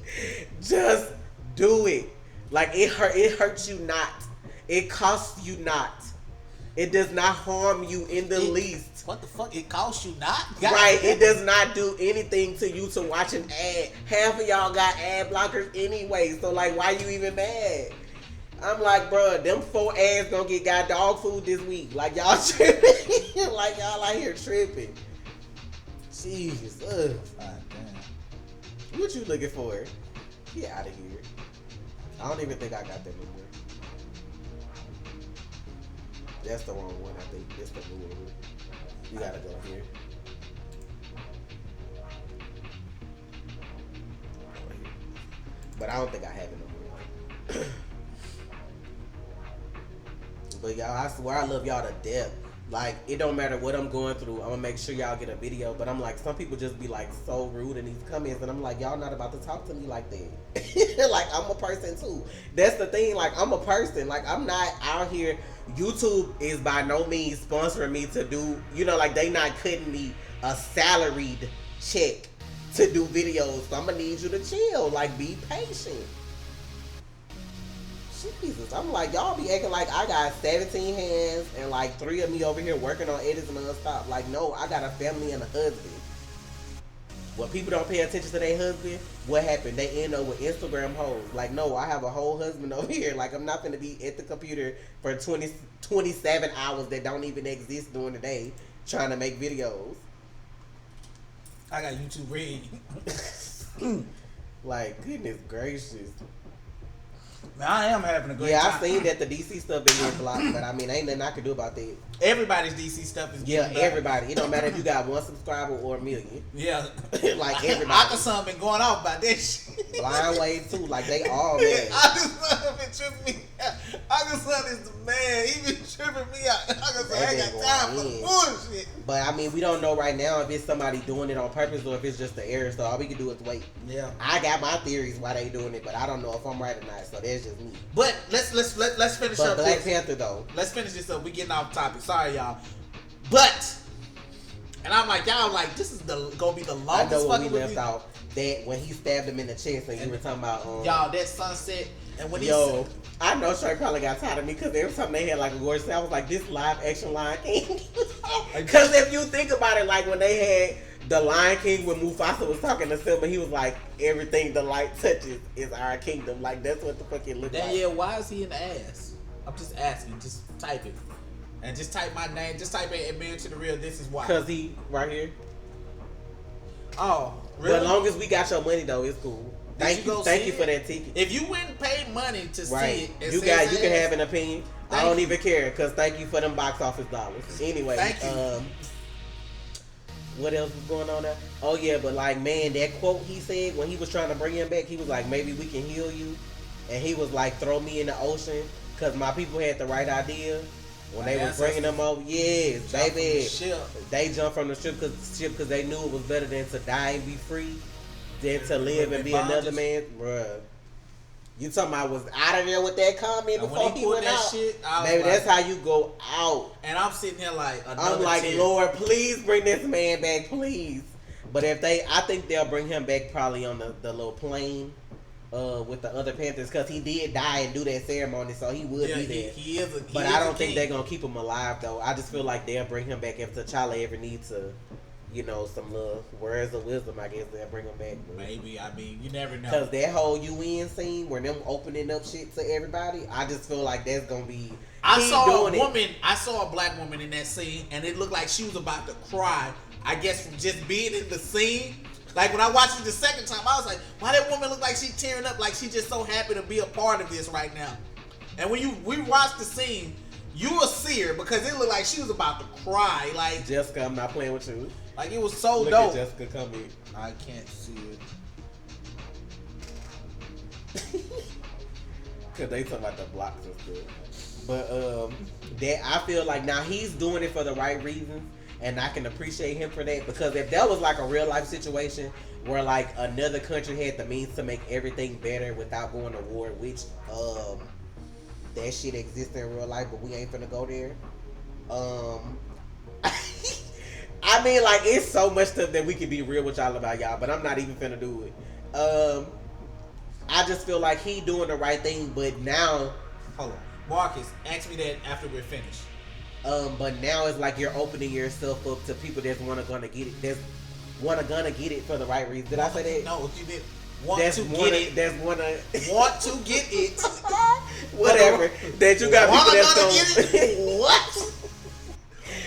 Just do it. Like, it hurts you not. It costs you not. It does not harm you in the least. What the fuck? It costs you not? God. Right. It does not do anything to you to watch an ad. Half of y'all got ad blockers anyway. So, like, why you even mad? I'm like, bro, them 4 ads gonna get got dog food this week. Like, y'all tripping. Like, y'all out here tripping. Jesus. God damn. What you looking for? Get out of here. I don't even think I got that no more. That's the wrong one, I think. That's the new one. You gotta go here. But I don't think I have it no more. But y'all, I swear I love y'all to death. Like, it don't matter what I'm going through, I'm gonna make sure y'all get a video. But I'm like, some people just be like so rude in these comments, and I'm like, y'all not about to talk to me like that. Like, I'm a person too. That's the thing, like, I'm a person. Like, I'm not out here. YouTube is by no means sponsoring me to do, you know, like, they not cutting me a salaried check to do videos. So I'm gonna need you to chill. Like, be patient. Jesus, I'm like, y'all be acting like I got 17 hands and like 3 of me over here working on edits non-stop. Like, no, I got a family and a husband. When people don't pay attention to their husband, what happened? They end up with Instagram hoes. Like, no, I have a whole husband over here. Like, I'm not gonna be at the computer for 27 hours that don't even exist during the day trying to make videos. I got YouTube Red. Like, goodness gracious. Man, I am having a great Yeah, time. I seen that the DC stuff been getting blocked, but I mean, ain't nothing I can do about that. Everybody's DC stuff is Yeah, getting back. everybody. It don't matter if you got 1 subscriber or a million. Yeah. Like, everybody. Akasan been going off about that shit. Blind Wave too, like they all mad. Akasan been tripping me out. Akasan is the man. He been tripping me out. Akasan ain't got time for the bullshit. But I mean, we don't know right now if it's somebody doing it on purpose or if it's just the error. So all we can do is wait. Yeah. I got my theories why they doing it, but I don't know if I'm right or not. So that's just me. But let's finish But up. Black Panther though. Let's finish this up. We getting off topic. Sorry, y'all. But, and I'm like, y'all, like, this is gonna be the longest. I know when fucking we left review. off that when he stabbed him in the chest and you were talking about y'all, that sunset and when yo, I know Shay probably got tired of me because every time they had like a gorgeous scene, I was like, this live action Lion King. Because if you think about it, like when they had the Lion King when Mufasa was talking to Simba, he was like, everything the light touches is our kingdom. Like that's what the fuck it looked like. Yeah, why is he in the ass? I'm just asking. Just type it. And just type my name. Just type it and Married to the Real. This is why. Because he right here. Oh, really? But as long as we got your money though, it's cool. Thank you for that ticket. If you wouldn't pay money to see it, and you can have an opinion. I don't even care because thank you for them box office dollars. Anyway, thank you. What else was going on there? Oh yeah, but like man, that quote he said when he was trying to bring him back, he was like, maybe we can heal you, and he was like, throw me in the ocean because my people had the right idea. When they was bringing them over, yes, baby, they jumped from the ship because they knew it was better than to die and be free than to live and be another man, bruh. You talking about was out of there with that comment before he went out? Shit, baby, that's how you go out. And I'm sitting here like, I'm like, Lord, please bring this man back, please. But if I think they'll bring him back probably on the little plane. With the other Panthers, because he did die and do that ceremony, so he would be there. He is but I don't think they're gonna keep him alive though. I just feel like they'll bring him back if T'Challa ever needs to, some little words of wisdom. I guess they'll bring him back. Maybe. I mean, you never know. Because that whole UN scene where them opening up shit to everybody, I just feel like that's gonna be. I saw a black woman in that scene, and it looked like she was about to cry. I guess from just being in the scene. Like when I watched it the second time, I was like, why that woman look like she tearing up, like she just so happy to be a part of this right now. And when we watched the scene, you will see her because it looked like she was about to cry. Like Jessica, I'm not playing with you. Like it was so Look dope. At Jessica, come in. I can't see it. Cause they talking about the blocks and stuff. But that I feel like now he's doing it for the right reasons. And I can appreciate him for that because if that was like a real life situation where like another country had the means to make everything better without going to war, which that shit exists in real life, but we ain't finna go there. I mean, like it's so much stuff that we can be real with y'all about y'all, but I'm not even finna do it. I just feel like he doing the right thing, but now, hold on, Marcus, ask me that after we're finished. But now it's like you're opening yourself up to people that's gonna get it. That's gonna get it for the right reason. Did I say that? No, you did. Want to get it. Whatever. That you got people that's gonna get it. What?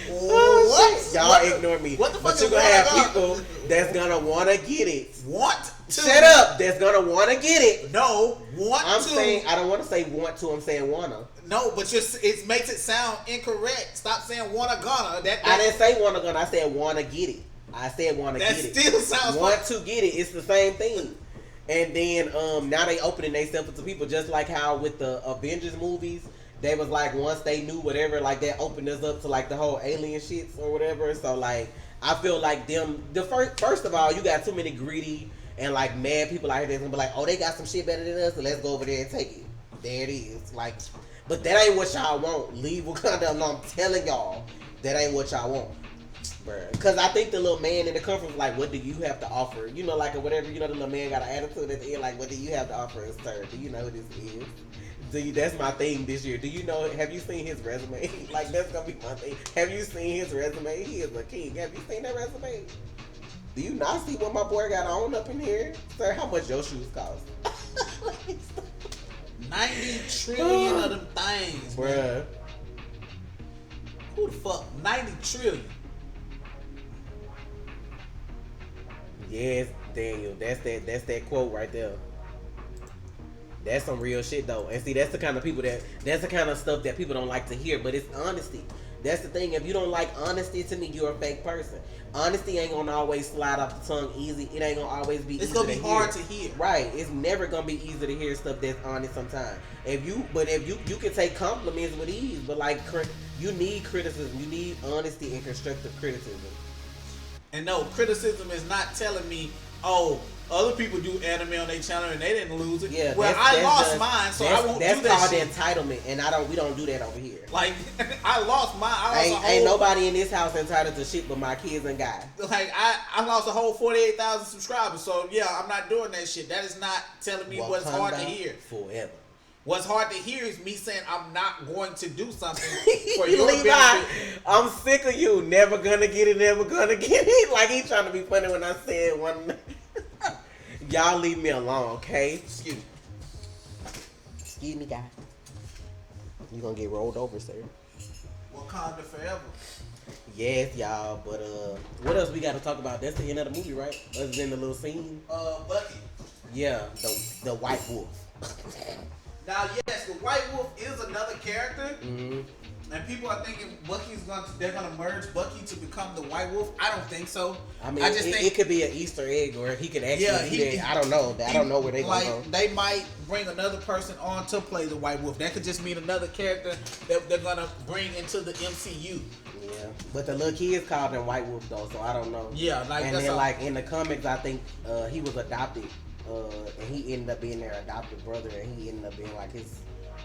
What? Y'all ignore me. What the fuck? But you gonna have people that's gonna wanna get it. Want to? Shut up. That's gonna wanna get it. No, I'm saying I don't want to say want to. I'm saying wanna. No, but it makes it sound incorrect. Stop saying wanna gonna. I didn't say wanna gonna. I said wanna get it. I said wanna get it. That still sounds want to get it. It's the same thing. And then now they opening themselves to people just like how with the Avengers movies. They was like once they knew whatever, like that opened us up to like the whole alien shits or whatever. So like I feel like them first of all, you got too many greedy and like mad people out here that's gonna be like, oh, they got some shit better than us, so let's go over there and take it. There it is. Like, but that ain't what y'all want. Leave Wakanda alone. I'm telling y'all, that ain't what y'all want. Bruh. Cause I think the little man in the conference was like, what do you have to offer? You know, like or whatever, the little man got an attitude at the end, like, what do you have to offer us, sir? Do you know who this is? That's my thing this year. Do you know? Have you seen his resume? Like that's gonna be my thing. Have you seen his resume? He is a king. Have you seen that resume? Do you not see what my boy got on up in here, sir? How much your shoes cost? 90 trillion of them things, bruh. Man. Who the fuck? 90 trillion. Yes, Daniel, that's that quote right there. That's some real shit though. And see, that's the kind of stuff that people don't like to hear, but it's honesty. That's the thing. If you don't like honesty, to me, you're a fake person. Honesty ain't gonna always slide off the tongue easy. It ain't gonna always be. It's gonna be hard to hear. Right. It's never gonna be easy to hear stuff that's honest sometimes. If you can take compliments with ease, but like you need criticism. You need honesty and constructive criticism. And no, criticism is not telling me, oh, other people do anime on their channel and they didn't lose it. Yeah, well, I lost mine, so I won't do that. That's called shit. Entitlement, and we don't do that over here. Like, I lost mine. Ain't nobody in this house entitled to shit but my kids and guys. Like, I lost a whole 48,000 subscribers, so yeah, I'm not doing that shit. That is not telling me what's hard to hear. Forever. What's hard to hear is me saying I'm not going to do something for your Levi, benefit. I'm sick of you. Never gonna get it. Never gonna get it. Like he trying to be funny when I said one. Y'all leave me alone, okay? Excuse me. Excuse me, guy. You gonna get rolled over, sir. Wakanda forever. Yes, y'all. But what else we got to talk about? That's the end of the movie, right? Other than the little scene. Bucky. Yeah, the White Wolf. Now, yes, the White Wolf is another character, mm-hmm. and people are thinking they're gonna merge Bucky to become the White Wolf. I don't think so. I mean, I just think it could be an Easter egg, or he could actually do that. I don't know. I don't know where they gonna go. They might bring another person on to play the White Wolf. That could just mean another character that they're gonna bring into the MCU. Yeah, but the little kids called him White Wolf though, so I don't know. Yeah, like and then like in the comics, I think he was adopted. And he ended up being their adopted brother, and he ended up being like his,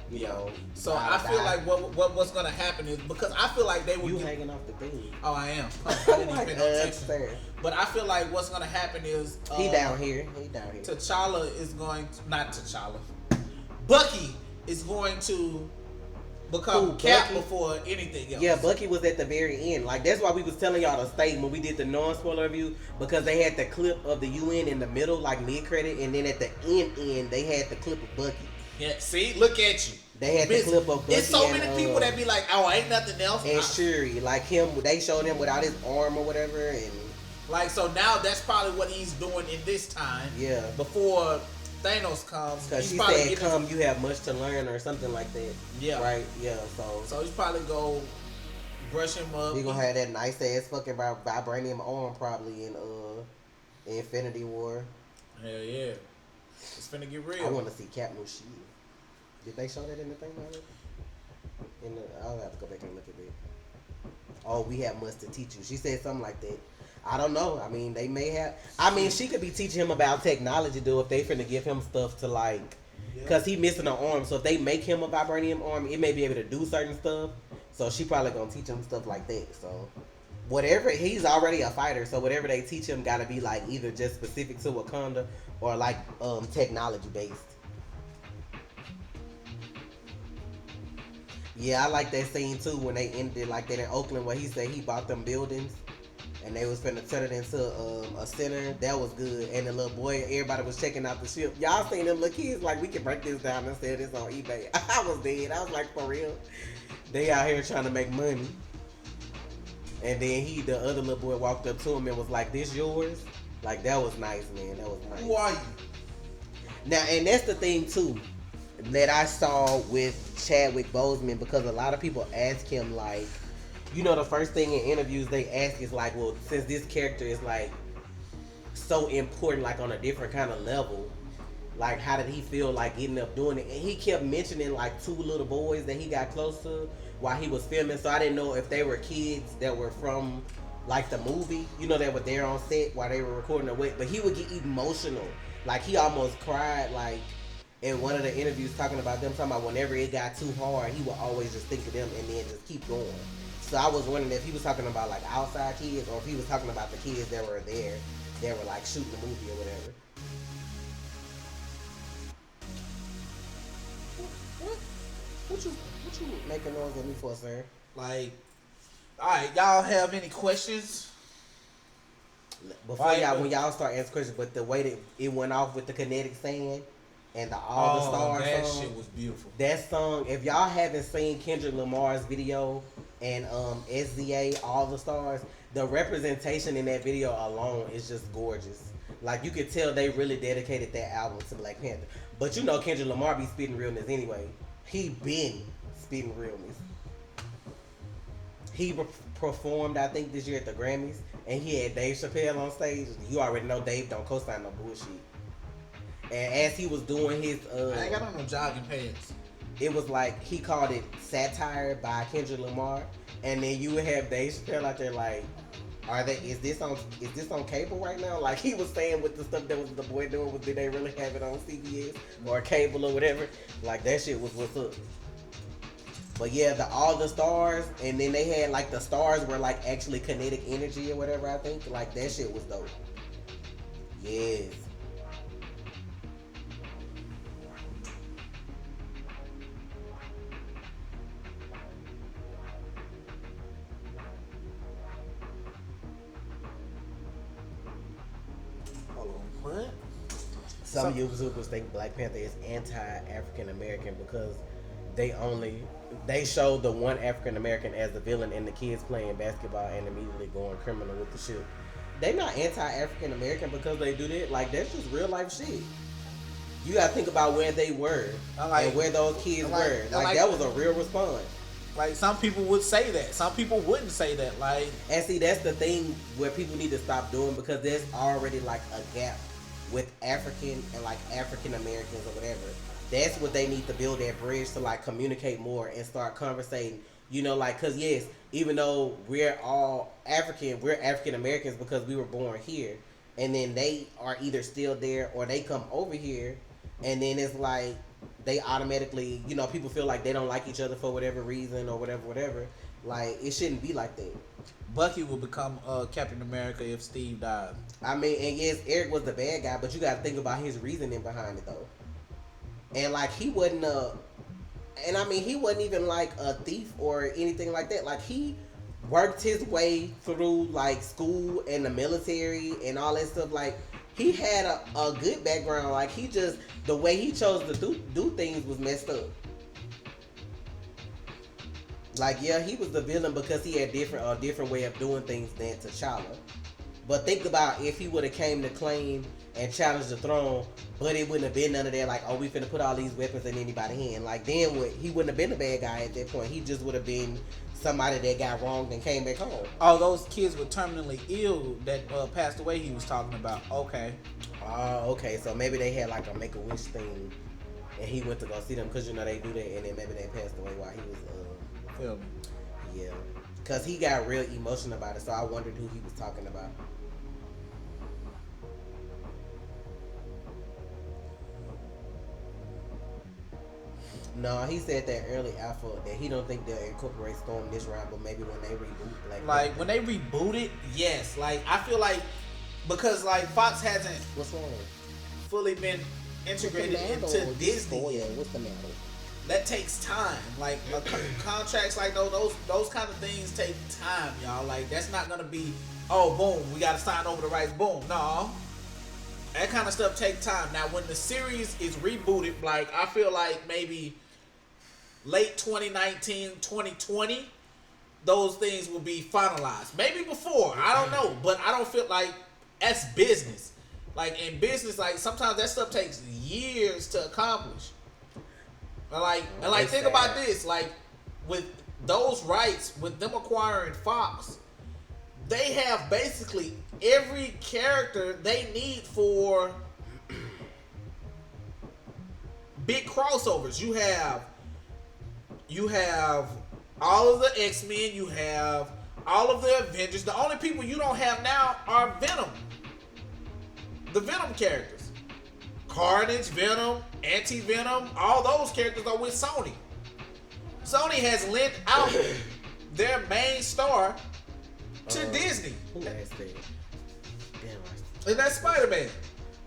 you know. So I feel like what's gonna happen is, because I feel like they would hanging off the thing. Oh, I am. I didn't even pay no attention. But I feel like what's gonna happen is he down here. T'Challa is going to, not T'Challa. Bucky is going to become Cap before anything else. Yeah, Bucky was at the very end. Like, that's why we was telling y'all to stay when we did the non-spoiler review, because they had the clip of the UN in the middle, like mid-credit, and then at the end, they had the clip of Bucky. Yeah, see? Look at you. They had the clip of Bucky. There's so many people that be like, oh, ain't nothing else. And Shuri, like him, they showed him without his arm or whatever, and... Like, so now that's probably what he's doing in this time. Yeah. Before Thanos comes. Because she said, come, you have much to learn, or something like that. Yeah. Right? Yeah, So he's probably go brush him up. He gonna have that nice ass fucking vibranium arm probably in Infinity War. Hell yeah. It's finna get real. I want to see Captain Shield. Did they show that in the thing already? I'll have to go back and look at it. Oh, we have much to teach you. She said something like that. I don't know. I mean, they may have. I mean, she could be teaching him about technology, though, if they finna give him stuff to, like, because he missing an arm. So if they make him a vibranium arm, it may be able to do certain stuff. So she probably gonna teach him stuff like that. So whatever, he's already a fighter. So whatever they teach him gotta be like either just specific to Wakanda or like technology based. Yeah, I like that scene too when they ended like that in Oakland where he said he bought them buildings and they was finna turn it into a center. That was good. And the little boy, everybody was checking out the ship. Y'all seen them little kids like, we can break this down and sell this on eBay. I was dead. I was like, for real? They out here trying to make money. And then the other little boy walked up to him and was like, this yours? Like, that was nice, man. That was nice. Who are you? Now, and that's the thing too that I saw with Chadwick Boseman, because a lot of people ask him, like, you know, the first thing in interviews they ask is like, well, since this character is like so important, like on a different kind of level, like how did he feel like getting up doing it? And he kept mentioning like 2 little boys that he got close to while he was filming. So I didn't know if they were kids that were from like the movie, you know, that were there on set while they were recording the way. But he would get emotional. Like he almost cried, like in one of the interviews talking about them, talking about whenever it got too hard, he would always just think of them and then just keep going. So I was wondering if he was talking about like outside kids or if he was talking about the kids that were there that were like shooting the movie or whatever. What you making noise at me for, sir? Like, alright, y'all have any questions? Before when y'all start asking questions, but the way that it went off with the kinetic sand and the All the Stars that song, shit was beautiful. That song, if y'all haven't seen Kendrick Lamar's video and SZA, All the Stars, the representation in that video alone is just gorgeous. Like you could tell they really dedicated that album to Black Panther. But you know Kendrick Lamar be spitting realness anyway. He been spitting realness. He performed, I think, this year at the Grammys, and he had Dave Chappelle on stage. You already know Dave don't co-sign no bullshit. And as he was doing his, I ain't got on no jogging pants. it was like he called it satire by Kendrick Lamar, and then you would have Dave Chappelle out there like, is this on cable right now? Like he was saying with the stuff that was the boy doing, did they really have it on CBS or cable or whatever? Like that shit was what's up. But yeah, all the stars, and then they had like the stars were like actually kinetic energy or whatever. I think like that shit was dope. Yes. What? Some YouTubers think Black Panther is anti-African American because they showed the one African American as the villain and the kids playing basketball and immediately going criminal with the shit. They not anti-African American because they do that. Like that's just real life shit. You gotta think about where they were and where those kids were. Like that was a real response. Like some people would say that, some people wouldn't say that. Like, and see, that's the thing where people need to stop doing because there's already like a gap with African and like African Americans or whatever. That's what they need to build that bridge to like communicate more and start conversating. You know, like, cause yes, even though we're all African, we're African Americans because we were born here, and then they are either still there or they come over here, and then it's like they automatically, you know, people feel like they don't like each other for whatever reason or whatever. Like it shouldn't be like that. Bucky will become Captain America if Steve died. I mean, and yes, Eric was the bad guy, but you got to think about his reasoning behind it though. And like he wasn't he wasn't even like a thief or anything like that. Like he worked his way through like school and the military and all that stuff. Like he had a good background. Like he just, the way he chose to do things was messed up. Like yeah, he was the villain because he had a different way of doing things than T'Challa. But think about if he would have came to claim and challenged the throne, but it wouldn't have been none of that. Like, oh, we finna put all these weapons in anybody's hand. Like, then he wouldn't have been the bad guy at that point. He just would have been somebody that got wronged and came back home. Oh, those kids were terminally ill that passed away. He was talking about. Okay. Oh, okay. So maybe they had like a Make-A-Wish thing, and he went to go see them because you know they do that, and then maybe they passed away while he was. Feel me? Yeah, because he got real emotional about it. So I wondered who he was talking about. No, he said that early alpha that he don't think they'll incorporate Storm this round, but maybe when they reboot, like when they reboot it, yes. Like I feel like because like Fox hasn't fully been integrated into Disney yet. What's the matter? That takes time. Like contracts like those kind of things take time, y'all. Like that's not gonna be boom, we gotta sign over the rights, boom. No. That kind of stuff takes time. Now when the series is rebooted, like I feel like maybe late 2019, 2020, those things will be finalized. Maybe before, I don't know. But I don't feel like that's business. Like in business, like sometimes that stuff takes years to accomplish. And like think about this, like with those rights, with them acquiring Fox, they have basically every character they need for big crossovers. You have all of the X-Men, you have all of the Avengers. The only people you don't have now are Venom. The Venom characters. Carnage, Venom, Anti-Venom, all those characters are with Sony. Sony has lent out their main star to Disney. Who asked that? Damn, and that's Spider-Man.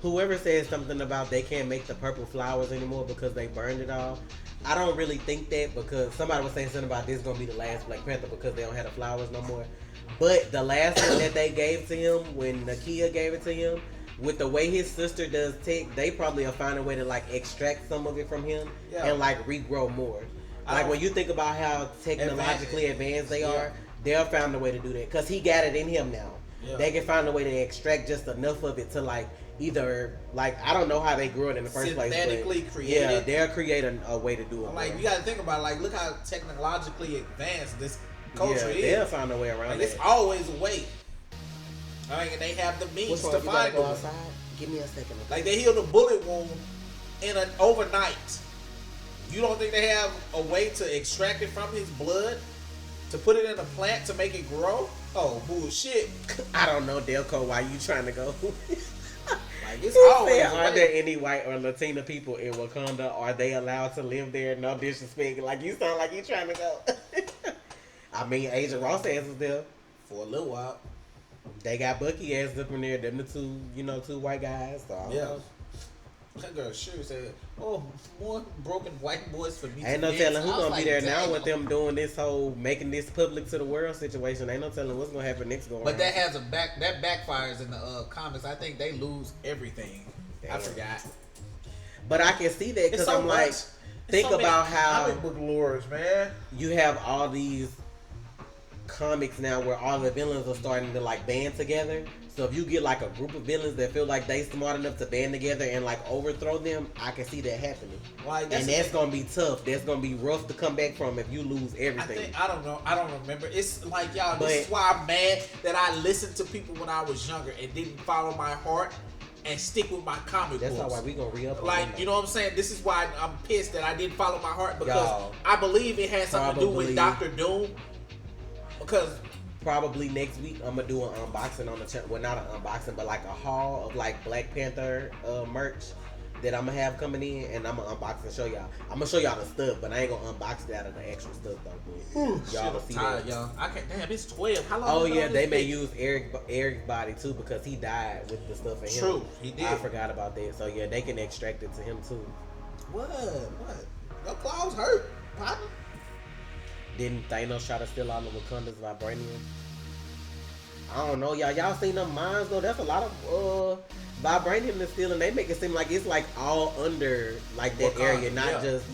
Whoever said something about they can't make the purple flowers anymore because they burned it all, I don't really think that, because somebody was saying something about this is going to be the last Black Panther because they don't have the flowers no more. But the last one that they gave to him, when Nakia gave it to him, with the way his sister does tech, they probably will find a way to like extract some of it from him and like regrow more. Like when you think about how technologically advanced they are, they'll find a way to do that because he got it in him now. Yeah. they can find a way to extract just enough of it to like either like I don't know how they grew it in the first place. Synthetically But created. yeah, they'll create a way to do it. Like you got to think about it, like look how technologically advanced this culture is. They'll find a way around like, it. It's always a way. Like, and they have the means to find go it. outside? Give me a second. Like they healed a bullet wound in an overnight. You don't think they have a way to extract it from his blood, to put it in a plant to make it grow? Oh bullshit! I don't know, Delco. Why you trying to go? Like it's always. Are there any white or Latina people in Wakanda? Are they allowed to live there? No disrespect. Like you sound like you trying to go. I mean, Agent Ross ass is there For a little while. They got Bucky ass up in there. Them the two white guys. So I don't know. That girl sure said, "Oh, more broken white boys for me." Ain't no telling who's gonna be there now with them doing this whole making this public to the world situation. Ain't no telling what's gonna happen next go around. But that has that backfires in the comics. I think they lose everything. Damn. I forgot. But I can see that because so I'm like, think about how comic book lores, man. you have all these comics now where all the villains are starting to like band together. So if you get like a group of villains that feel like they smart enough to band together and like overthrow them, I can see that happening. Like, and that's gonna be tough. That's gonna be rough to come back from if you lose everything. I don't know. I don't remember. It's like y'all. This is why I'm mad that I listened to people when I was younger and didn't follow my heart and stick with my comic books. That's why we gonna re-up. Like, you know what I'm saying? This is why I'm pissed that I didn't follow my heart because I believe it has something to do with Doctor Doom. Because probably next week I'm gonna do an unboxing on the channel. Well, not an unboxing, but like a haul of like Black Panther merch that I'm gonna have coming in, and I'm gonna unbox and show y'all. I'm gonna show y'all the stuff, but I ain't gonna unbox that of the extra stuff though. Y'all will see that. Y'all. I can't. Damn, it's 12. How long? Oh yeah, they may use Eric's body too because he died with the stuff in him. True, he did. I forgot about that. So yeah, they can extract it to him too. What? Your claws hurt, partner. Didn't Thanos try to steal all of Wakanda's vibranium? I don't know, y'all. Y'all seen them mines though? That's a lot of vibranium to steal, and they make it seem like it's like all under like that Wakanda, area, not just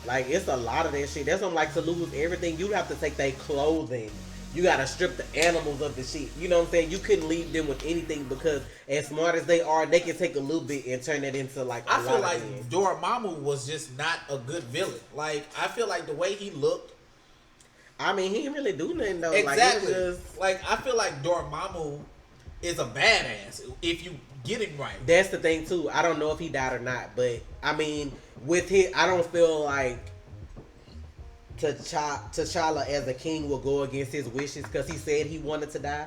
like it's a lot of that shit. That's what I'm like, to lose everything. You have to take their clothing. You gotta strip the animals of the shit. You know what I'm saying? You couldn't leave them with anything because as smart as they are, they can take a little bit and turn it into like. I feel like Dormammu was just not a good villain. Like I feel like the way he looked. I mean, he didn't really do nothing though. Exactly. Like I feel like Dormammu is a badass if you get him right. That's the thing too. I don't know if he died or not, but I mean, with his, I don't feel like T'Challa as a king will go against his wishes because he said he wanted to die.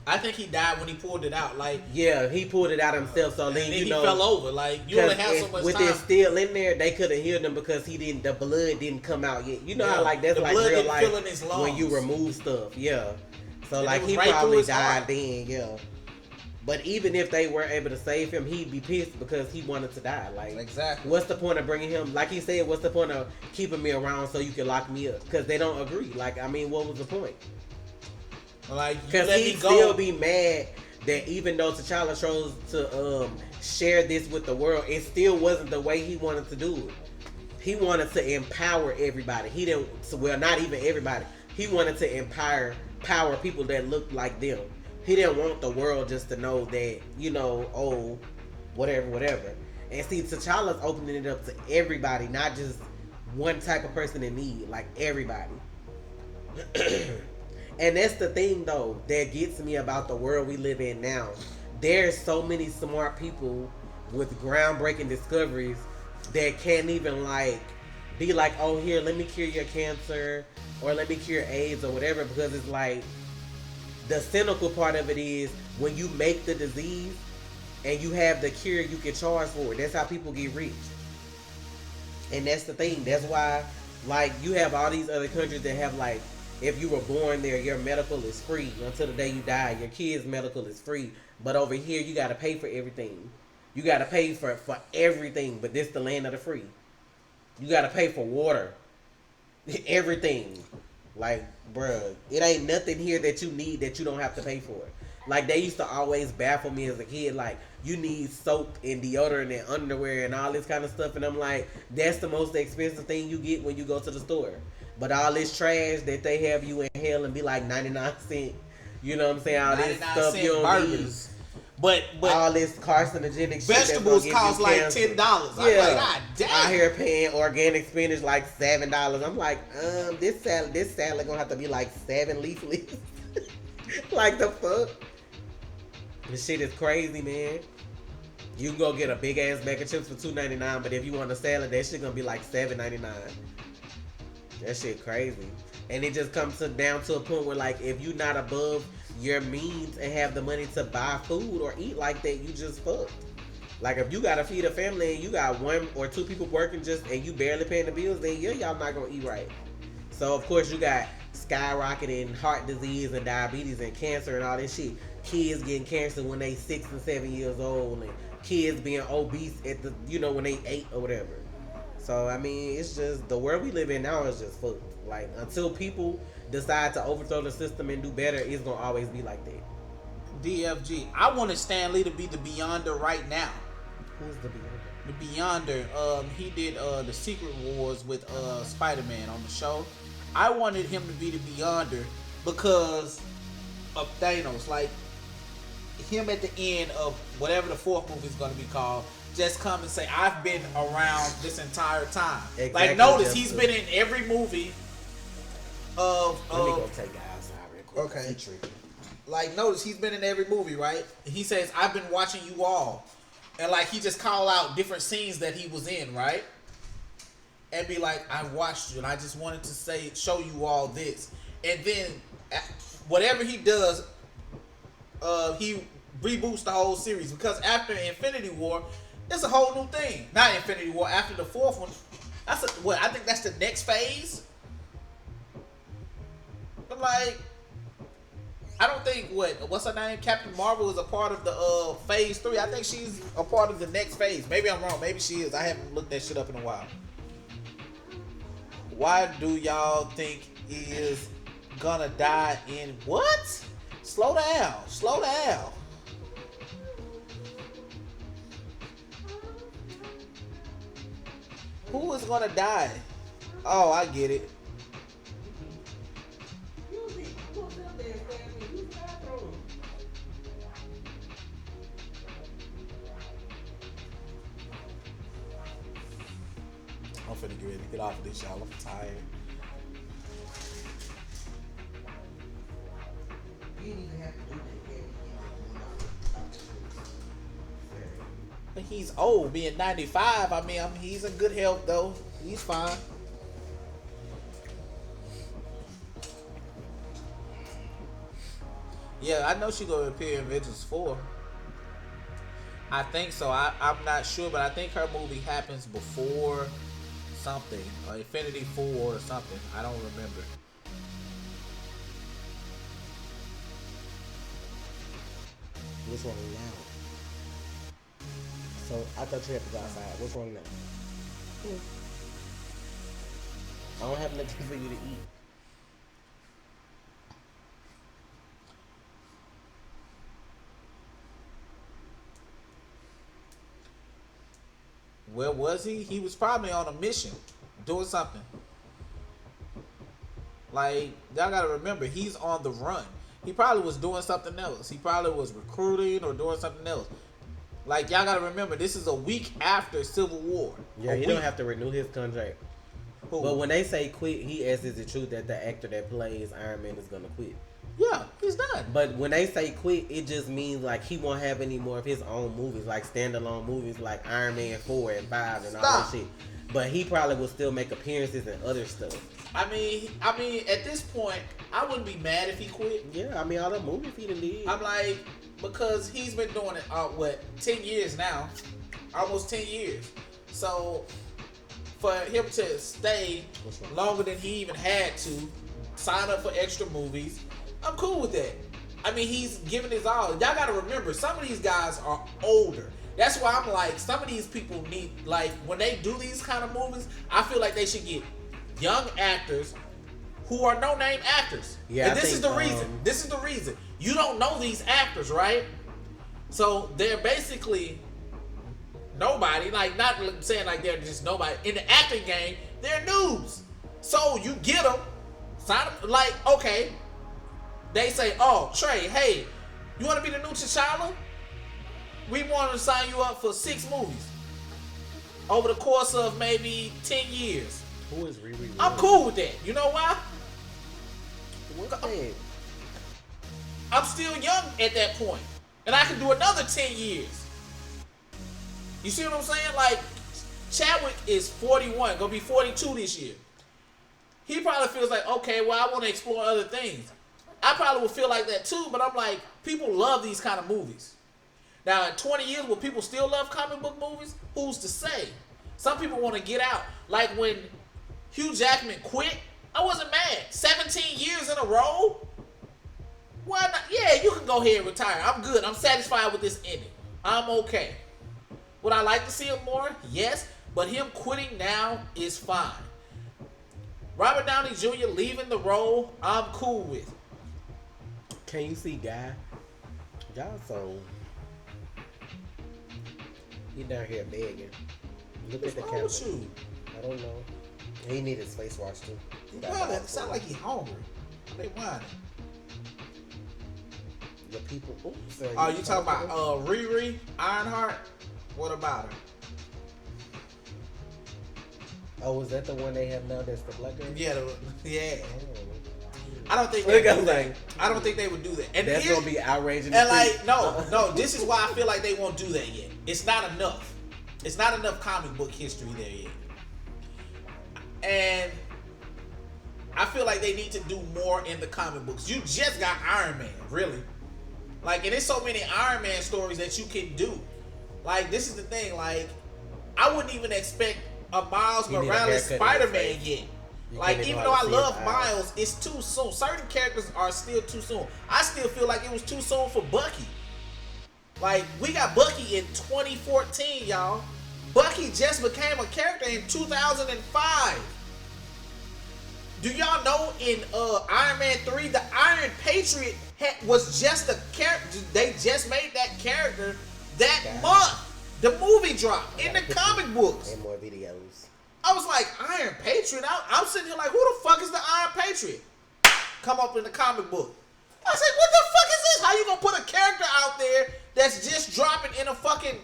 I think he died when he pulled it out. Like he pulled it out himself. So then he fell over. Like you only have so much with time. With it still in there, they could have healed him because he didn't. The blood didn't come out yet. You know how like that's the like blood real didn't life fill in his lungs. when you remove stuff. Yeah. So and like he right probably died heart. then. Yeah. But even if they were able to save him, he'd be pissed because he wanted to die. Like, exactly. What's the point of bringing him? Like he said, what's the point of keeping me around so you can lock me up? Because they don't agree. Like, I mean, what was the point? Like, because he'd still be mad that even though T'Challa chose to share this with the world, it still wasn't the way he wanted to do it. He wanted to empower everybody. He didn't. Well, not even everybody. He wanted to empower people that looked like them. He didn't want the world just to know that, you know, oh, whatever. And see, T'Challa's opening it up to everybody, not just one type of person in need, like everybody. And that's the thing, though, that gets me about the world we live in now. There's so many smart people with groundbreaking discoveries that can't even, like, be like, oh, here, let me cure your cancer, or let me cure AIDS, or whatever, because it's like, the cynical part of it is when you make the disease and you have the cure, you can charge for it. That's how people get rich. And that's the thing. That's why, like, you have all these other countries that have, like, if you were born there, your medical is free until the day you die. Your kids' medical is free. But over here, you got to pay for everything. You got to pay for everything. But this the land of the free. You got to pay for water. Everything. Like, bruh, it ain't nothing here that you need that you don't have to pay for. Like, they used to always baffle me as a kid, like, you need soap and deodorant and underwear and all this kind of stuff. And I'm like, that's the most expensive thing you get when you go to the store. But all this trash that they have you inhale and be like 99 cent, You know what I'm saying? All this 99 stuff cent you don't need. burgers. But All this carcinogenic shit. vegetables cost like $10. Yeah. I'm like, God damn. I hear paying organic spinach like $7. I'm like, this salad gonna have to be like 7 leaves. Like the fuck? This shit is crazy, man. You can go get a big ass bag of chips for $2.99, but if you want a salad, that shit gonna be like $7.99. That shit crazy. And it just comes down to a point where, like, if you're not above your means and have the money to buy food or eat like that, you just fucked. Like, if you gotta feed a family and you got 1 or 2 people working and you barely paying the bills, then y'all not gonna eat right. So of course you got skyrocketing heart disease and diabetes and cancer and all this shit. Kids getting cancer when they 6 and 7 years old, and kids being obese at the when they 8 or whatever. So I mean, it's just the world we live in now is just fucked. Like, until people decide to overthrow the system and do better, it's gonna always be like that. DFG. I want Stan Lee to be the Beyonder right now. Who's the Beyonder? The Beyonder. He did the Secret Wars with Spider-Man on the show. I wanted him to be the Beyonder because of Thanos. Like, him at the end of whatever the 4th movie is going to be called, just come and say, I've been around this entire time. Exactly. Like, notice he's been in every movie of... Let me go take it outside real quick. Okay. Like, notice he's been in every movie, right? He says, I've been watching you all. And, like, he just call out different scenes that he was in, right? And be like, I watched you, and I just wanted to show you all this. And then, whatever he does, he reboots the whole series. Because after Infinity War, it's a whole new thing. Not Infinity War, after the 4th one. I think that's the next phase. But, like, I don't think, what's her name? Captain Marvel is a part of the phase 3. I think she's a part of the next phase. Maybe I'm wrong. Maybe she is. I haven't looked that shit up in a while. Why do y'all think he is gonna die in what? Slow down. Slow down. Who is gonna die? Oh, I get it. I'm finna get ready to get off of this, y'all. I'm tired. You didn't even have to do But he's old, being 95. I mean, he's in good health though. He's fine. Yeah, I know she's gonna appear in Avengers 4. I think so. I'm not sure, but I think her movie happens before something, or Infinity 4 or something. I don't remember. What's wrong now? So I thought you had to go outside. What's wrong now? I don't have nothing for you to eat. Where was he? He was probably on a mission, doing something. Like, y'all gotta remember, he's on the run. He probably was doing something else. He probably was recruiting or doing something else. Like, y'all gotta remember, this is a week after Civil War. Yeah, he don't have to renew his contract. Who? But when they say quit, he asks, is it true that the actor that plays Iron Man is gonna quit? Yeah, he's done. But when they say quit, it just means like he won't have any more of his own movies, like standalone movies like Iron Man 4 and 5 and all that shit. But he probably will still make appearances and other stuff. I mean, at this point, I wouldn't be mad if he quit. Yeah, I mean, all the movies he done did. I'm like, because he's been doing it, 10 years now? Almost 10 years. So, for him to stay longer than he even had to, sign up for extra movies, I'm cool with that. I mean, he's giving his all. Y'all gotta remember, some of these guys are older. That's why I'm like, some of these people need, like, when they do these kind of movies, I feel like they should get young actors who are no-name actors. Yeah, and this is the reason. This is the reason. You don't know these actors, right? So they're basically nobody. Like, not saying like they're just nobody. In the acting game, they're noobs. So you get them, sign them, like, okay, they say, "Oh, Trey, hey, you want to be the new T'Challa? We want to sign you up for 6 movies over the course of maybe 10 years." Who is Riri? I'm cool with that. You know why? What's that? I'm still young at that point, and I can do another 10 years. You see what I'm saying? Like, Chadwick is 41, gonna be 42 this year. He probably feels like, okay, well, I want to explore other things. I probably would feel like that too, but I'm like, people love these kind of movies. Now, in 20 years, will people still love comic book movies? Who's to say? Some people want to get out. Like when Hugh Jackman quit, I wasn't mad. 17 years in a row? Why not? Yeah, you can go ahead and retire. I'm good. I'm satisfied with this ending. I'm okay. Would I like to see him more? Yes, but him quitting now is fine. Robert Downey Jr. leaving the role, I'm cool with. Can you see Guy? Y'all so... He down here begging. Look at the camera. What's wrong with you? I don't know. He need his face washed too. He probably sound like he hungry. They whining. The people. Oops, sorry, Oh, you talking about Riri Ironheart? What about her? Oh, was that the one they have now? That's the black girl. Yeah, yeah. Oh. I don't think. I don't think they would do that. And that's gonna be outraging. And like, no. This is why I feel like they won't do that yet. It's not enough. It's not enough comic book history there yet. And I feel like they need to do more in the comic books. You just got Iron Man, really. Like, and there's so many Iron Man stories that you can do. Like, this is the thing. Like, I wouldn't even expect a Miles Morales Spider-Man yet. Like, even though I love Miles, it's too soon. Certain characters are still too soon. I still feel like it was too soon for Bucky. Like, we got Bucky in 2014, y'all. Bucky just became a character in 2005. Do y'all know in Iron Man 3, the Iron Patriot was just a character. They just made that character that month. The movie dropped in the comic books. And more videos. I was like, Iron Patriot? I'm sitting here like, who the fuck is the Iron Patriot? Come up in the comic book. I said, what the fuck is this? How you gonna put a character out there that's just dropping in a fucking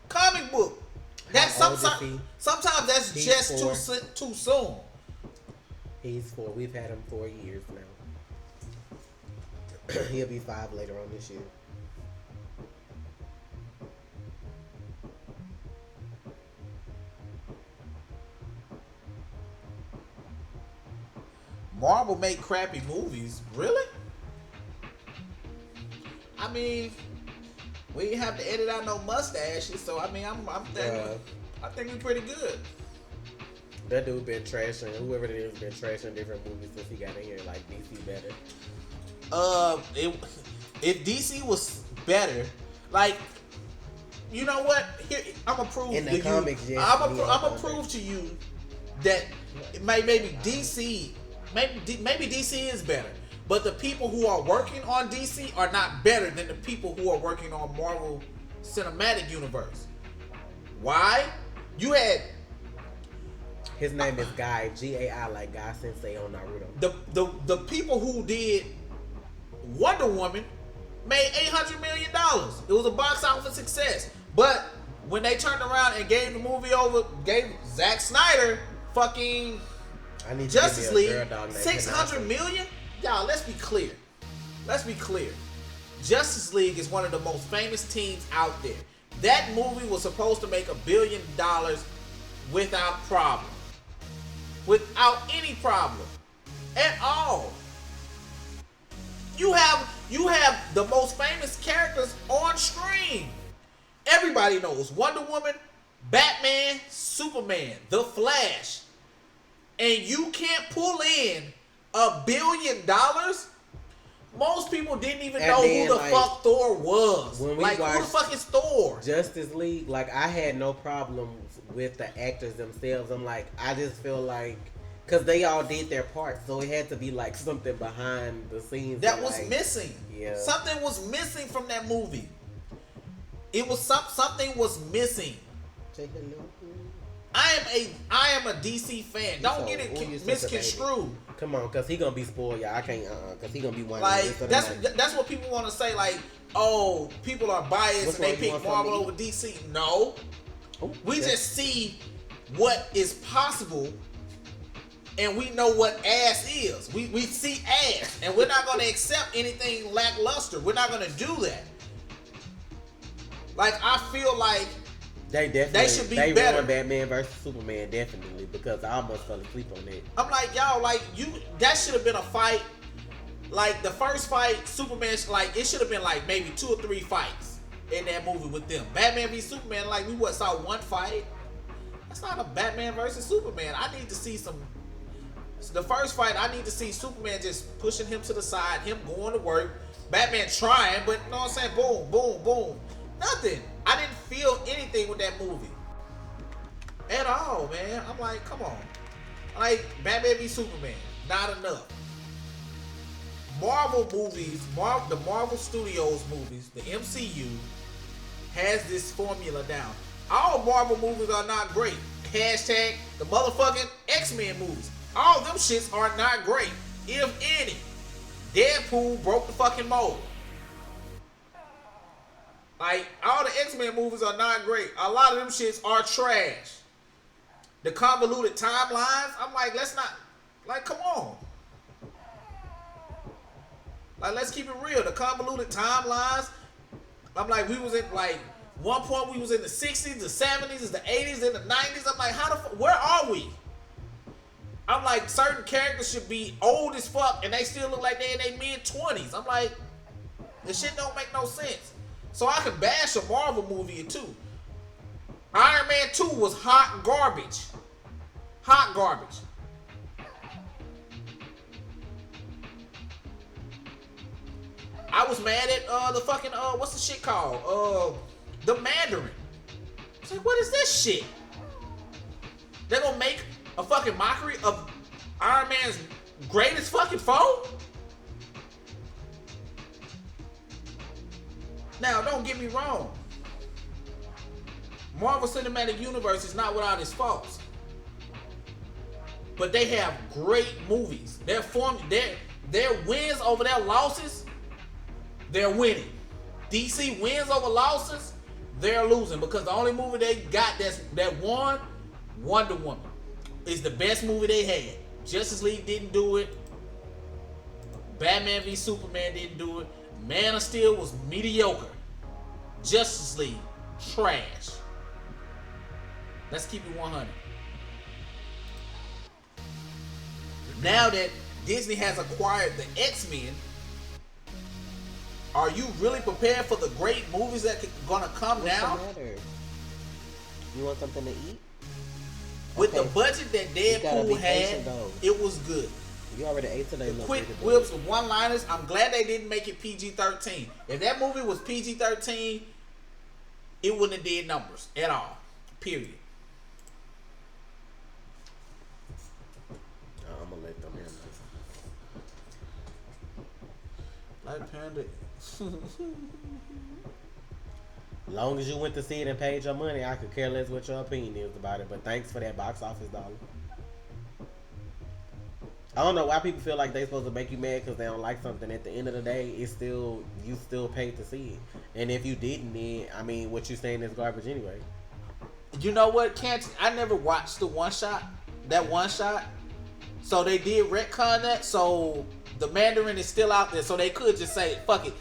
comic book? That's sometimes that's just too soon. He's 4. We've had him 4 years now. He'll be 5 later on this year. Marvel make crappy movies, really? I mean, we didn't have to edit out no mustaches, so I mean, I think we're pretty good. That dude been trashing, whoever it is, been trashing different movies since he got in here. Like, DC better. If DC was better, like, you know what? Here, I'm gonna prove in the comics. Yes, I'm gonna prove to you that maybe DC. Maybe DC is better, but the people who are working on DC are not better than the people who are working on Marvel Cinematic Universe. Why? You had his name is Guy, Gai, like Guy Sensei on Naruto. The people who did Wonder Woman made $800 million. It was a box office success, but when they turned around and gave the movie over, gave Zack Snyder fucking Justice League $600 million. Y'all, let's be clear. Justice League is one of the most famous teams out there. That movie was supposed to make $1 billion without problem. Without any problem at all. You have the most famous characters on screen. Everybody knows Wonder Woman, Batman, Superman, The Flash. And you can't pull in $1 billion. Most people didn't even know who the fuck Thor was. Like, who the fuck is Thor? Justice League, like, I had no problem with the actors themselves. I'm like, I just feel like, because they all did their part, so it had to be like something behind the scenes that was missing. Yeah, something was missing from that movie. It was something was missing. I am a DC fan. Don't get it misconstrued. Come on, cause he gonna be spoiled, y'all. I can't, cause he gonna be one. Like that's what people want to say. Like, oh, people are biased and they pick Marvel over DC. No, we just see what is possible, and we know what ass is. We see ass, and we're not gonna accept anything lackluster. We're not gonna do that. Like, I feel like they should be better. They won Batman versus Superman definitely, because I almost fell asleep on that. I'm like, y'all, like, that should have been a fight. Like, the first fight, Superman, like, it should have been like maybe 2 or 3 fights in that movie with them. Batman v Superman, like, we saw one fight. That's not a Batman versus Superman. I need to see some. The first fight, I need to see Superman just pushing him to the side, him going to work, Batman trying, but you know what I'm saying? Boom, boom, boom. Nothing. I didn't feel anything with that movie at all, man. I'm like, come on. Like, Batman v Superman, not enough. Marvel movies, the Marvel Studios movies, the MCU, has this formula down. All Marvel movies are not great. Hashtag the motherfucking X-Men movies. All them shits are not great, if any. Deadpool broke the fucking mold. Like, all the X-Men movies are not great. A lot of them shits are trash. The convoluted timelines, I'm like, let's not, like, come on. Like, let's keep it real. The convoluted timelines, I'm like, we was in, like, one point we was in the 60s, the 70s, the 80s, and the 90s. I'm like, where are we? I'm like, certain characters should be old as fuck, and they still look like they in their mid-20s. I'm like, this shit don't make no sense. So I can bash a Marvel movie or two. Iron Man 2 was hot garbage. Hot garbage. I was mad at the fucking what's the shit called? The Mandarin. It's like, what is this shit? They're gonna make a fucking mockery of Iron Man's greatest fucking foe? Now, don't get me wrong. Marvel Cinematic Universe is not without its faults. But they have great movies. Their wins over their losses, they're winning. DC wins over losses, they're losing. Because the only movie they got that won, Wonder Woman, is the best movie they had. Justice League didn't do it. Batman v Superman didn't do it. Man of Steel was mediocre. Justice League, trash. Let's keep it 100. Now that Disney has acquired the X-Men, are you really prepared for the great movies that are gonna come now? What's the matter? You want something to eat? With the budget that Deadpool had, it was good. You already ate today. The quick whips with one-liners. I'm glad they didn't make it PG-13. If that movie was PG-13, it wouldn't have did numbers at all. Period. I'm gonna let them in. Black Panther. Long as you went to see it and paid your money, I could care less what your opinion is about it. But thanks for that box office dollar. I don't know why people feel like they're supposed to make you mad because they don't like something. At the end of the day, it's still, you still paid to see it. And if you didn't, then, I mean, what you saying is garbage anyway. You know what? I never watched the one shot. That one shot. So they did retcon that. So the Mandarin is still out there. So they could just say, fuck it.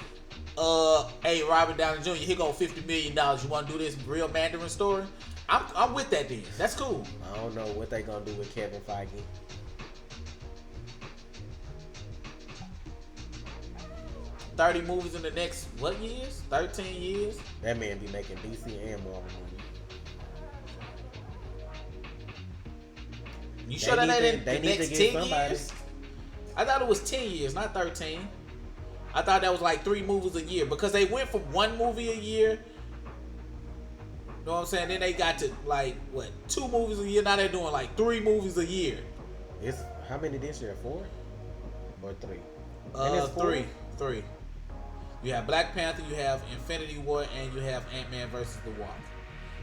Hey, Robert Downey Jr., here go $50 million. You want to do this real Mandarin story? I'm with that then. That's cool. I don't know what they gonna do with Kevin Feige. 30 movies in the next, what years? 13 years? That man be making DC and Marvel movies. You sure that ain't in the next 10 years? I thought it was 10 years, not 13. I thought that was like 3 movies a year because they went from 1 movie a year. You know what I'm saying? Then they got to like, what, 2 movies a year? Now they're doing like 3 movies a year. It's how many this year? 4 or 3? 3. You have Black Panther, you have Infinity War, and you have Ant-Man versus the Wasp.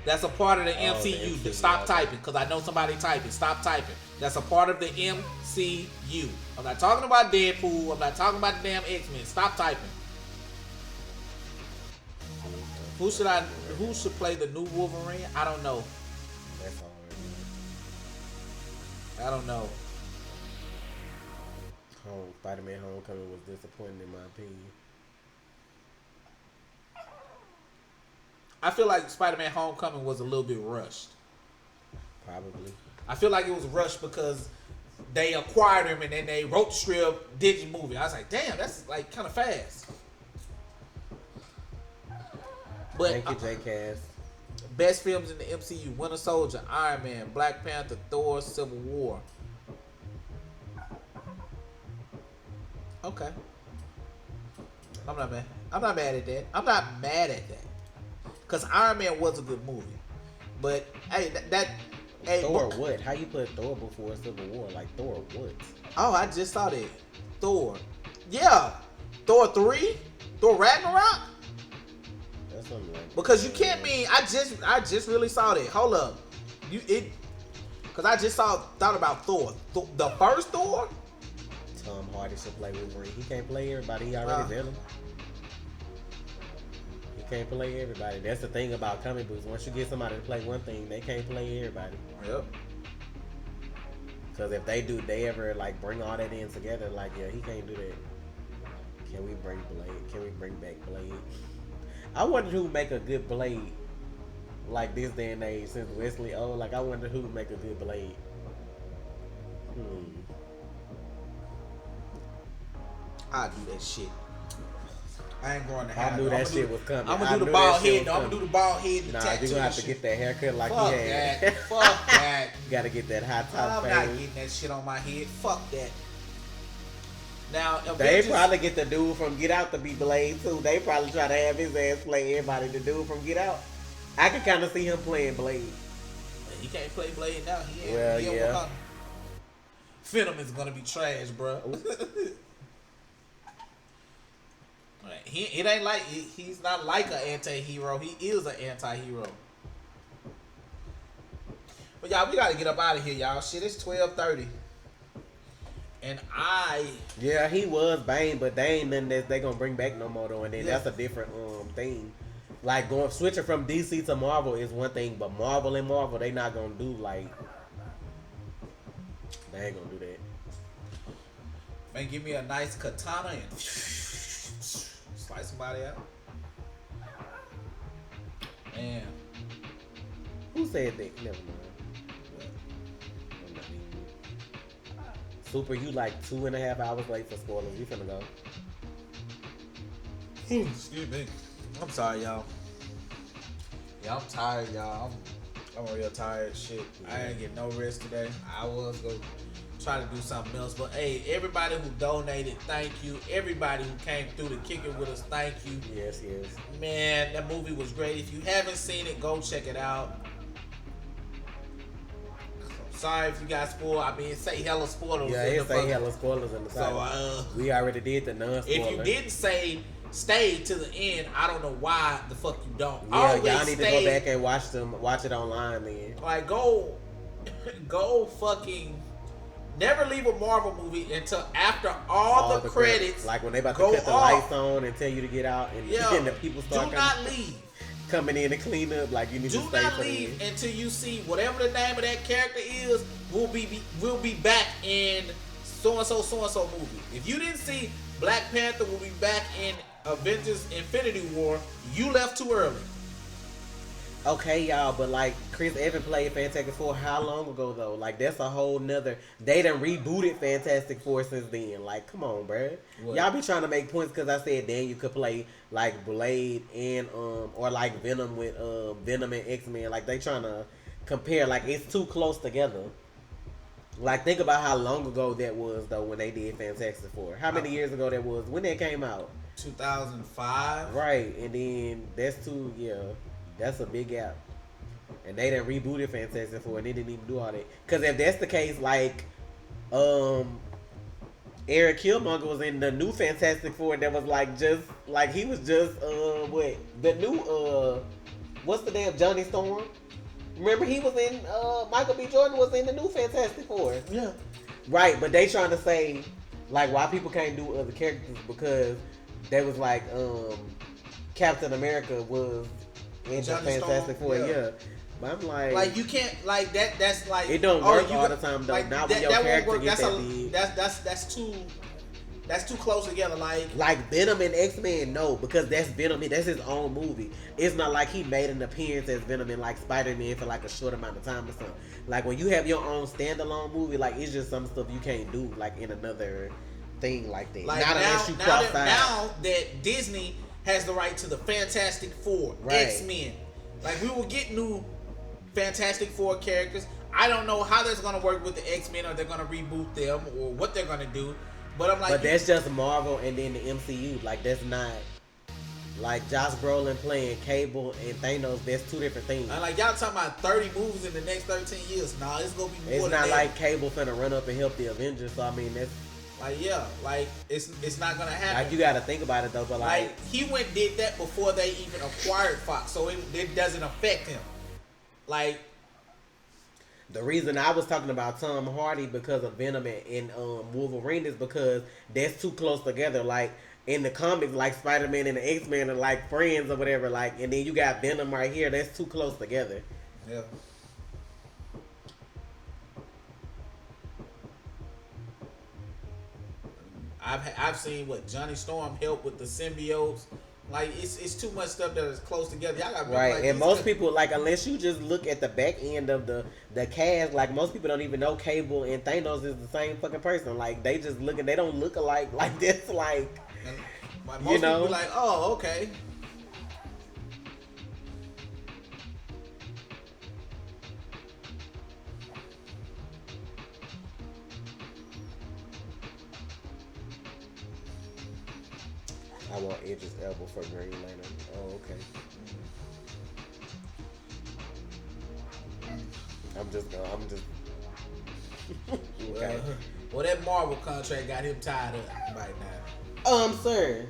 That's a part of the Oh, the MCU. MCU, Stop okay. typing, because I know somebody typing. Stop typing. That's a part of the MCU. I'm not talking about Deadpool. I'm not talking about the damn X-Men. Stop typing. Who should play the new Wolverine? I don't know. That's hard. I don't know. Spider-Man Homecoming was disappointing in my opinion. I feel like Spider-Man Homecoming was a little bit rushed. Probably. I feel like it was rushed because they acquired him and then they wrote the script, did the movie. I was like, damn, that's like kind of fast. But Thank you, J-Cast. best films in the MCU: Winter Soldier, Iron Man, Black Panther, Thor, Civil War. Okay. I'm not mad. I'm not mad at that. I'm not mad at that. Cause Iron Man was a good movie. But hey, hey, Thor what? How you put Thor before Civil War? Like Thor what? Oh, I just saw that. Thor. Yeah. Thor 3? Thor Ragnarok? That's something like Because you can't mean I just really saw that. Hold up. Cause I just thought about Thor. The first Thor? Tom Hardy should play Wolverine. He can't play everybody. He already Venom. He can't play everybody. That's the thing about comic books. Once you get somebody to play one thing, they can't play everybody. Yep. Because if they do, they ever like bring all that in together, like yeah, he can't do that. Can we bring Blade? Can we bring back Blade? I wonder who would make a good Blade like this day and age since Wesley old. Like I wonder who would make a good Blade. I do that shit. I ain't going to I knew that shit was coming. I'm gonna do the bald head. No, I'm gonna do the bald head. And Nah, tattoo you're gonna have to shit. get that haircut like Fuck he had. that. Fuck that. You gotta get that high top I'm not fade. getting that shit on my head. Fuck that. Now, They Avengers, probably get the dude from Get Out to be Blade too. They probably try to have his ass play everybody. The dude from Get Out, I can kind of see him playing Blade. he can't play Blade now. He Well, ain't yeah. Wakanda. Venom is gonna be trash, bro. It ain't like he's not like an anti-hero. He is an anti-hero. But y'all, we gotta get up out of here, y'all. Shit, it's 12:30, and Yeah, he was Bane, but they ain't nothing that they gonna bring back no more though. And then Yeah. that's a different thing. Like switching from DC to Marvel is one thing, but Marvel and Marvel they not gonna do like they ain't gonna do that. man, give me a nice katana and slice somebody out. Man, Who said that? Never mind. I'm not even- Super, you like 2.5 hours late for spoilers. We finna go. excuse me. I'm sorry, y'all. Yeah, I'm tired, y'all. I'm real tired. Shit, I ain't get no rest today. I was gonna try to do something else, but hey, everybody who donated, thank you. Everybody who came through to kick it with us, thank you. Yes, yes. Man, that movie was great. If you haven't seen it, go check it out. Sorry if you got spoiled. I mean, say hella spoilers. Yeah, in it the say fucking- hella spoilers in the title. So, we already did the non-spoiler. if you didn't say stay to the end, I don't know why the fuck you don't. Yeah, Always y'all need to stay, go back and watch it online then. Like, go fucking. Never leave a Marvel movie until after all the credits. Like when they about to go cut the off. lights on and tell you to get out and, Yeah. and the people start Do not leave. coming in to clean up, like you need Do to stay not for the leave end. until you see whatever the name of that character is. We'll be back in so and so movie. If you didn't see Black Panther, will be back in Avengers Infinity War. You left too early. Okay, y'all, but like Chris Evans played Fantastic Four how long ago though? Like that's a whole nother. They done rebooted Fantastic Four since then. Like, come on, bruh. What? Y'all be trying to make points because I said then you could play like Blade and or like Venom with Venom and X-Men. Like they trying to compare. Like it's too close together. Like think about how long ago that was though when they did Fantastic Four. How many years ago that was when that came out? 2005. Right, and then that's a big gap. And they done rebooted Fantastic Four and they didn't even do all that. Cause if that's the case, like Eric Killmonger was in the new Fantastic Four that was like just like he was just what's the damn Johnny Storm? Remember he was in Michael B. Jordan was in the new Fantastic Four. Yeah. Right, but they trying to say like why people can't do other characters because they was like Captain America was in the Fantastic Four. Yeah. But I'm like you can't like that. That's like it don't work all the time though. Like, not when your character gets that big. That's too close together. Like Venom and X-Men, no, because that's Venom. That's his own movie. It's not like he made an appearance as Venom in like Spider-Man for like a short amount of time or something. Like when you have your own standalone movie, like it's just some stuff you can't do like in another thing like that. Like now that Disney has the right to the Fantastic Four, X-Men. Like we will get new Fantastic Four characters. I don't know how that's gonna work with the X-Men, or they're gonna reboot them, or what they're gonna do. But I'm like, but that's just Marvel and then the MCU. Like that's not like Josh Brolin playing Cable and Thanos. That's two different things. And like y'all talking about 30 movies in the next 13 years. Nah, it's gonna be more. It's than not that. like Cable finna run up and help the Avengers. So I mean that's like it's not gonna happen. Like you got to think about it though. But like he went and did that before they even acquired Fox, so it doesn't affect him. Like. The reason I was talking about Tom Hardy because of Venom and Wolverine is because that's too close together. Like in the comics, like Spider-Man and the X-Men are like friends or whatever. Like, and then you got Venom right here. That's too close together. Yeah. I've seen what Johnny Storm help with the symbiotes. Like it's too much stuff that is close together. Y'all got right, and most people like unless you just look at the back end of the cast, like most people don't even know Cable and Thanos is the same fucking person. Like they just looking, they don't look alike. Like this, like most you know, people like oh okay. I want Idris Elba for Green Lantern. Oh, okay. I'm just. Okay. Well, that Marvel contract got him tied up right now. Sir.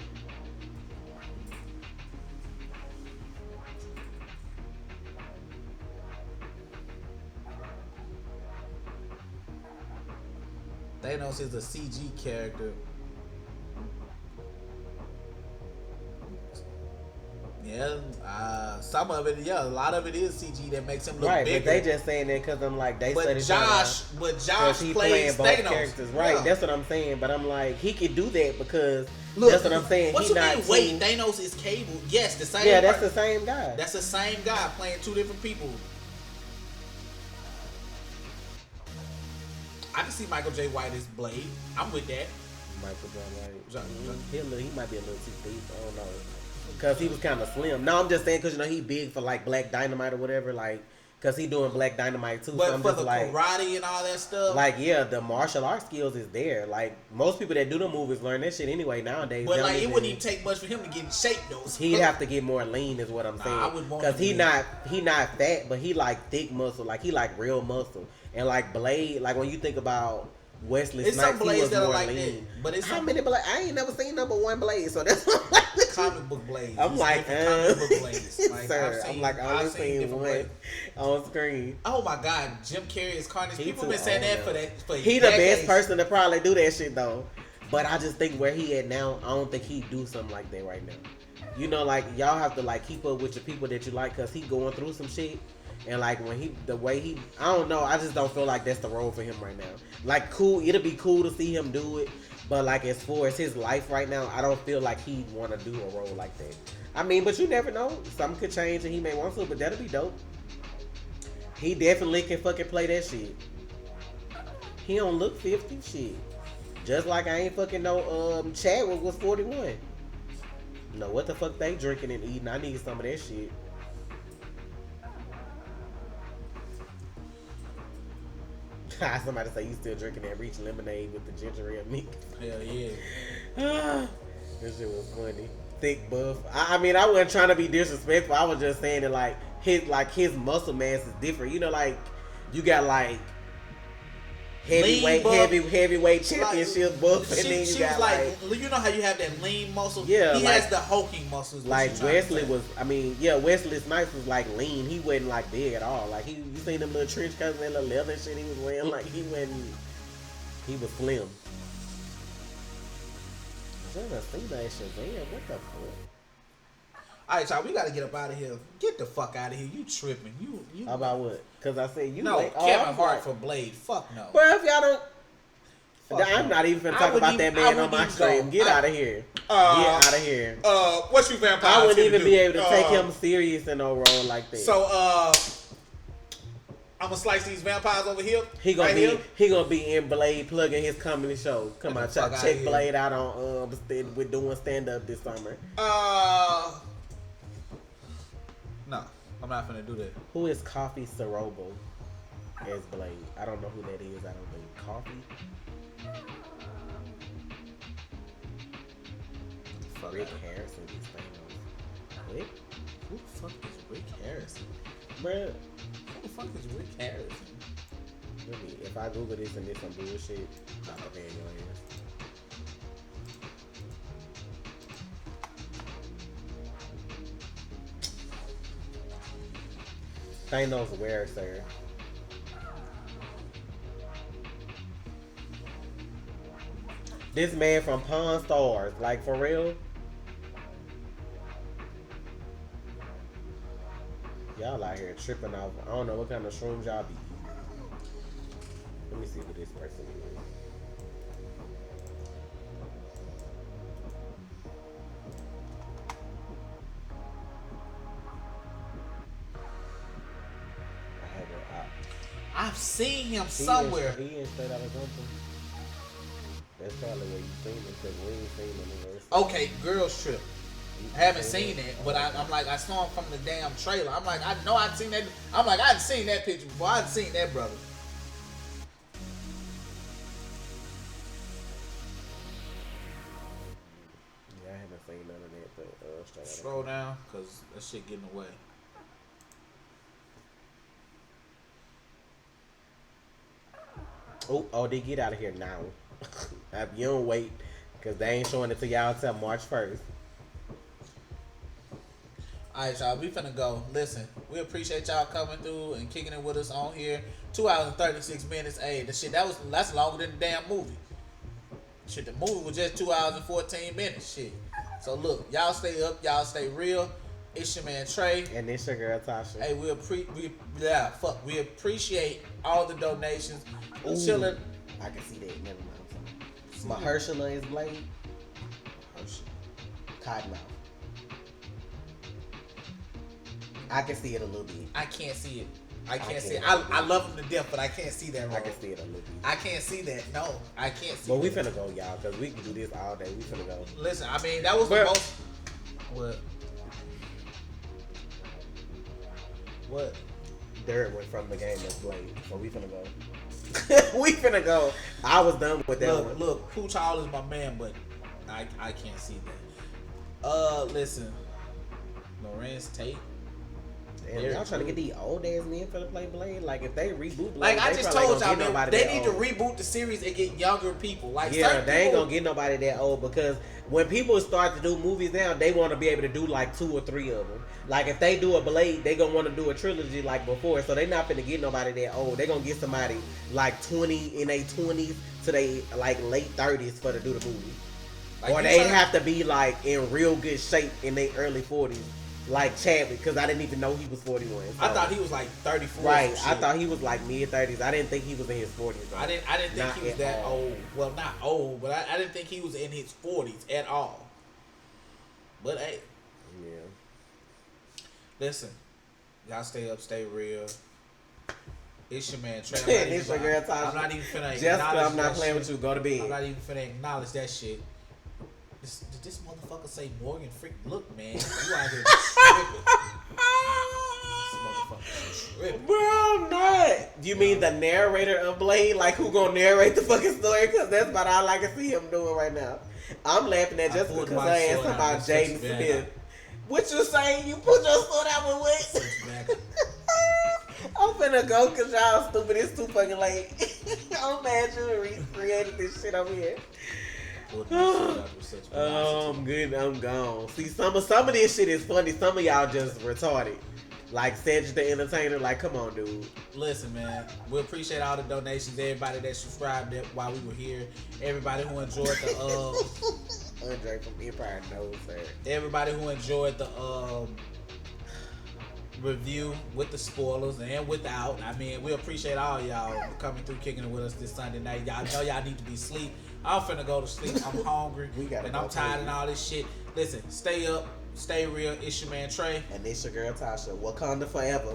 Thanos is a CG character. Yeah, some of it, a lot of it is CG that makes him look bigger. Right, but they just saying that because I'm like, they but Josh he plays both Thanos. Characters. Right, yeah. That's what I'm saying. But I'm like, he could do that because that's what I'm saying. What you mean? Wait, Thanos is Cable. Yes, the same. Yeah, that's the same guy. That's the same guy playing two different people. I can see Michael J. White as Blade. I'm with that. Michael J. White. He might be a little too deep. I don't know. Because he was kind of slim. No, I'm just saying because, he big for, like, Black Dynamite or whatever. Like, because he doing Black Dynamite, too. But so I'm for just the like, karate and all that stuff? Like, yeah, the martial arts skills is there. Like, most people that do the movies learn that shit anyway nowadays. But, like, it wouldn't even take much for him to get in shape, though. He'd have to get more lean is what I'm saying. I would want because he not fat, but he, like, thick muscle. Like, he, like, real muscle. And, like, Blade, like, when you think about Wesley Snipes, some Blades he was that more are like lean. That. But it's how many Blades? I ain't never seen number one Blade, so that's what I'm like. Comic book Blades. I'm like, comic book Blades. Like, sir, I'm like, I only seen one on screen. Oh my God, Jim Carrey is Carnage. People been saying that for he the best person to probably do that shit though. But I just think where he at now, I don't think he do something like that right now. Like y'all have to like keep up with your people that you like, cause he going through some shit. And like when I don't know, I just don't feel like that's the role for him right now. Like cool, it'll be cool to see him do it, but like as far as his life right now, I don't feel like he'd want to do a role like that. I mean, but you never know, something could change and he may want to, but that'll be dope. He definitely can fucking play that shit. He don't look 50 shit. Just like I ain't fucking know Chadwick was 41. No, what the fuck they drinking and eating? I need some of that shit. Somebody say you still drinking that Reach lemonade with the ginger ale mix. Hell yeah. This shit was funny. Thick buff. I mean, I wasn't trying to be disrespectful. I was just saying that his muscle mass is different. Like you got like heavyweight championship buff, and then you got like, you know how you have that lean muscle. Yeah, he has the hulking muscles. Like Wesley was. I mean, yeah, Wesley Snipes was like lean. He wasn't like big at all. Like you seen them little trench coats and little leather shit he was wearing. Like he wasn't. He was slim. What the fuck? Alright, y'all, we gotta get up out of here. Get the fuck out of here. You tripping. You How about what? Because I said you no, like Kevin Hart for Blade. Fuck no. Well, if y'all don't I'm no. not even finna talk about that man on my stream. Get out of here. Get out of here. What's your vampire? I wouldn't even be able to take him serious in no role like that. So I'm gonna slice these vampires over here. He gonna be in Blade plugging his comedy show. Come on, check Blade out on we're doing stand up this summer. No, I'm not finna do that. Who is Coffee Sarobo as Blade? I don't know who that is. I don't think Coffee. Rick Harrison is famous. Rick? Who the fuck is Rick Harrison? Bruh. Who the fuck is Rick Harrison? Really, if I Google this and there's some bullshit, I'm not paying your ass. Thanos where, sir? This man from Pawn Stars, like for real? Y'all out here tripping off. I don't know what kind of shrooms y'all be eating. Let me see who this person is. I've seen him somewhere. He ain't straight out of something. That's probably where you seen him, because we ain't seen him anywhere. Okay, Girls Trip. I haven't seen it, but I'm like, I saw him from the damn trailer. I'm like, I know I'd seen that. I'm like, I'd seen that picture before. I'd seen that brother. Yeah, I haven't seen none of that, but straight out. Scroll down, cause that shit getting away. Oh, they get out of here now. You don't wait, because they ain't showing it to y'all until March 1st. Alright, y'all, we finna go. Listen, we appreciate y'all coming through and kicking it with us on here. 2 hours and 36 minutes. Hey, the shit, that's longer than the damn movie. Shit, the movie was just 2 hours and 14 minutes. Shit. So look, y'all stay up, y'all stay real. It's your man Trey. And it's your girl Tasha. Hey, we appreciate all the donations. We chilling. I can see that. Never mind. Mahershala is Blade. Cottonmouth. I can see it a little bit. I can't see it. I can't see it. I love him to death, but I can't see that. I can see it a little bit. I can't see that. No, I can't see. But we finna go, y'all, because we can do this all day. We finna go. Listen, I mean, that was the most. What? Derek went from the game as Blade, so we finna go. We finna go. I was done with that one. Look, Pooch Hall is my man, but I can't see that. Listen, Lorenz Tate. Damn, y'all trying to get these old ass men for to play Blade? Like if they reboot Blade, like I just told y'all, man, they need to reboot the series and get younger people. Like yeah, they ain't gonna get nobody that old, because when people start to do movies now, they want to be able to do like 2 or 3 of them. Like if they do a Blade, they gonna want to do a trilogy like before, so they not gonna get nobody that old. They gonna get somebody like 20 in their 20s to they like late 30s for to do the movie, like, or they have to be like in real good shape in their early 40s. Like Chadwick, because I didn't even know he was 41. So. I thought he was like 34. Right, I thought he was like mid-30s. I didn't think he was in his 40s. Though. I didn't think he was that old. Well, not old, but I didn't think he was in his 40s at all. But hey. Yeah. Listen, y'all stay up, stay real. It's your man, Trey. It's your girl, Tasha. I'm not even finna Jessica, I'm not playing with you. Go to bed. I'm not even finna acknowledge that shit. Did this motherfucker say Morgan Freak? Look, man, you out here tripping. This motherfucker tripping. Bro, I'm not. You mean the narrator of Blade? Like, who gonna narrate the fucking story? Because that's about all I can see him doing right now. I'm laughing at Jessica because I asked about Jaden Smith. What you saying? You put your sword out with what? I'm finna go because y'all stupid. It's too fucking late. I'm mad you recreated this shit over here. I'm good. I'm gone. See, some of this shit is funny. Some of y'all just retarded. Like Cedric the Entertainer. Like, come on, dude. Listen, man. We appreciate all the donations. Everybody that subscribed while we were here. Everybody who enjoyed the Andre from Empire knows her. Everybody who enjoyed the review with the spoilers and without. I mean, we appreciate all y'all coming through, kicking it with us this Sunday night. Y'all know y'all need to be asleep. I'm finna go to sleep. I'm hungry and I'm tired and all this shit. Listen, stay up, stay real. It's your man Trey. And it's your girl Tasha. Wakanda forever.